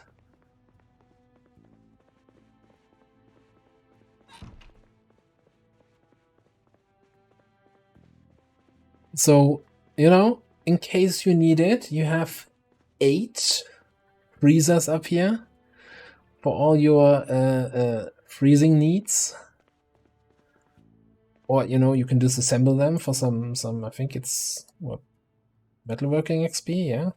S1: So, you know, in case you need it, you have 8 freezers up here for all your freezing needs. Or, you know, you can disassemble them for some I think it's, what, metalworking XP, yeah?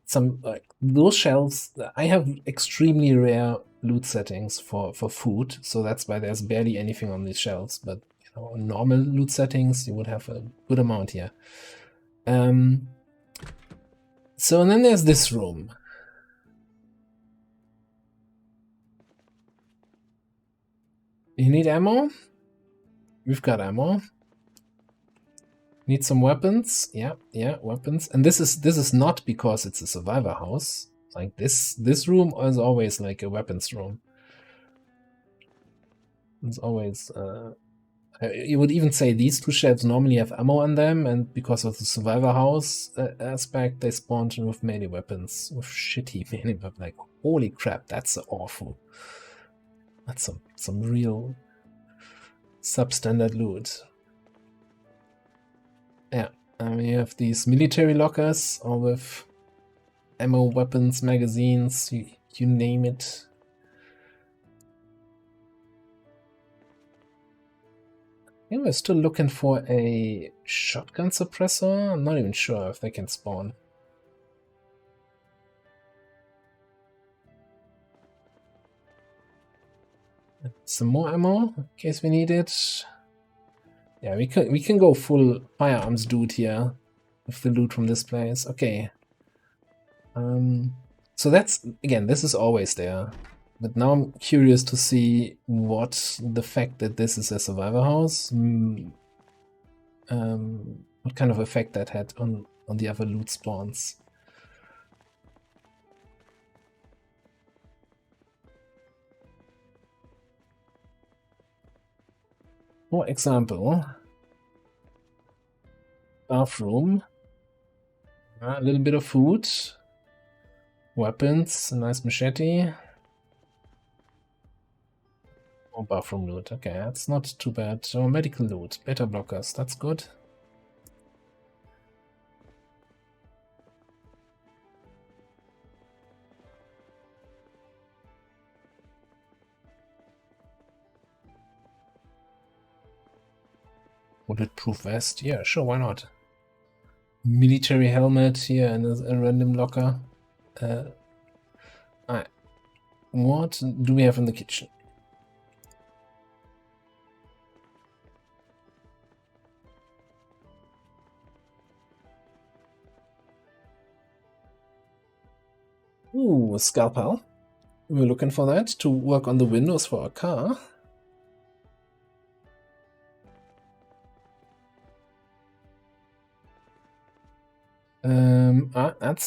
S1: Some, like, those shelves, I have extremely rare loot settings for food, so that's why there's barely anything on these shelves, but, you know, on normal loot settings, you would have a good amount here. So, and then there's this room. You need ammo? We've got ammo. Need some weapons. Yeah, weapons. And this is not because it's a survivor house. Like this room is always like a weapons room. It's always you would even say these two shelves normally have ammo on them, and because of the survivor house aspect, they spawned with melee weapons, with shitty melee weapons. Like, holy crap, that's awful. That's some real substandard loot. Yeah, and we have these military lockers, all with ammo, weapons, magazines, you name it. Yeah, we're still looking for a shotgun suppressor. I'm not even sure if they can spawn. Some more ammo in case we need it. Yeah, we can go full firearms dude here with the loot from this place. Okay. So that's, again, this is always there. But now I'm curious to see what the fact that this is a survivor house, what kind of effect that had on the other loot spawns. For example, bathroom, a little bit of food, weapons, a nice machete. Oh, bathroom loot. Okay, that's not too bad. So medical loot, beta blockers, that's good. Bulletproof vest, yeah, sure, why not? Military helmet here and a random locker. Alright. What do we have in the kitchen? Ooh, a scalpel. We're looking for that to work on the windows for our car.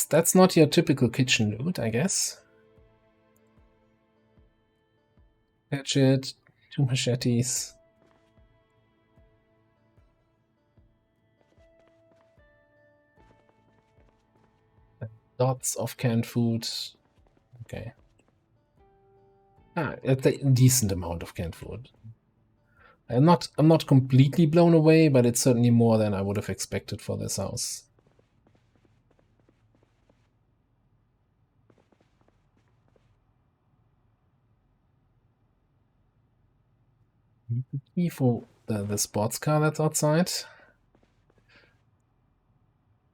S1: That's not your typical kitchen loot, I guess. Hatchet, 2 machetes. Lots of canned food. Okay. It's a decent amount of canned food. I'm not completely blown away, but it's certainly more than I would have expected for this house. The key for the sports car that's outside.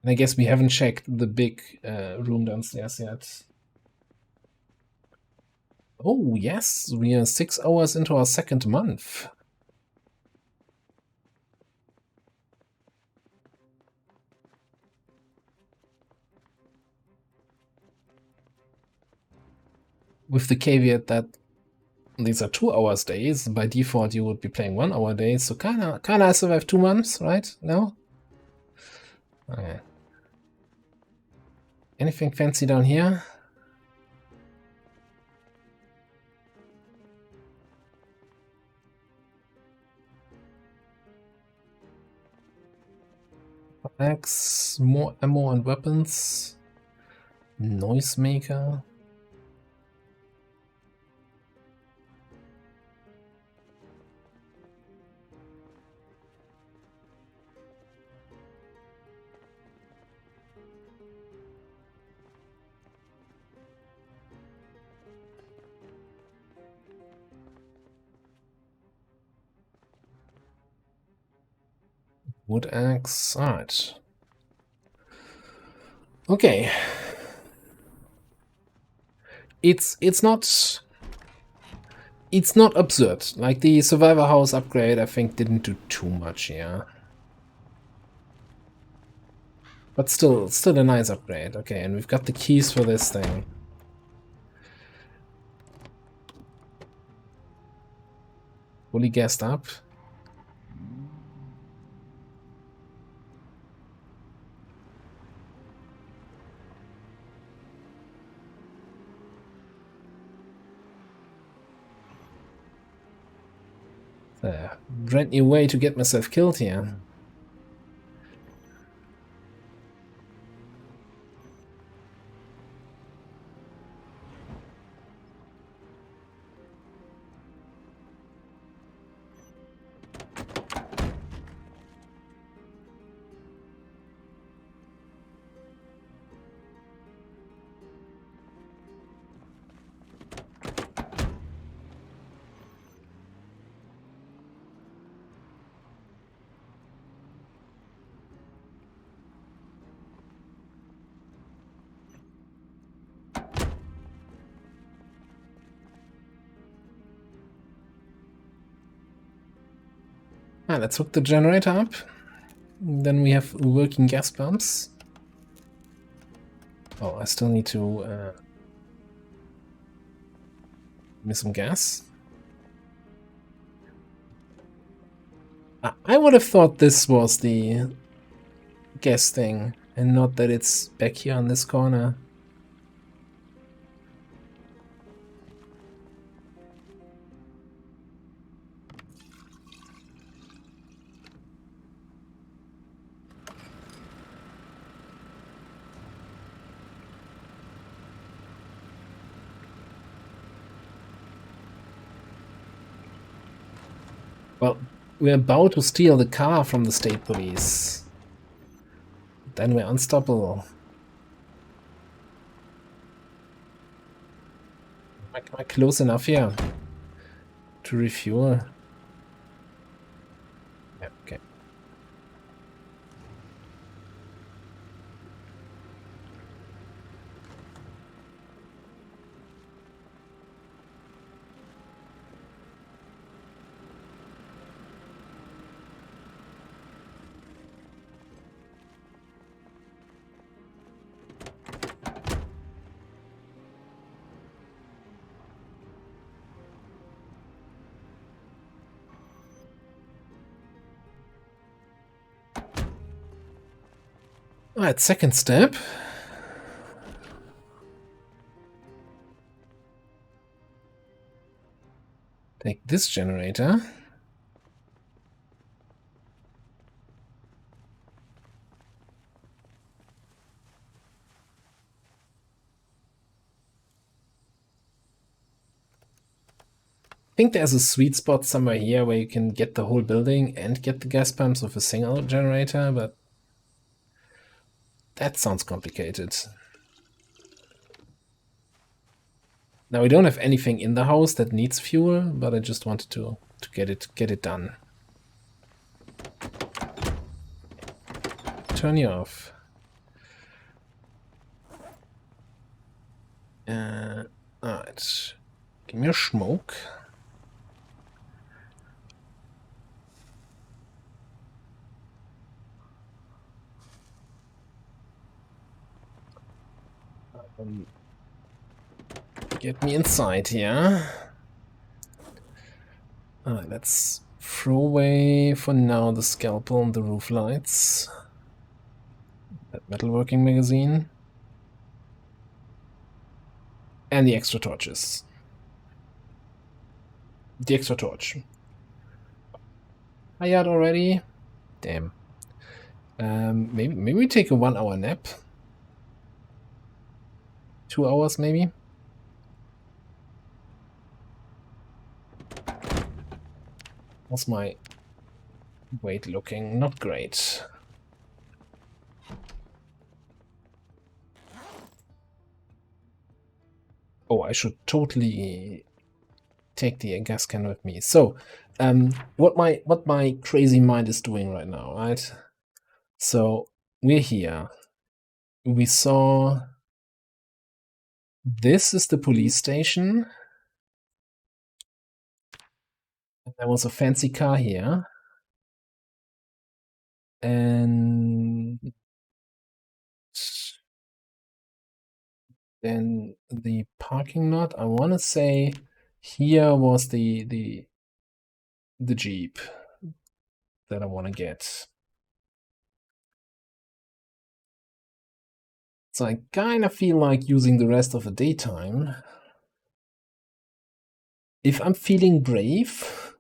S1: And I guess we haven't checked the big room downstairs yet. Oh, yes, we are 6 hours into our second month. With the caveat that these are 2 hours days. By default, you would be playing 1 hour days. So kinda I survived 2 months, right? No? Okay. Anything fancy down here? Axe, more ammo and weapons. Noisemaker. Wood axe. Alright. Okay. It's not absurd. Like the survivor house upgrade, I think didn't do too much here. But still a nice upgrade. Okay, and we've got the keys for this thing. Fully gassed up. Brand new way to get myself killed here. Let's hook the generator up. Then we have working gas pumps. Oh, I still need to give me some gas. I would have thought this was the gas thing, and not that it's back here on this corner. Well, we're about to steal the car from the state police. Then we're unstoppable. Am I close enough here to refuel? Yeah, okay. Alright, second step. Take this generator. I think there's a sweet spot somewhere here where you can get the whole building and get the gas pumps with a single generator, but that sounds complicated. Now we don't have anything in the house that needs fuel, but I just wanted to get it done. Turn you off. Alright. Give me a smoke. Get me inside here. Alright, let's throw away for now the scalpel and the roof lights. That metalworking magazine. And the extra torches. The extra torch. Hired already? Damn. Maybe we take a 1 hour nap. 2 hours maybe. How's my weight looking? Not great. Oh, I should totally take the gas can with me. So, what my crazy mind is doing right now, right? So we're here. We saw this is the police station. There was a fancy car here. And then the parking lot, I want to say here was the Jeep that I want to get. So I kind of feel like using the rest of the daytime. If I'm feeling brave,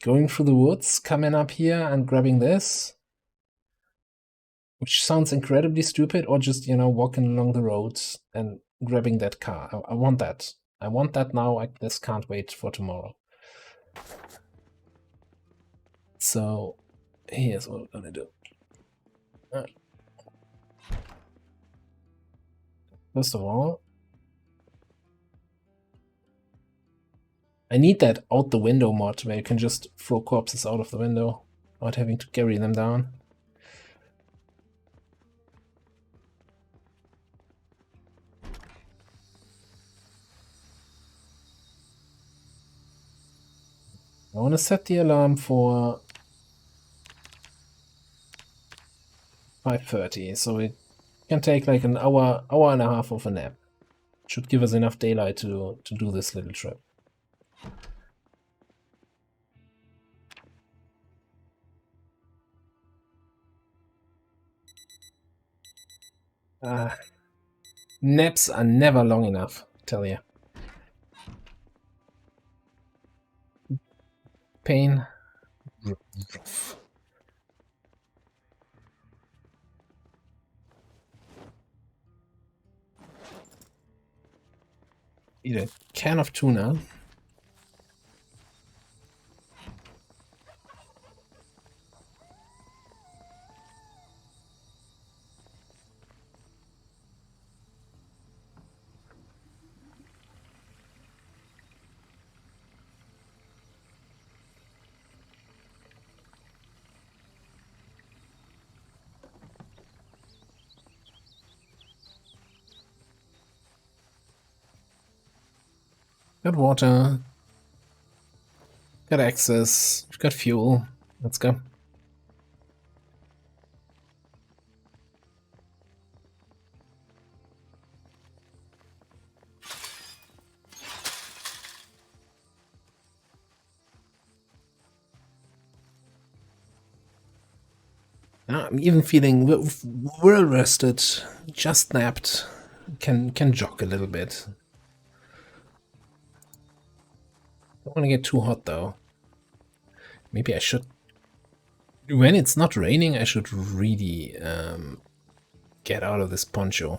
S1: going through the woods, coming up here and grabbing this, which sounds incredibly stupid, or just, you know, walking along the roads and grabbing that car. I want that. I want that now. I just can't wait for tomorrow. So here's what we're gonna do. First of all, I need that out the window mod where you can just throw corpses out of the window without having to carry them down. I want to set the alarm for 5:30, so we can take like an hour and a half of a nap. Should give us enough daylight to do this little trip. Naps are never long enough, I tell you. Pain. Eat a can of tuna. Got water. Got access. We've got fuel. Let's go. I'm even feeling well rested, just napped, can jog a little bit. Don't want to get too hot though. Maybe I should, when it's not raining, I should really get out of this poncho.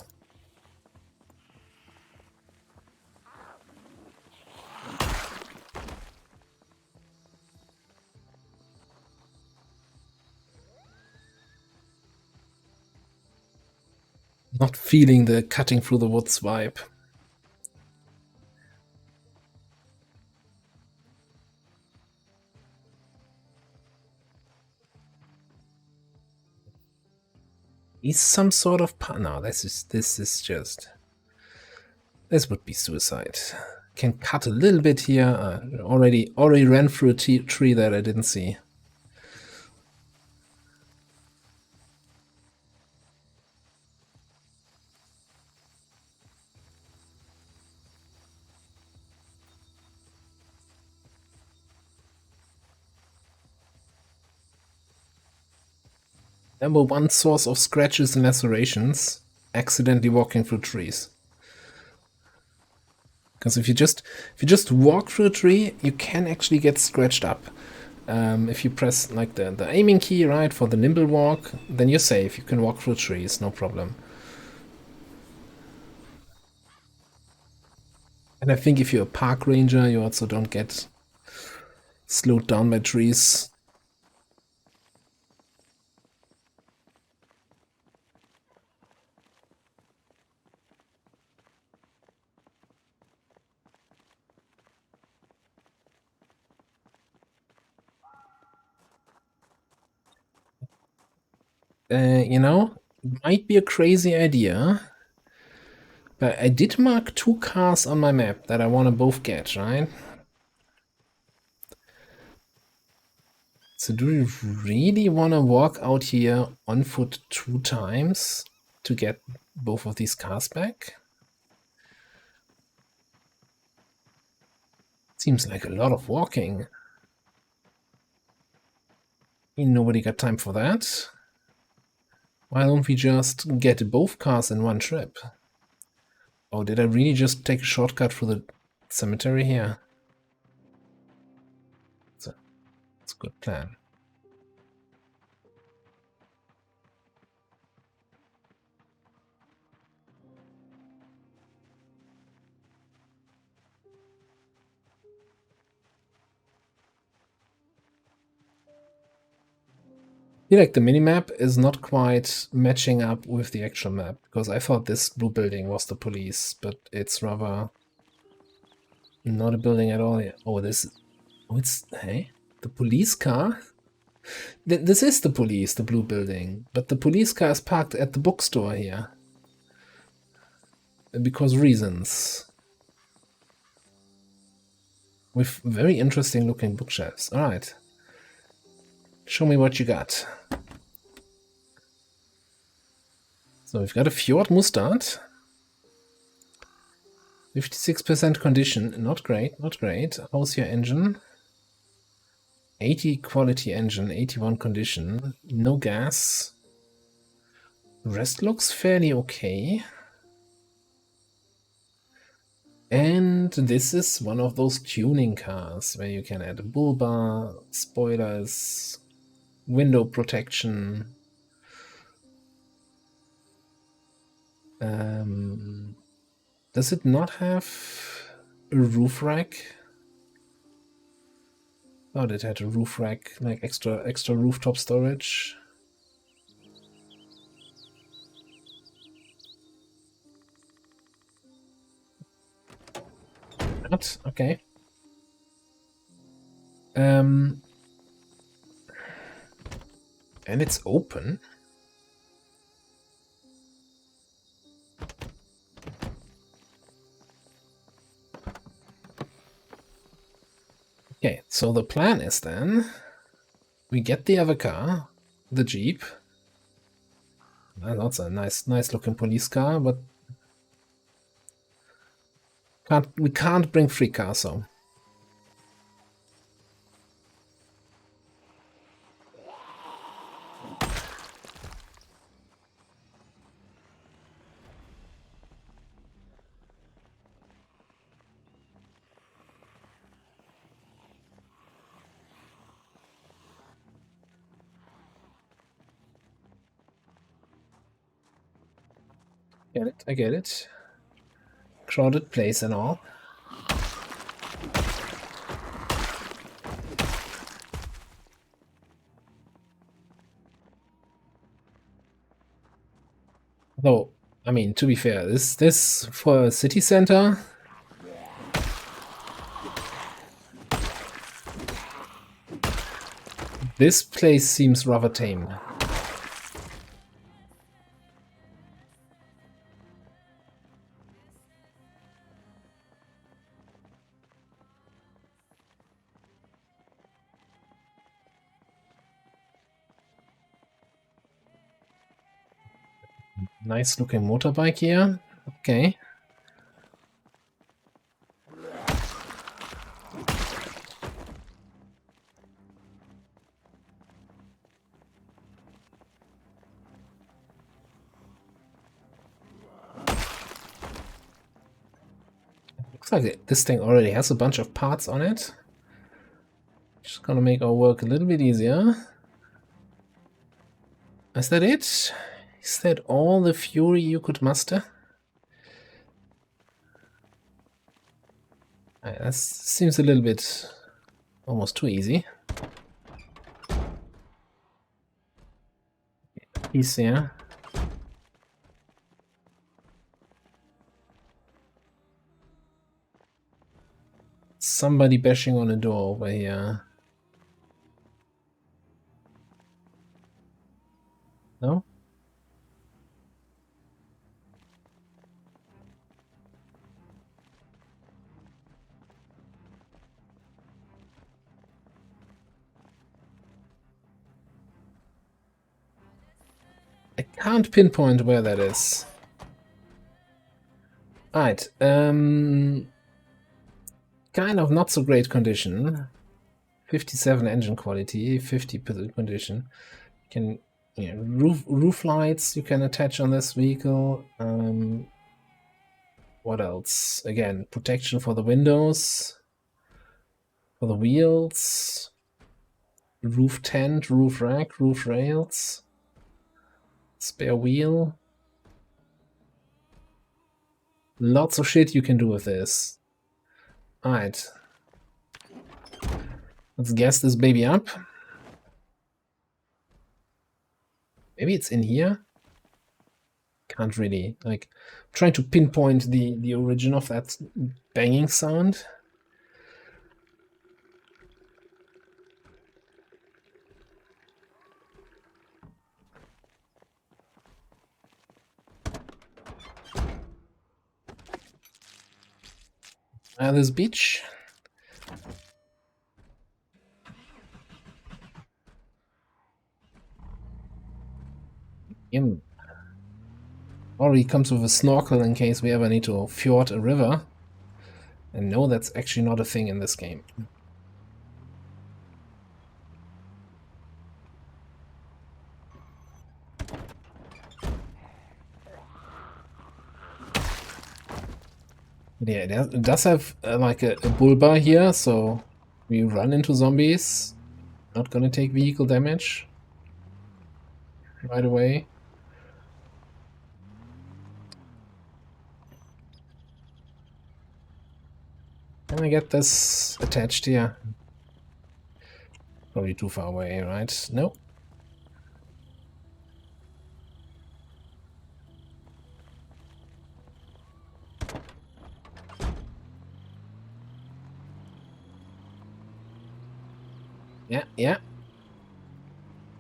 S1: Not feeling the cutting through the woods vibe. Is some sort of no, this is just, this would be suicide. Can cut a little bit here. Already ran through a tree that I didn't see. Number one source of scratches and lacerations, accidentally walking through trees. Because if you just walk through a tree, you can actually get scratched up. If you press like the aiming key, right, for the nimble walk, then you're safe. You can walk through trees, no problem. And I think if you're a park ranger, you also don't get slowed down by trees. You know, might be a crazy idea, but I did mark 2 cars on my map that I want to both get, right? So do we really want to walk out here on foot 2 times to get both of these cars back? Seems like a lot of walking. Nobody got time for that. Why don't we just get both cars in one trip? Oh, did I really just take a shortcut through the cemetery here? So, Good plan. I feel like the minimap is not quite matching up with the actual map, because I thought this blue building was the police, but it's rather not a building at all. Oh, it's, hey, the police car? This is the police, the blue building, but the police car is parked at the bookstore here. Because reasons. With very interesting looking bookshelves. Alright. Show me what you got. So we've got a Fjord Mustard. 56% condition. Not great, not great. How's your engine? 80 quality engine, 81 condition. No gas. Rest looks fairly okay. And this is one of those tuning cars where you can add a bull bar, spoilers, window protection. Does it not have a roof rack? Oh, it had a roof rack, like extra rooftop storage. Not okay. And it's open. Okay, so the plan is then we get the other car, the Jeep. That's a nice looking police car, but we can't bring free cars, so. Get it, I get it. Crowded place and all. Though, I mean, to be fair, this for a city center. This place seems rather tame. Nice looking motorbike here. Okay. Looks like this thing already has a bunch of parts on it. Just gonna make our work a little bit easier. Is that it? Is that all the fury you could muster? That seems a little bit almost too easy. Easier. Somebody bashing on a door over here. No? I can't pinpoint where that is. Alright, kind of not so great condition. 57 engine quality, 50% condition. Can roof lights you can attach on this vehicle. What else? Again, protection for the windows, for the wheels. Roof tent, roof rack, roof rails. Spare wheel. Lots of shit you can do with this. Alright. Let's gas this baby up. Maybe it's in here? Can't really, like, trying to pinpoint the origin of that banging sound. This beach. Already comes with a snorkel in case we ever need to fjord a river. And no, that's actually not a thing in this game. Yeah, it does have like a bull bar here, so we run into zombies. Not gonna take vehicle damage right away. Can I get this attached here? Probably too far away, right? Nope. Yeah.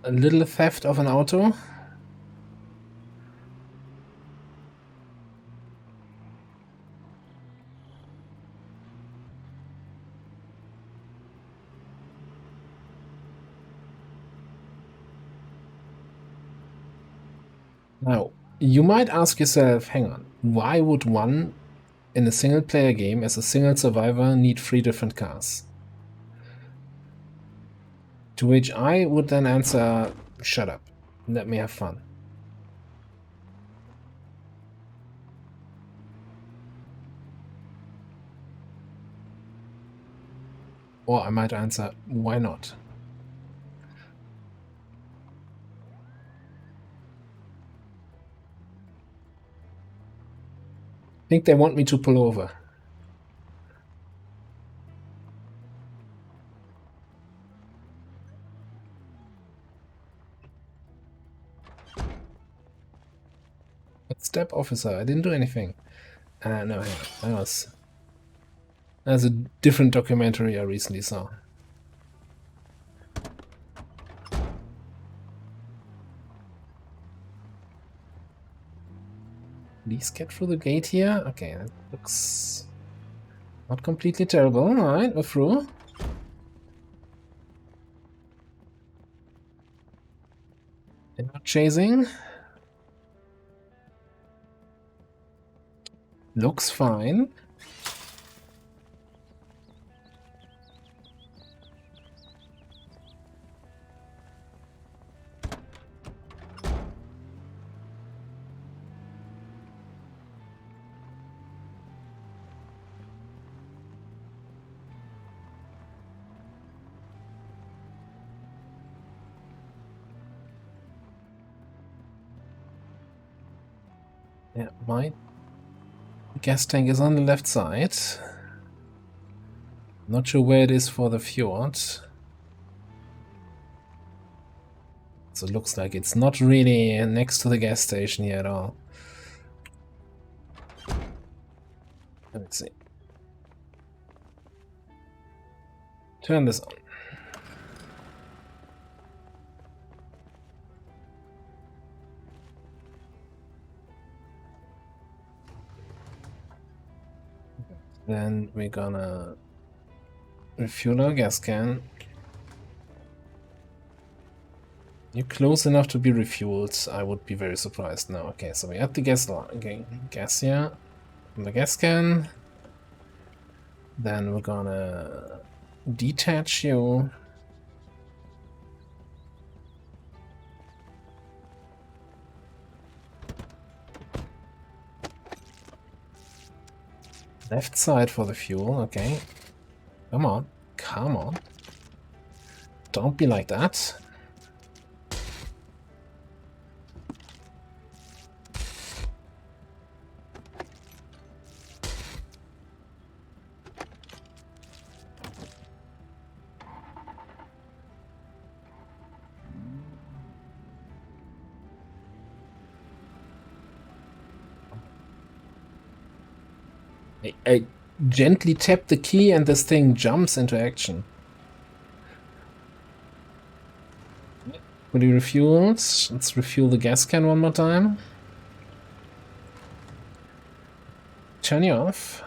S1: A little theft of an auto. Now, you might ask yourself, hang on, why would one in a single player game as a single survivor need 3 different cars? To which I would then answer, shut up, let me have fun. Or I might answer, why not? I think they want me to pull over. But step officer, I didn't do anything. No, hang on. That's a different documentary I recently saw. Please get through the gate here. Okay, that looks not completely terrible. Alright, we're through. They're not chasing. Looks fine. Yeah, my gas tank is on the left side. Not sure where it is for the fjord. So it looks like it's not really next to the gas station here at all. Let me see. Turn this on. Then we're gonna refuel our gas can. You're close enough to be refueled. I would be very surprised now. Okay, so we add the gas line. Okay, gas here from the gas can. Then we're gonna detach you. Left side for the fuel, okay. Come on, come on. Don't be like that. I gently tap the key and this thing jumps into action. Fully refueled. Let's refuel the gas can one more time. Turn you off.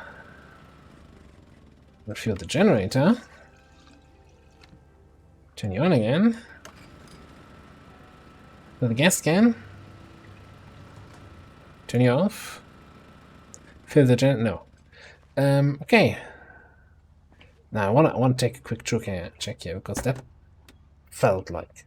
S1: Refuel the generator. Turn you on again. Fill the gas can. Turn you off. Fill the no. Okay. Now I want to take a quick check here because that felt like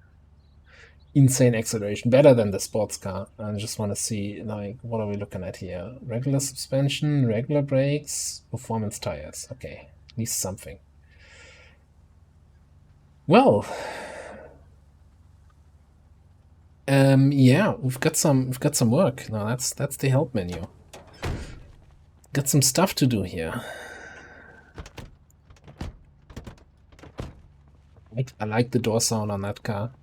S1: insane acceleration, better than the sports car. I just want to see, like, what are we looking at here? Regular suspension, regular brakes, performance tires. Okay, at least something. Well, yeah, we've got some work. Now that's the help menu. Got some stuff to do here. I like the door sound on that car.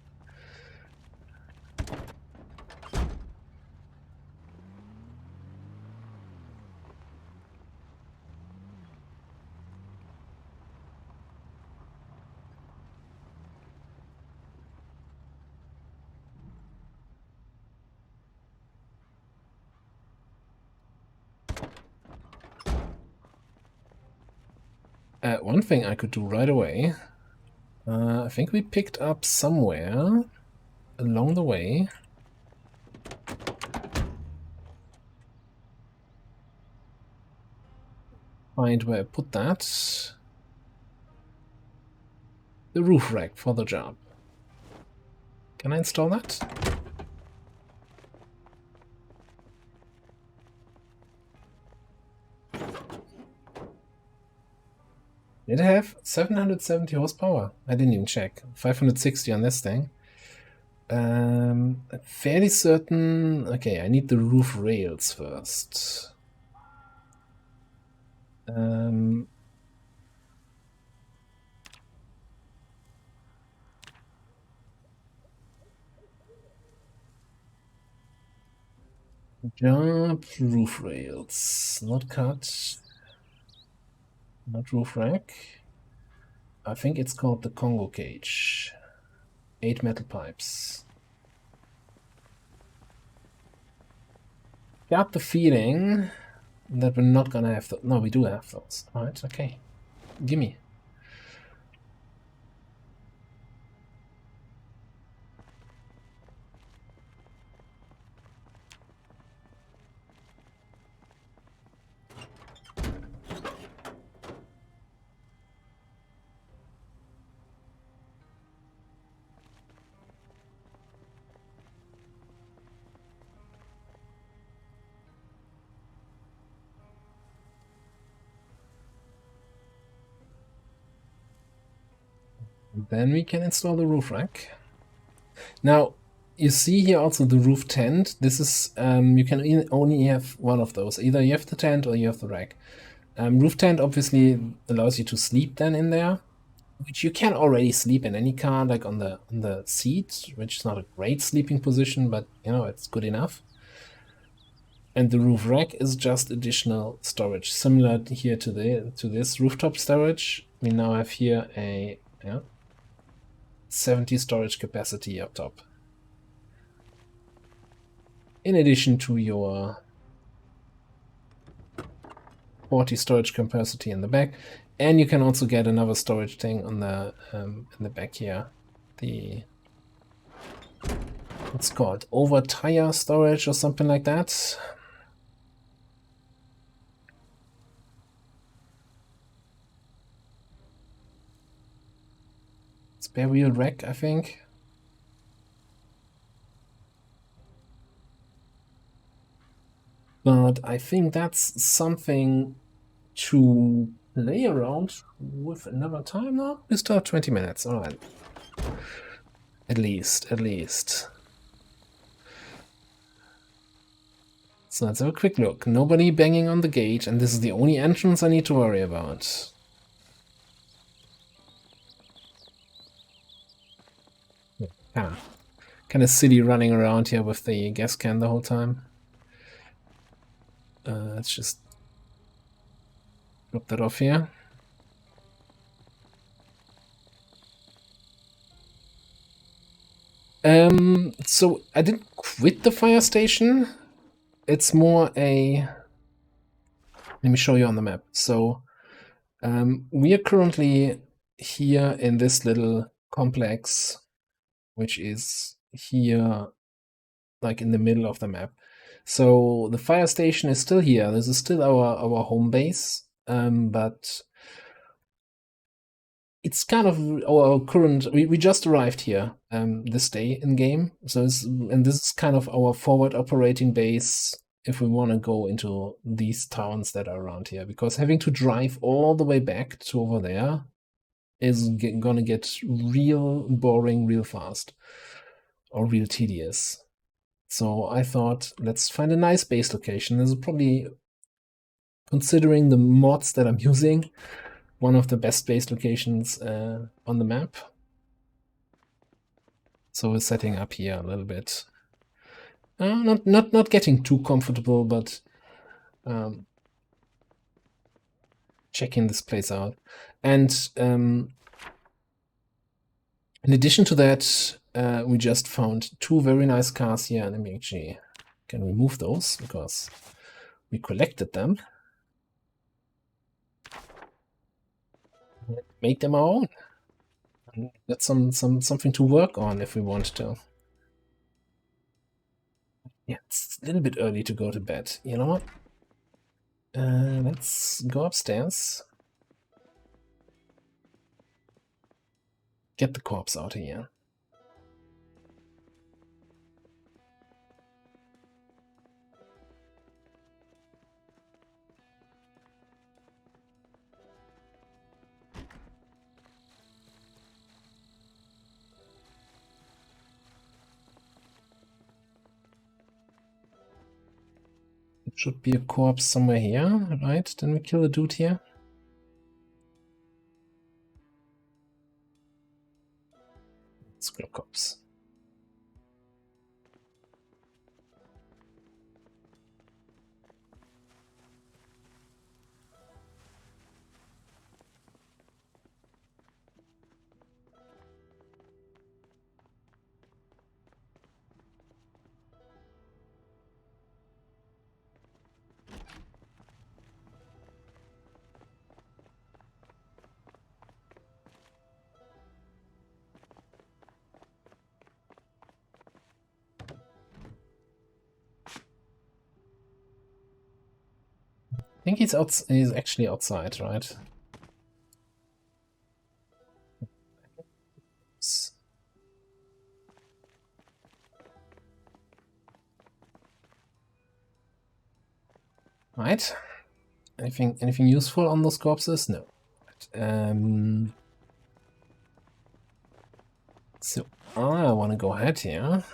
S1: One thing I could do right away, I think we picked up somewhere along the way. Find where I put that. The roof rack for the job. Can I install that? Did it have 770 horsepower? I didn't even check. 560 on this thing. Fairly certain. Okay, I need the roof rails first. Job roof rails, not cut, not roof rack. I think it's called the Congo cage. 8 metal pipes. Got the feeling that we're not gonna have those. No, we do have those. Alright, okay. Gimme. Then we can install the roof rack. Now, you see here also the roof tent. This is, you can only have one of those. Either you have the tent or you have the rack. Roof tent obviously allows you to sleep then in there, which you can already sleep in any car, like on the seat, which is not a great sleeping position, but you know, it's good enough. And the roof rack is just additional storage, similar here to this rooftop storage. We now have here a 70 storage capacity up top. In addition to your 40 storage capacity in the back, and you can also get another storage thing on the in the back here. It's called over tire storage or something like that. Spare wheel rack, I think. But I think that's something to play around with another time now. We still have 20 minutes. All right. At least. So let's have a quick look. Nobody banging on the gate, and this is the only entrance I need to worry about. Kind of silly running around here with the gas can the whole time. Let's just drop that off here. So I didn't quit the fire station. It's more a... Let me show you on the map. So we are currently here in this little complex, which is here, like in the middle of the map. So the fire station is still here. This is still our home base, but it's kind of our current. We just arrived here this day in game, so and this is kind of our forward operating base if we want to go into these towns that are around here, because having to drive all the way back to over there is gonna get real boring real fast, or real tedious. So I thought, let's find a nice base location. This is probably, considering the mods that I'm using, one of the best base locations on the map. So we're setting up here a little bit. Not getting too comfortable, but checking this place out. And in addition to that, we just found two very nice cars here, and we actually can remove those because we collected them. Make them our own. And that's something to work on if we want to. Yeah, it's a little bit early to go to bed. You know what? Let's go upstairs. Get the corpse out of here. Should be a corpse somewhere here, right? Then we kill the dude here. Let's kill corpse. I think he's actually outside, right? Right. Anything useful on those corpses? No. So I want to go ahead here.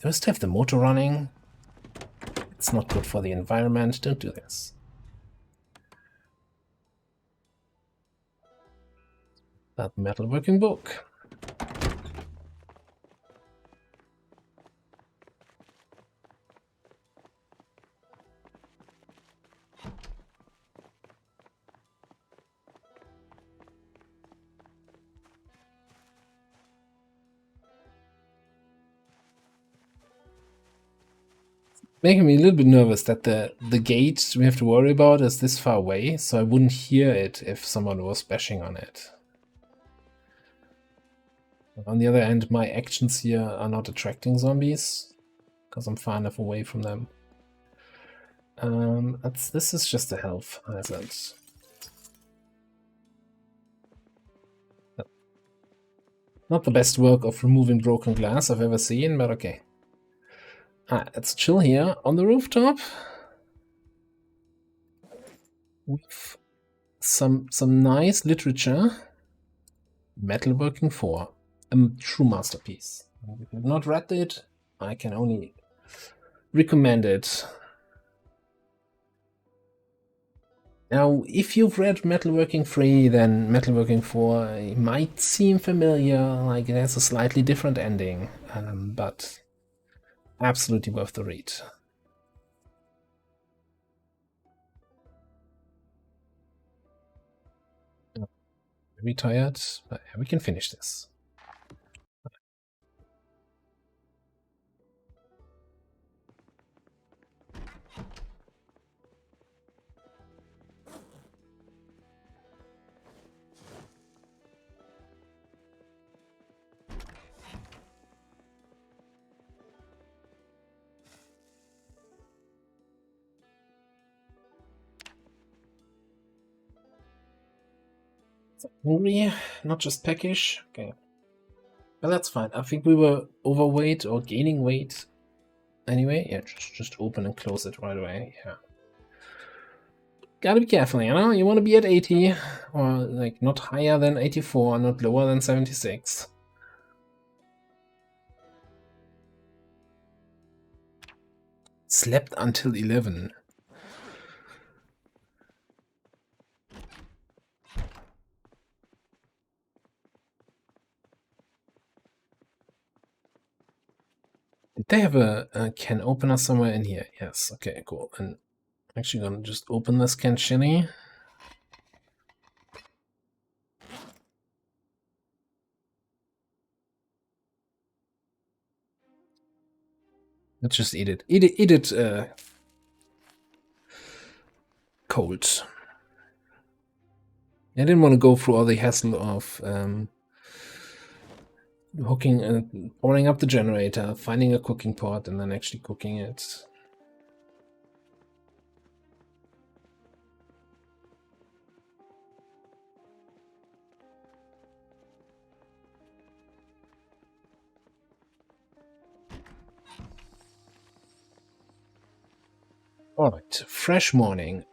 S1: Do I still have the motor running? It's not good for the environment. Don't do this. That metalworking book. Making me a little bit nervous that the gate we have to worry about is this far away, so I wouldn't hear it if someone was bashing on it. On the other hand, my actions here are not attracting zombies, because I'm far enough away from them. This is just a health hazard. Not the best work of removing broken glass I've ever seen, but okay. Let's chill here on the rooftop with some nice literature. Metalworking 4. A true masterpiece. If you've not read it, I can only recommend it. Now, if you've read Metalworking 3, then Metalworking 4 might seem familiar, like it has a slightly different ending, but absolutely worth the read. Very tired, but we can finish this. Hungry, not just peckish. Okay. Well, that's fine. I think we were overweight or gaining weight. Anyway, yeah, just open and close it right away. Yeah. Gotta be careful, you know? You want to be at 80, or like not higher than 84, not lower than 76. Slept until 11. Did they have a can opener somewhere in here? Yes, okay, cool. And I'm actually gonna just open this can chili. Let's just eat it. Eat it cold. I didn't want to go through all the hassle of hooking and pouring up the generator, finding a cooking pot, and then actually cooking it. All right, fresh morning.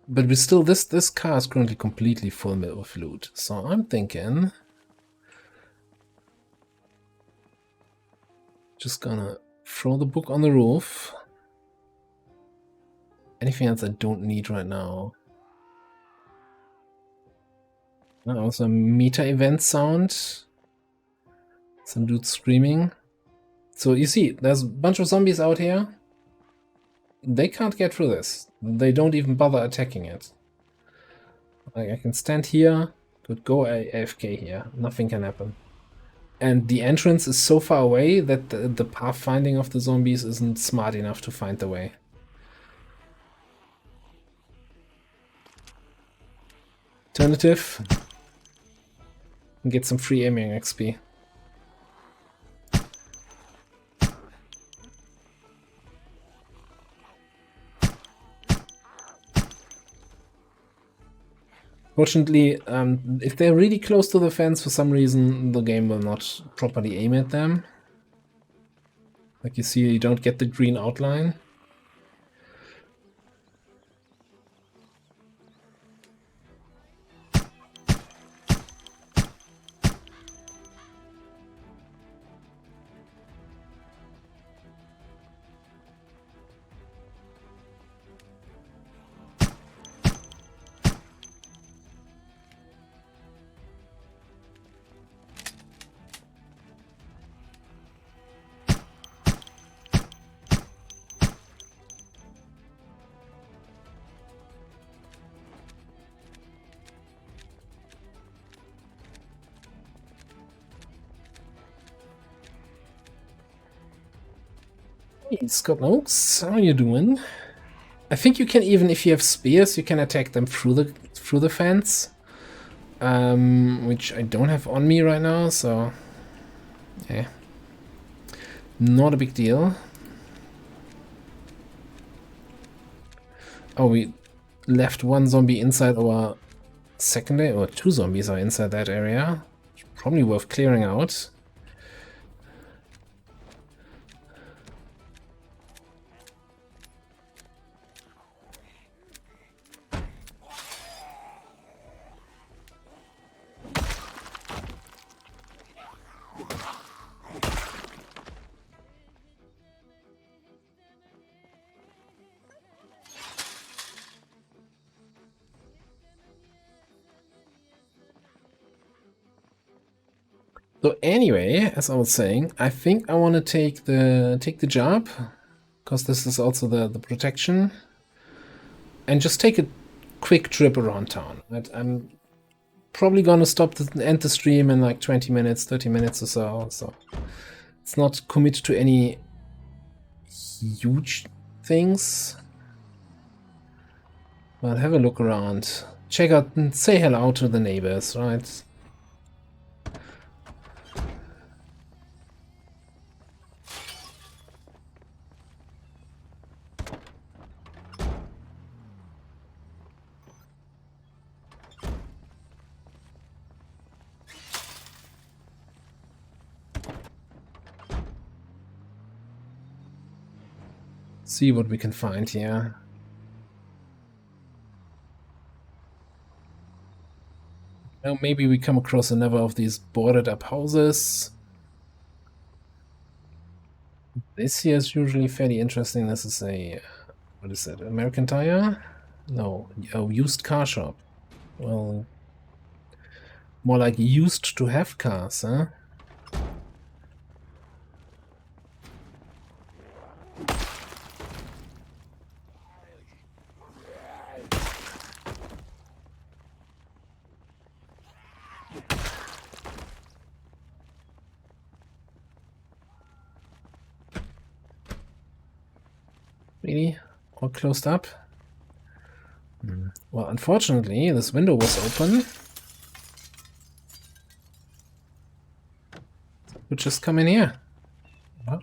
S1: But we still this car is currently completely full of loot, so I'm thinking just gonna throw the book on the roof. Anything else I don't need right now? Also a meta event sound. Some dude screaming. So you see, there's a bunch of zombies out here. They can't get through this. They don't even bother attacking it. Like I can stand here, could go AFK here. Nothing can happen. And the entrance is so far away that the pathfinding of the zombies isn't smart enough to find the way. Alternative, get some free aiming XP. Fortunately, if they're really close to the fence for some reason, the game will not properly aim at them. Like you see, you don't get the green outline. Hey, Scott Noakes, how are you doing? I think you can even, if you have spears, you can attack them through the fence, which I don't have on me right now. So, yeah, not a big deal. Oh, we left one zombie inside our secondary, or two zombies are inside that area. Probably worth clearing out. So anyway, as I was saying, I think I want to take the job, because this is also the protection, and just take a quick trip around town. I'm probably gonna end the stream in like 20 minutes, 30 minutes or so. So it's not commit to any huge things, but have a look around, check out and say hello to the neighbors, right? See what we can find here. Now maybe we come across another of these boarded up houses. This here is usually fairly interesting. This is a, what is it, American Tire? No, a used car shop. Well, more like used to have cars, huh? Really? All closed up? Well, unfortunately, this window was open. We'll just come in here. What?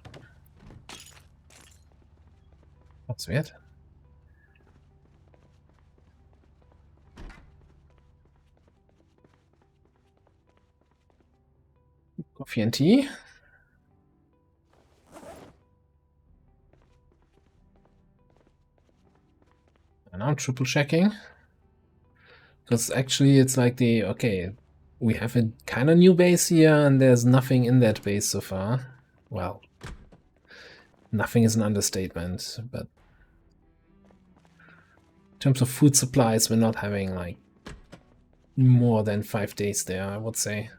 S1: That's weird. Coffee and tea. And I'm triple checking. Because actually it's like okay, we have a kind of new base here and there's nothing in that base so far. Well, nothing is an understatement, but in terms of food supplies, we're not having like more than 5 days there, I would say.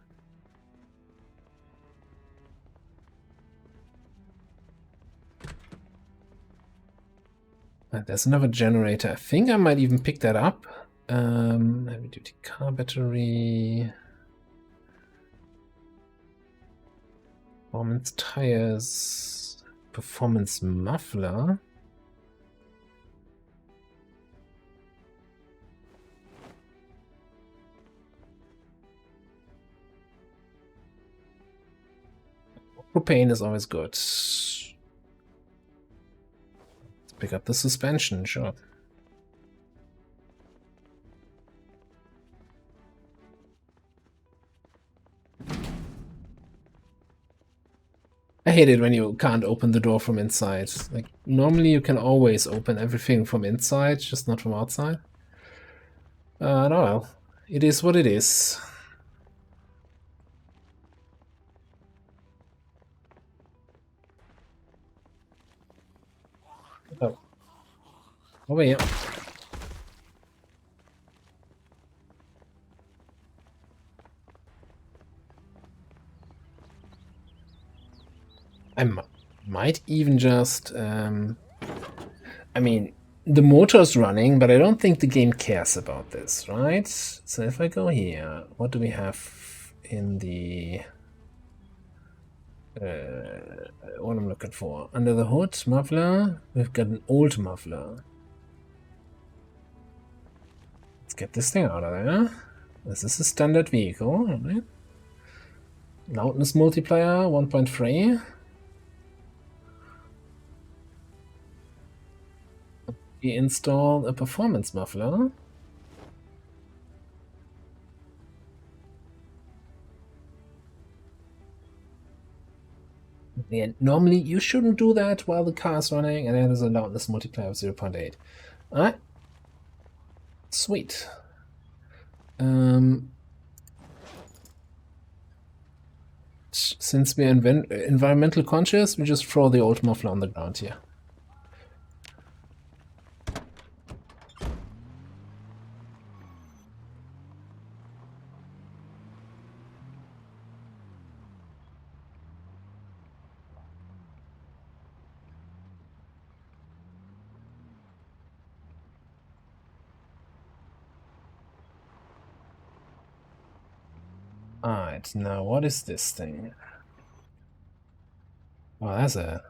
S1: There's another generator. I think I might even pick that up. Heavy duty car battery. Performance tires. Performance muffler. Propane is always good. Let's pick up the suspension, sure. I hate it when you can't open the door from inside. Like, normally you can always open everything from inside, just not from outside. No, well, it is what it is. Oh. Over here. I might even just, I mean, the motor's running, but I don't think the game cares about this, right? So if I go here, what do we have in the, what I'm looking for? Under the hood, muffler, we've got an old muffler. Let's get this thing out of there. This is a standard vehicle, right? Loudness multiplier, 1.3. We install a performance muffler. And normally you shouldn't do that while the car is running, and then there's a loudness multiplier of 0.8. Alright. Sweet. Since we're environmental conscious, we just throw the old muffler on the ground here. Alright, now what is this thing? Oh, that's a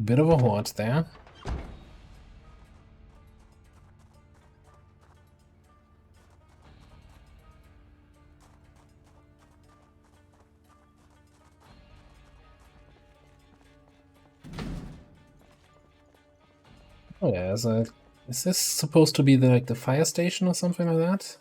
S1: bit of a horde there. Oh yeah, is this supposed to be the fire station or something like that?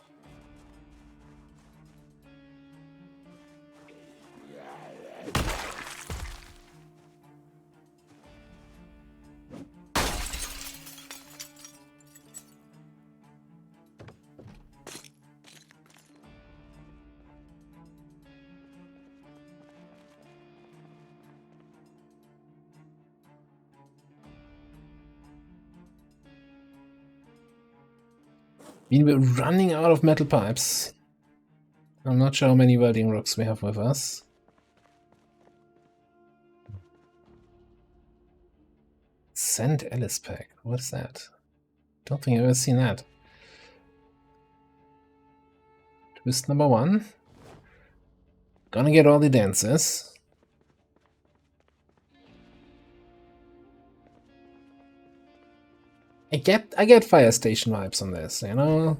S1: We're running out of metal pipes. I'm not sure how many welding rocks we have with us. Send Alice pack. What is that? Don't think I've ever seen that. Twist number 1. Gonna get all the dances. I get fire station vibes on this, you know?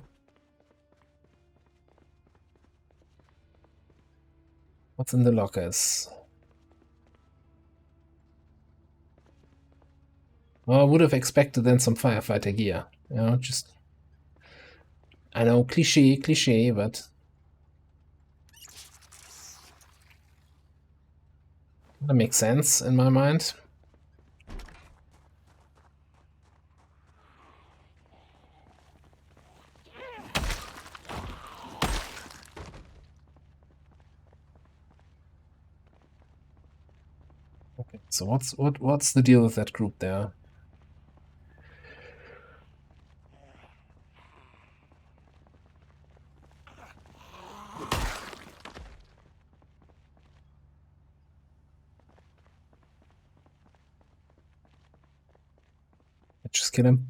S1: What's in the lockers? Well, I would have expected then some firefighter gear. You know, just... I know, cliche, but... that makes sense in my mind. Okay, so what's the deal with that group there? Just kill him.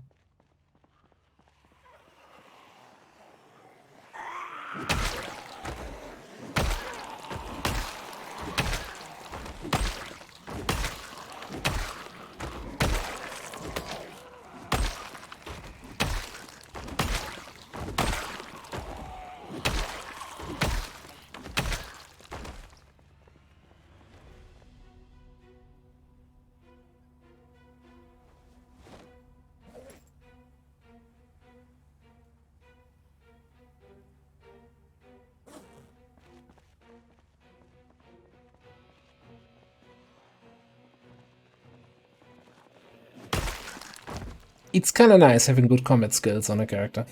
S1: It's kind of nice having good combat skills on a character.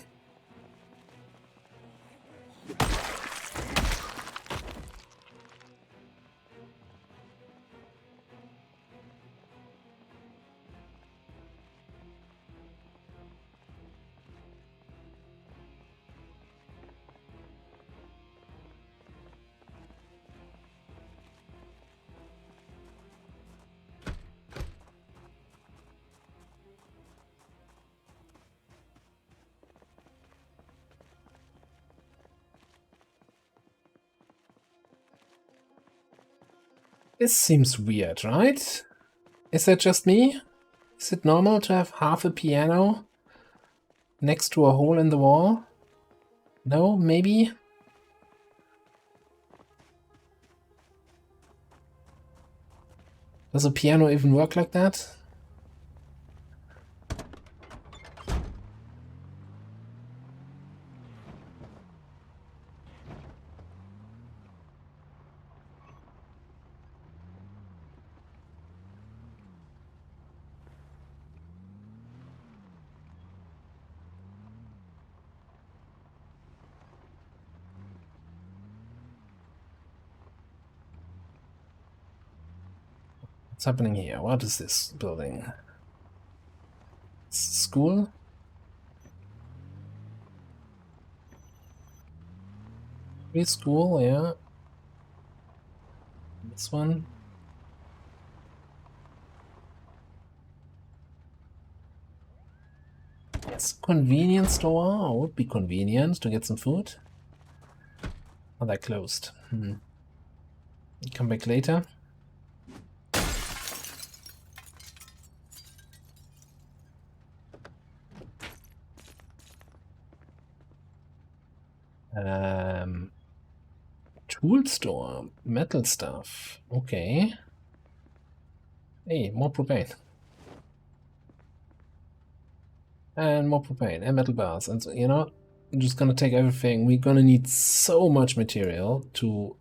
S1: This seems weird, right? Is that just me? Is it normal to have half a piano next to a hole in the wall? No, maybe? Does a piano even work like that? What's happening here? What is this building? School? Preschool, yeah. This one. Yes, convenience store. Would be convenient to get some food. Oh, they're closed. Come back later. Tool store, metal stuff. Okay. Hey, more propane. And more propane and metal bars. And so, you know, I'm just gonna take everything. We're gonna need so much material to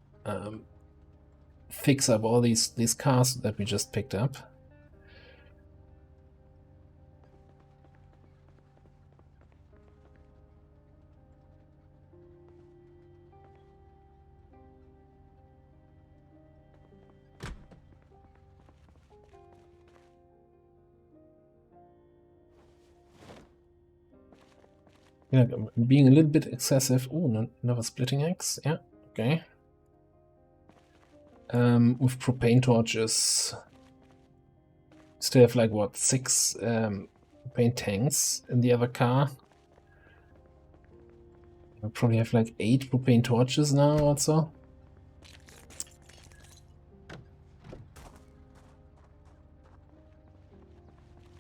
S1: fix up all these cars that we just picked up. Yeah, being a little bit excessive. Oh, another splitting axe. Yeah, okay. With propane torches, still have like what, 6 propane tanks in the other car. I probably have like 8 propane torches now also.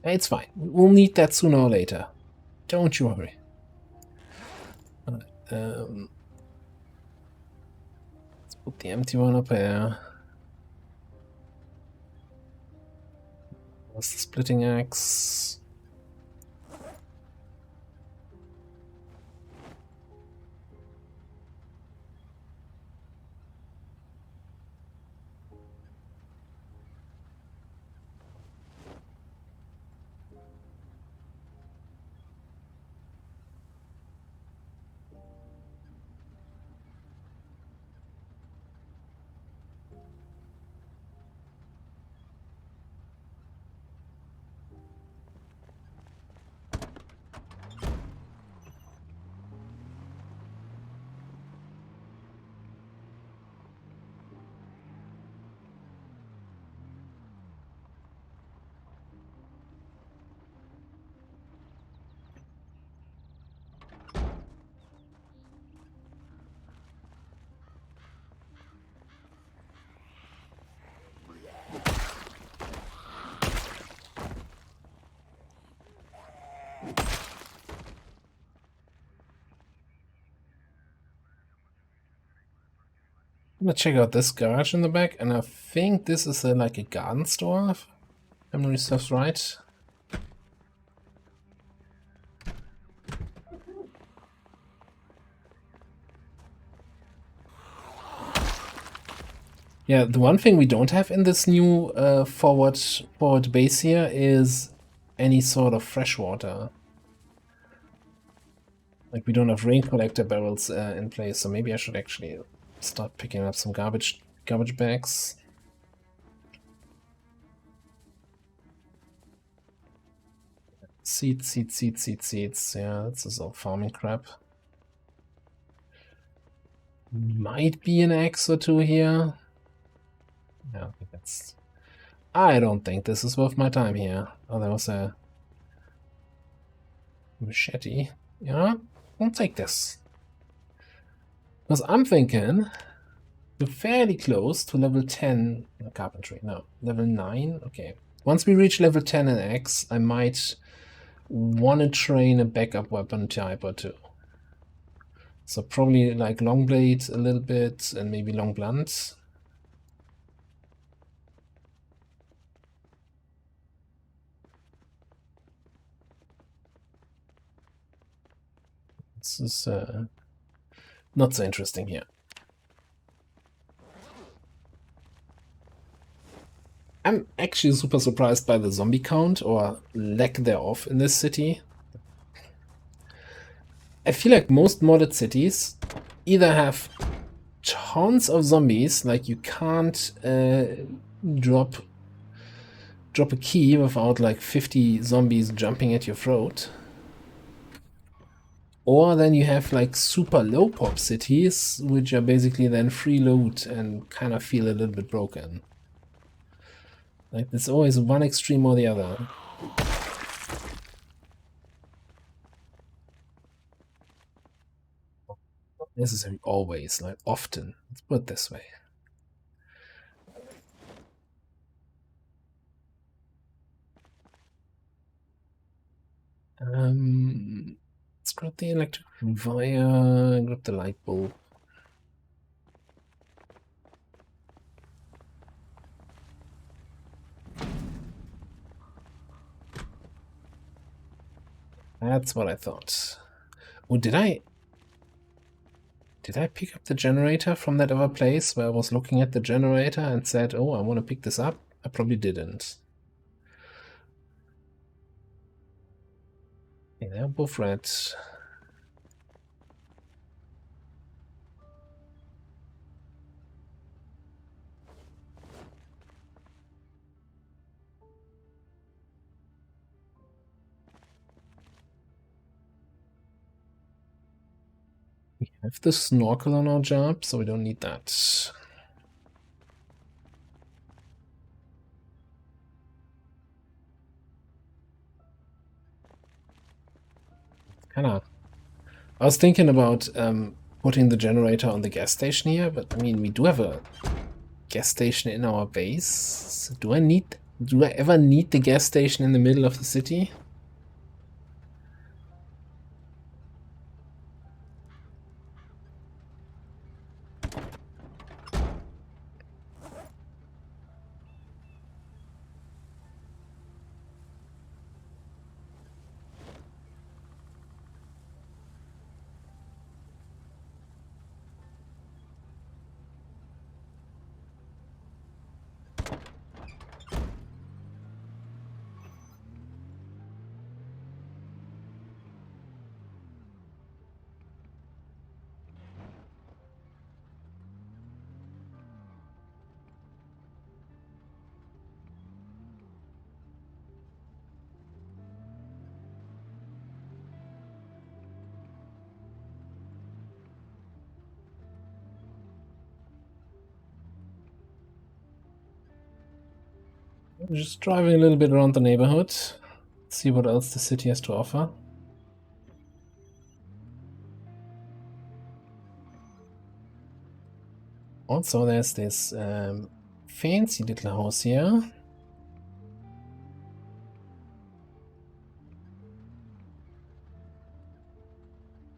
S1: It's fine. We'll need that sooner or later. Don't you worry. Let's put the empty one up there. What's the splitting axe? I'm gonna check out this garage in the back, and I think this is like a garden store, if memory serves right. Yeah, the one thing we don't have in this new forward base here is any sort of fresh water. Like, we don't have rain collector barrels in place, so maybe I should actually start picking up some garbage bags. Seeds. Yeah, this is all farming crap. Might be an axe or two here. Yeah, I think that's... I don't think this is worth my time here. Oh, there was a machete. Yeah, I'll take this. Because I'm thinking we're fairly close to level 10 carpentry. No, level 9. Okay. Once we reach level 10 in axe, I might want to train a backup weapon type or two. So probably like long blade a little bit and maybe long blunt. This is not so interesting here. I'm actually super surprised by the zombie count, or lack thereof, in this city. I feel like most modded cities either have tons of zombies, like you can't drop a key without like 50 zombies jumping at your throat. Or then you have like super low pop cities, which are basically then free loot and kind of feel a little bit broken. Like, there's always one extreme or the other. necessarily always, like often. Let's put it this way. Let's grab the electric wire, grab the light bulb. That's what I thought. Oh, did I pick up the generator from that other place where I was looking at the generator and said, oh, I want to pick this up? I probably didn't. Okay, they're both red. We have the snorkel on our job, so we don't need that. Kinda. I was thinking about putting the generator on the gas station here, but I mean, we do have a gas station in our base. So do I ever need the gas station in the middle of the city? Just driving a little bit around the neighborhood, see what else the city has to offer. Also, there's this fancy little house here.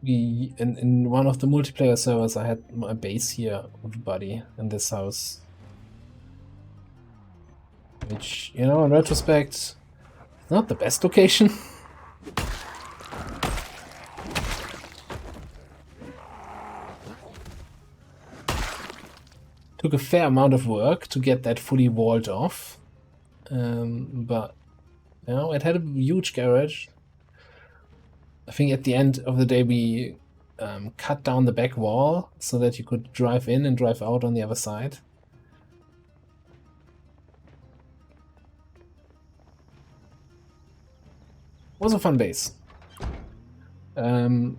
S1: In one of the multiplayer servers, I had my base here with a buddy in this house. Which, you know, in retrospect, not the best location. Took a fair amount of work to get that fully walled off. But, you know, it had a huge garage. I think at the end of the day, we cut down the back wall so that you could drive in and drive out on the other side. Was a fun base. And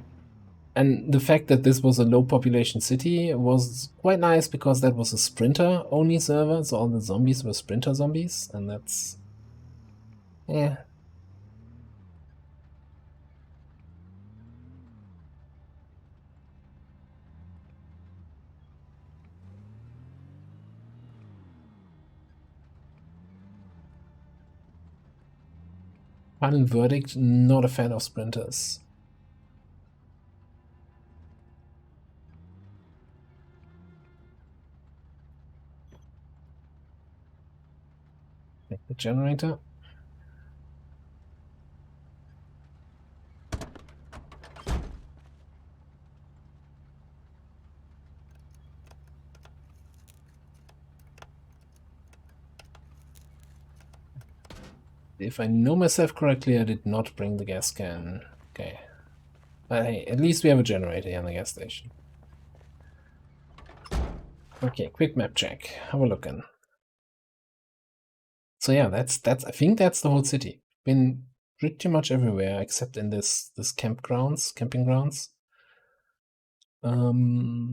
S1: the fact that this was a low population city was quite nice because that was a sprinter only server, so all the zombies were sprinter zombies, and that's, yeah. Final verdict, not a fan of sprinters. Take the generator. If I know myself correctly, I did not bring the gas can. Okay. But hey, at least we have a generator here on the gas station. Okay, quick map check. Have a look in. So yeah, that's I think that's the whole city. Been pretty much everywhere except in this camping grounds. We'll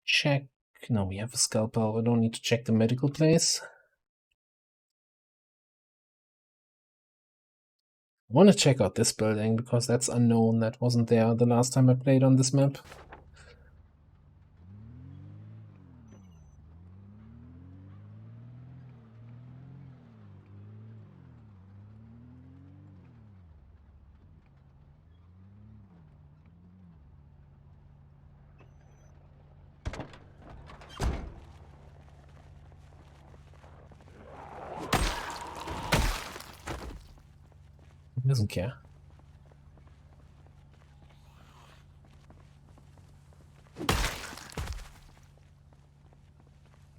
S1: check. No, we have a scalpel. We don't need to check the medical place. I want to check out this building because that's unknown. That wasn't there the last time I played on this map. He doesn't care.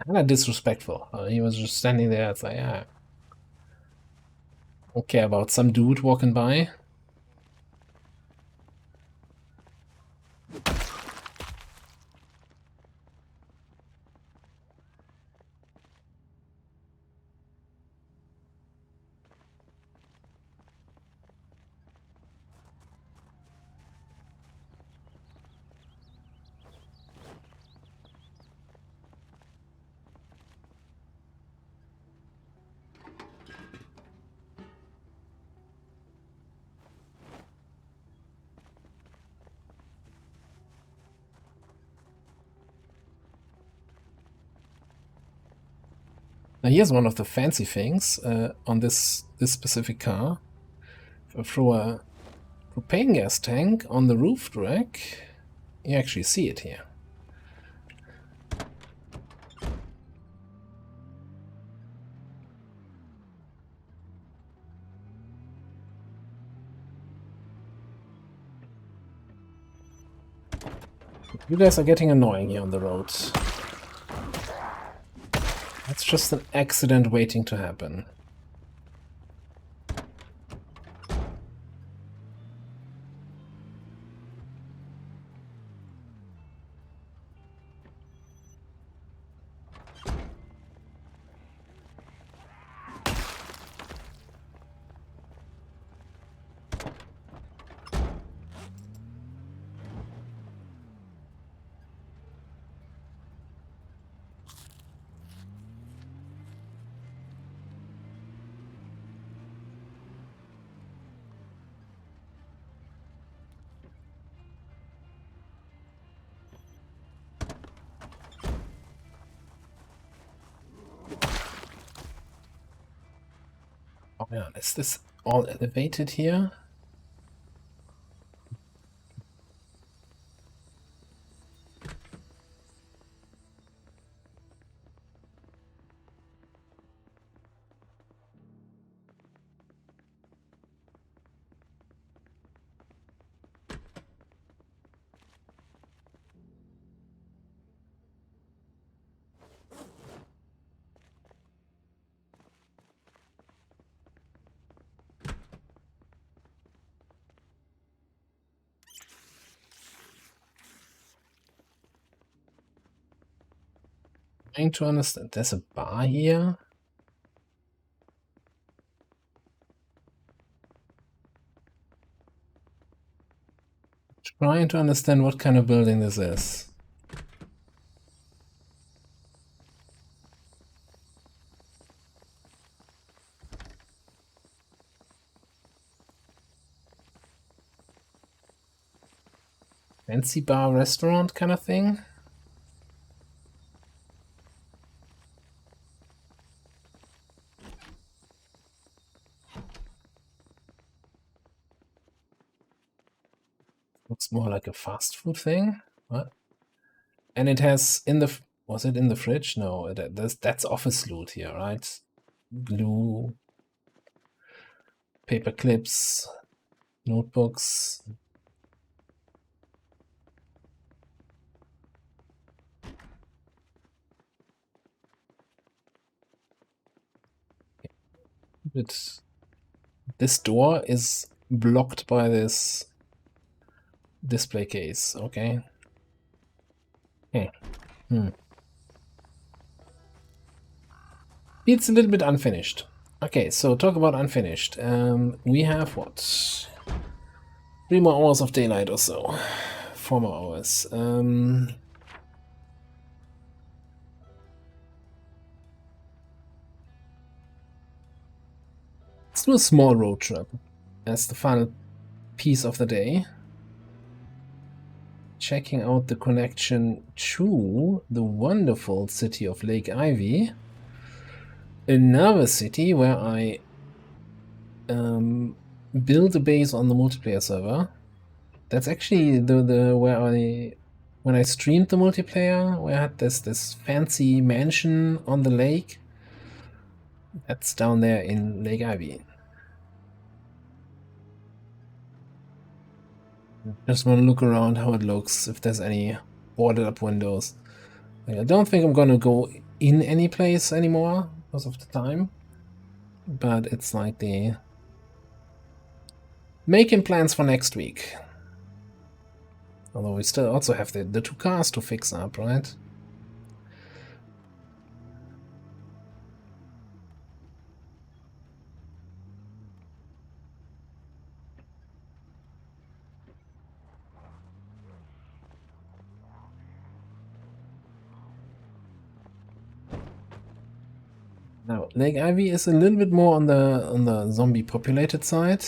S1: Kind of disrespectful. He was just standing there. It's like, yeah, don't care about some dude walking by. Now here's one of the fancy things on this specific car. If I throw a propane gas tank on the roof rack, you actually see it here. You guys are getting annoying here on the road. That's just an accident waiting to happen. Oh yeah, is this all elevated here? Trying to understand. There's a bar here. Trying to understand what kind of building this is. Fancy bar restaurant kind of thing? Looks more like a fast food thing. What? And it has in the... Was it in the fridge? No, that's office loot here, right? Glue, paper clips, notebooks. But this door is blocked by this display case, okay? It's a little bit unfinished. Okay, so talk about unfinished. We have what? 3 more hours of daylight or so. 4 more hours. Let's do a small road trip. as the final piece of the day. Checking out the connection to the wonderful city of Lake Ivy. Another city where I build a base on the multiplayer server. That's actually the where when I streamed the multiplayer, where I had this fancy mansion on the lake. That's down there in Lake Ivy. Just want to look around how it looks, if there's any boarded up windows. I don't think I'm gonna go in any place anymore because of the time. But it's like the making plans for next week. Although we still also have the 2 cars to fix up, right? Now, Lake Ivy is a little bit more on the zombie populated side.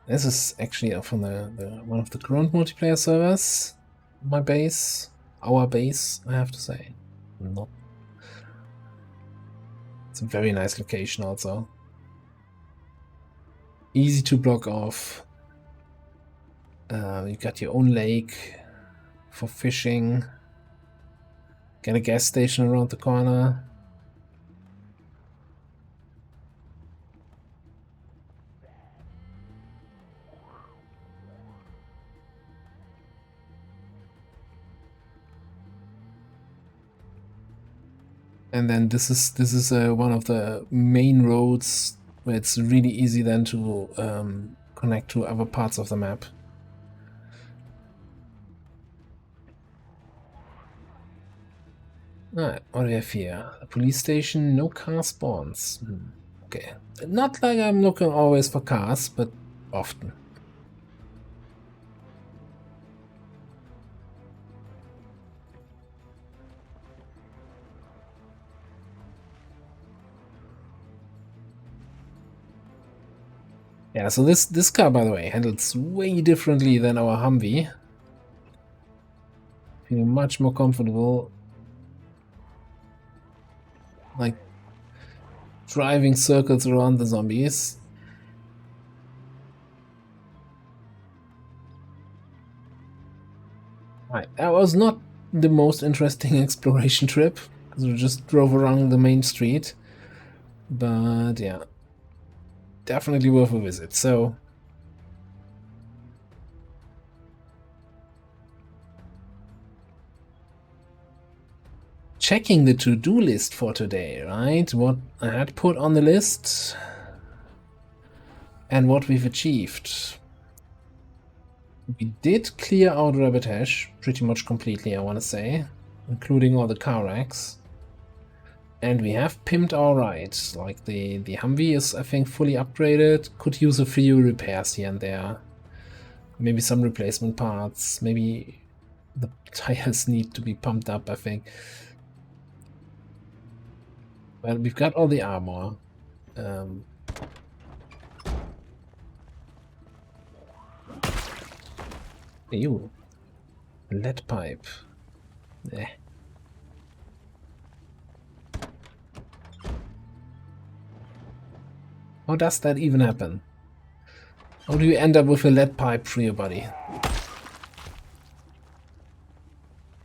S1: This is actually from the one of the current multiplayer servers. My base, our base, I have to say. Not. It's a very nice location, also. Easy to block off. You got your own lake for fishing. Get a gas station around the corner. And then this is one of the main roads where it's really easy then to connect to other parts of the map. Alright, what do we have here? A police station, no car spawns. Okay. Not like I'm looking always for cars, but often. Yeah, so this car, by the way, handles way differently than our Humvee. Feeling much more comfortable, like driving circles around the zombies. Right, that was not the most interesting exploration trip, because we just drove around the main street. But yeah, definitely worth a visit. So checking the to-do list for today, right? What I had put on the list and what we've achieved. We did clear out Rabbit Hash pretty much completely, I want to say, including all the car wrecks. And we have pimped our ride. Like the Humvee is, I think, fully upgraded. Could use a few repairs here and there. Maybe some replacement parts. Maybe the tires need to be pumped up, I think. Well, we've got all the armor. Ew. Lead pipe. Eh. How does that even happen? How do you end up with a lead pipe through your body?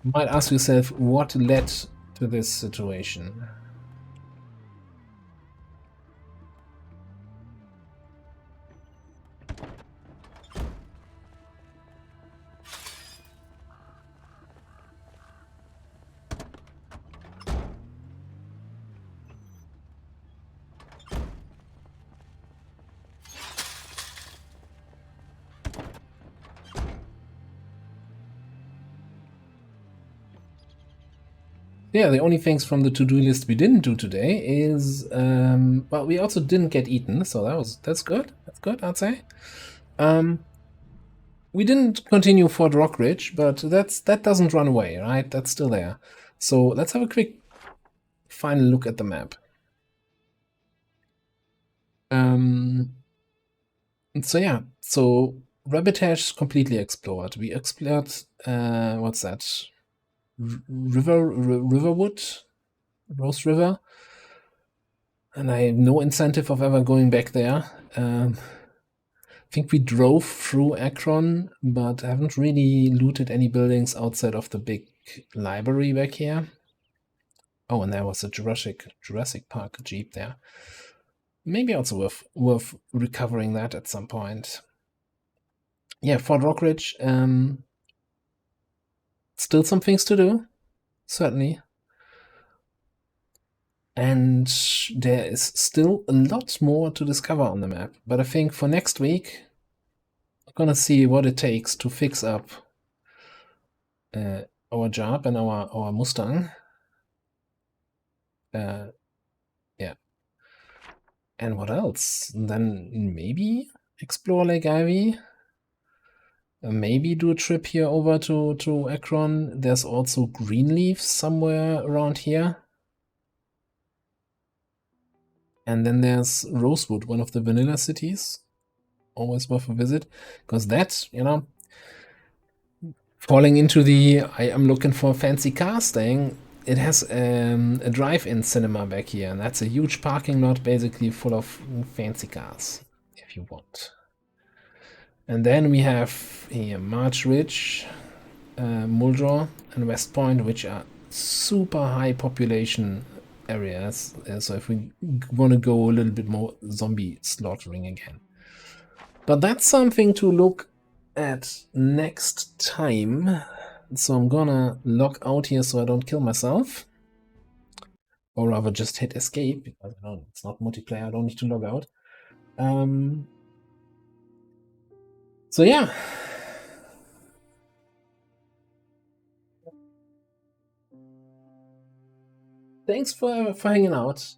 S1: You might ask yourself what led to this situation. Yeah, the only things from the to-do list we didn't do today is, well, we also didn't get eaten, so that's good. That's good, I'd say. We didn't continue Fort Rock Ridge, but that doesn't run away, right? That's still there. So let's have a quick final look at the map. So yeah, so Rabbit Hash completely explored. We explored what's that? Riverwood, Rose River, and I have no incentive of ever going back there. I think we drove through Akron, but haven't really looted any buildings outside of the big library back here. Oh, and there was a Jurassic Park Jeep there. Maybe also worth recovering that at some point. Yeah, Fort Rockridge. Still some things to do, certainly. And there is still a lot more to discover on the map. But I think for next week, we're gonna see what it takes to fix up our Job and our Mustang. Yeah. And what else? And then maybe explore Lake Ivy. Maybe do a trip here over to Akron. There's also Greenleaf somewhere around here. And then there's Rosewood, one of the vanilla cities. Always worth a visit. Because that, falling into the I am looking for fancy cars thing, it has a drive-in cinema back here. And that's a huge parking lot basically full of fancy cars, if you want. And then we have here March Ridge, Muldrow, and West Point, which are super high population areas. So if we want to go a little bit more zombie slaughtering again. But that's something to look at next time. So I'm gonna log out here so I don't kill myself. Or rather just hit escape, because it's not multiplayer, I don't need to log out. So yeah. Thanks for hanging out.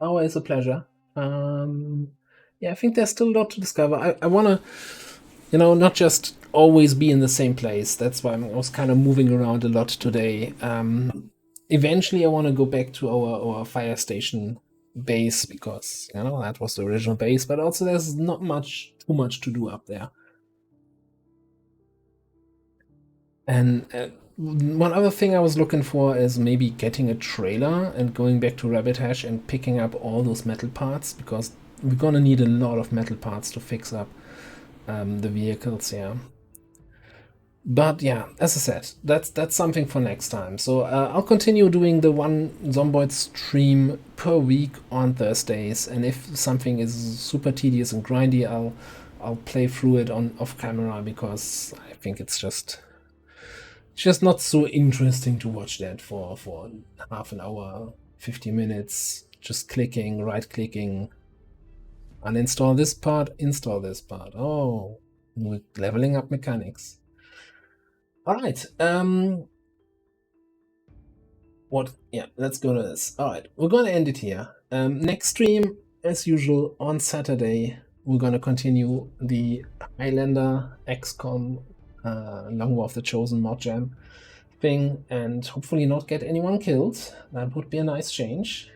S1: Always a pleasure. Yeah, I think there's still a lot to discover. I want to, not just always be in the same place. That's why I was kind of moving around a lot today. Eventually, I want to go back to our fire station base because, that was the original base, but also there's not too much to do up there. And one other thing I was looking for is maybe getting a trailer and going back to Rabbit Hash and picking up all those metal parts, because we're gonna need a lot of metal parts to fix up the vehicles, yeah. But yeah, as I said, that's something for next time. So I'll continue doing the one Zomboid stream per week on Thursdays, and if something is super tedious and grindy, I'll play through it on off camera, because I think it's just not so interesting to watch that for half an hour, 50 minutes, just clicking, right clicking, uninstall this part, install this part. Oh, we're leveling up mechanics. All right. Let's go to this. All right, we're gonna end it here. Next stream, as usual, on Saturday, we're gonna continue the Highlander XCOM Long War of the Chosen mod jam thing, and hopefully not get anyone killed. That would be a nice change.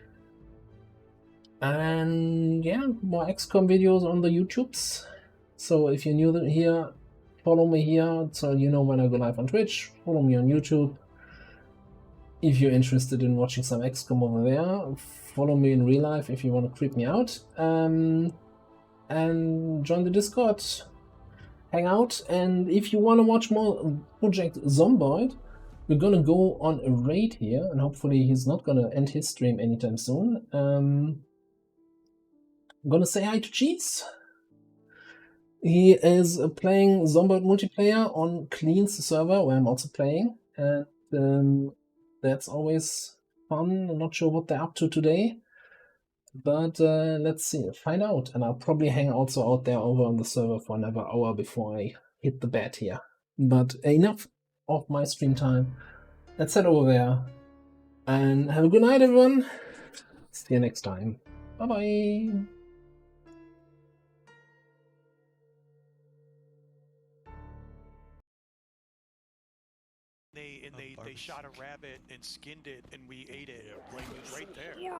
S1: And yeah, more XCOM videos on the YouTubes. So if you're new here, follow me here so you know when I go live on Twitch. Follow me on YouTube. If you're interested in watching some XCOM over there, follow me in real life if you want to creep me out. And join the Discord. Hang out. And if you want to watch more Project Zomboid, we're gonna go on a raid here, and hopefully he's not gonna end his stream anytime soon. I'm gonna say hi to Cheese. He is playing Zomboid multiplayer on Clean's server, where I'm also playing, and that's always fun. I'm not sure what they're up to today, but let's see, find out. And I'll probably hang also out there over on the server for another hour before I hit the bed here. But enough of my stream time. Let's head over there. And have a good night, everyone. See you next time. Bye-bye.
S4: They shot a rabbit and skinned it, and we ate it. Like, right there.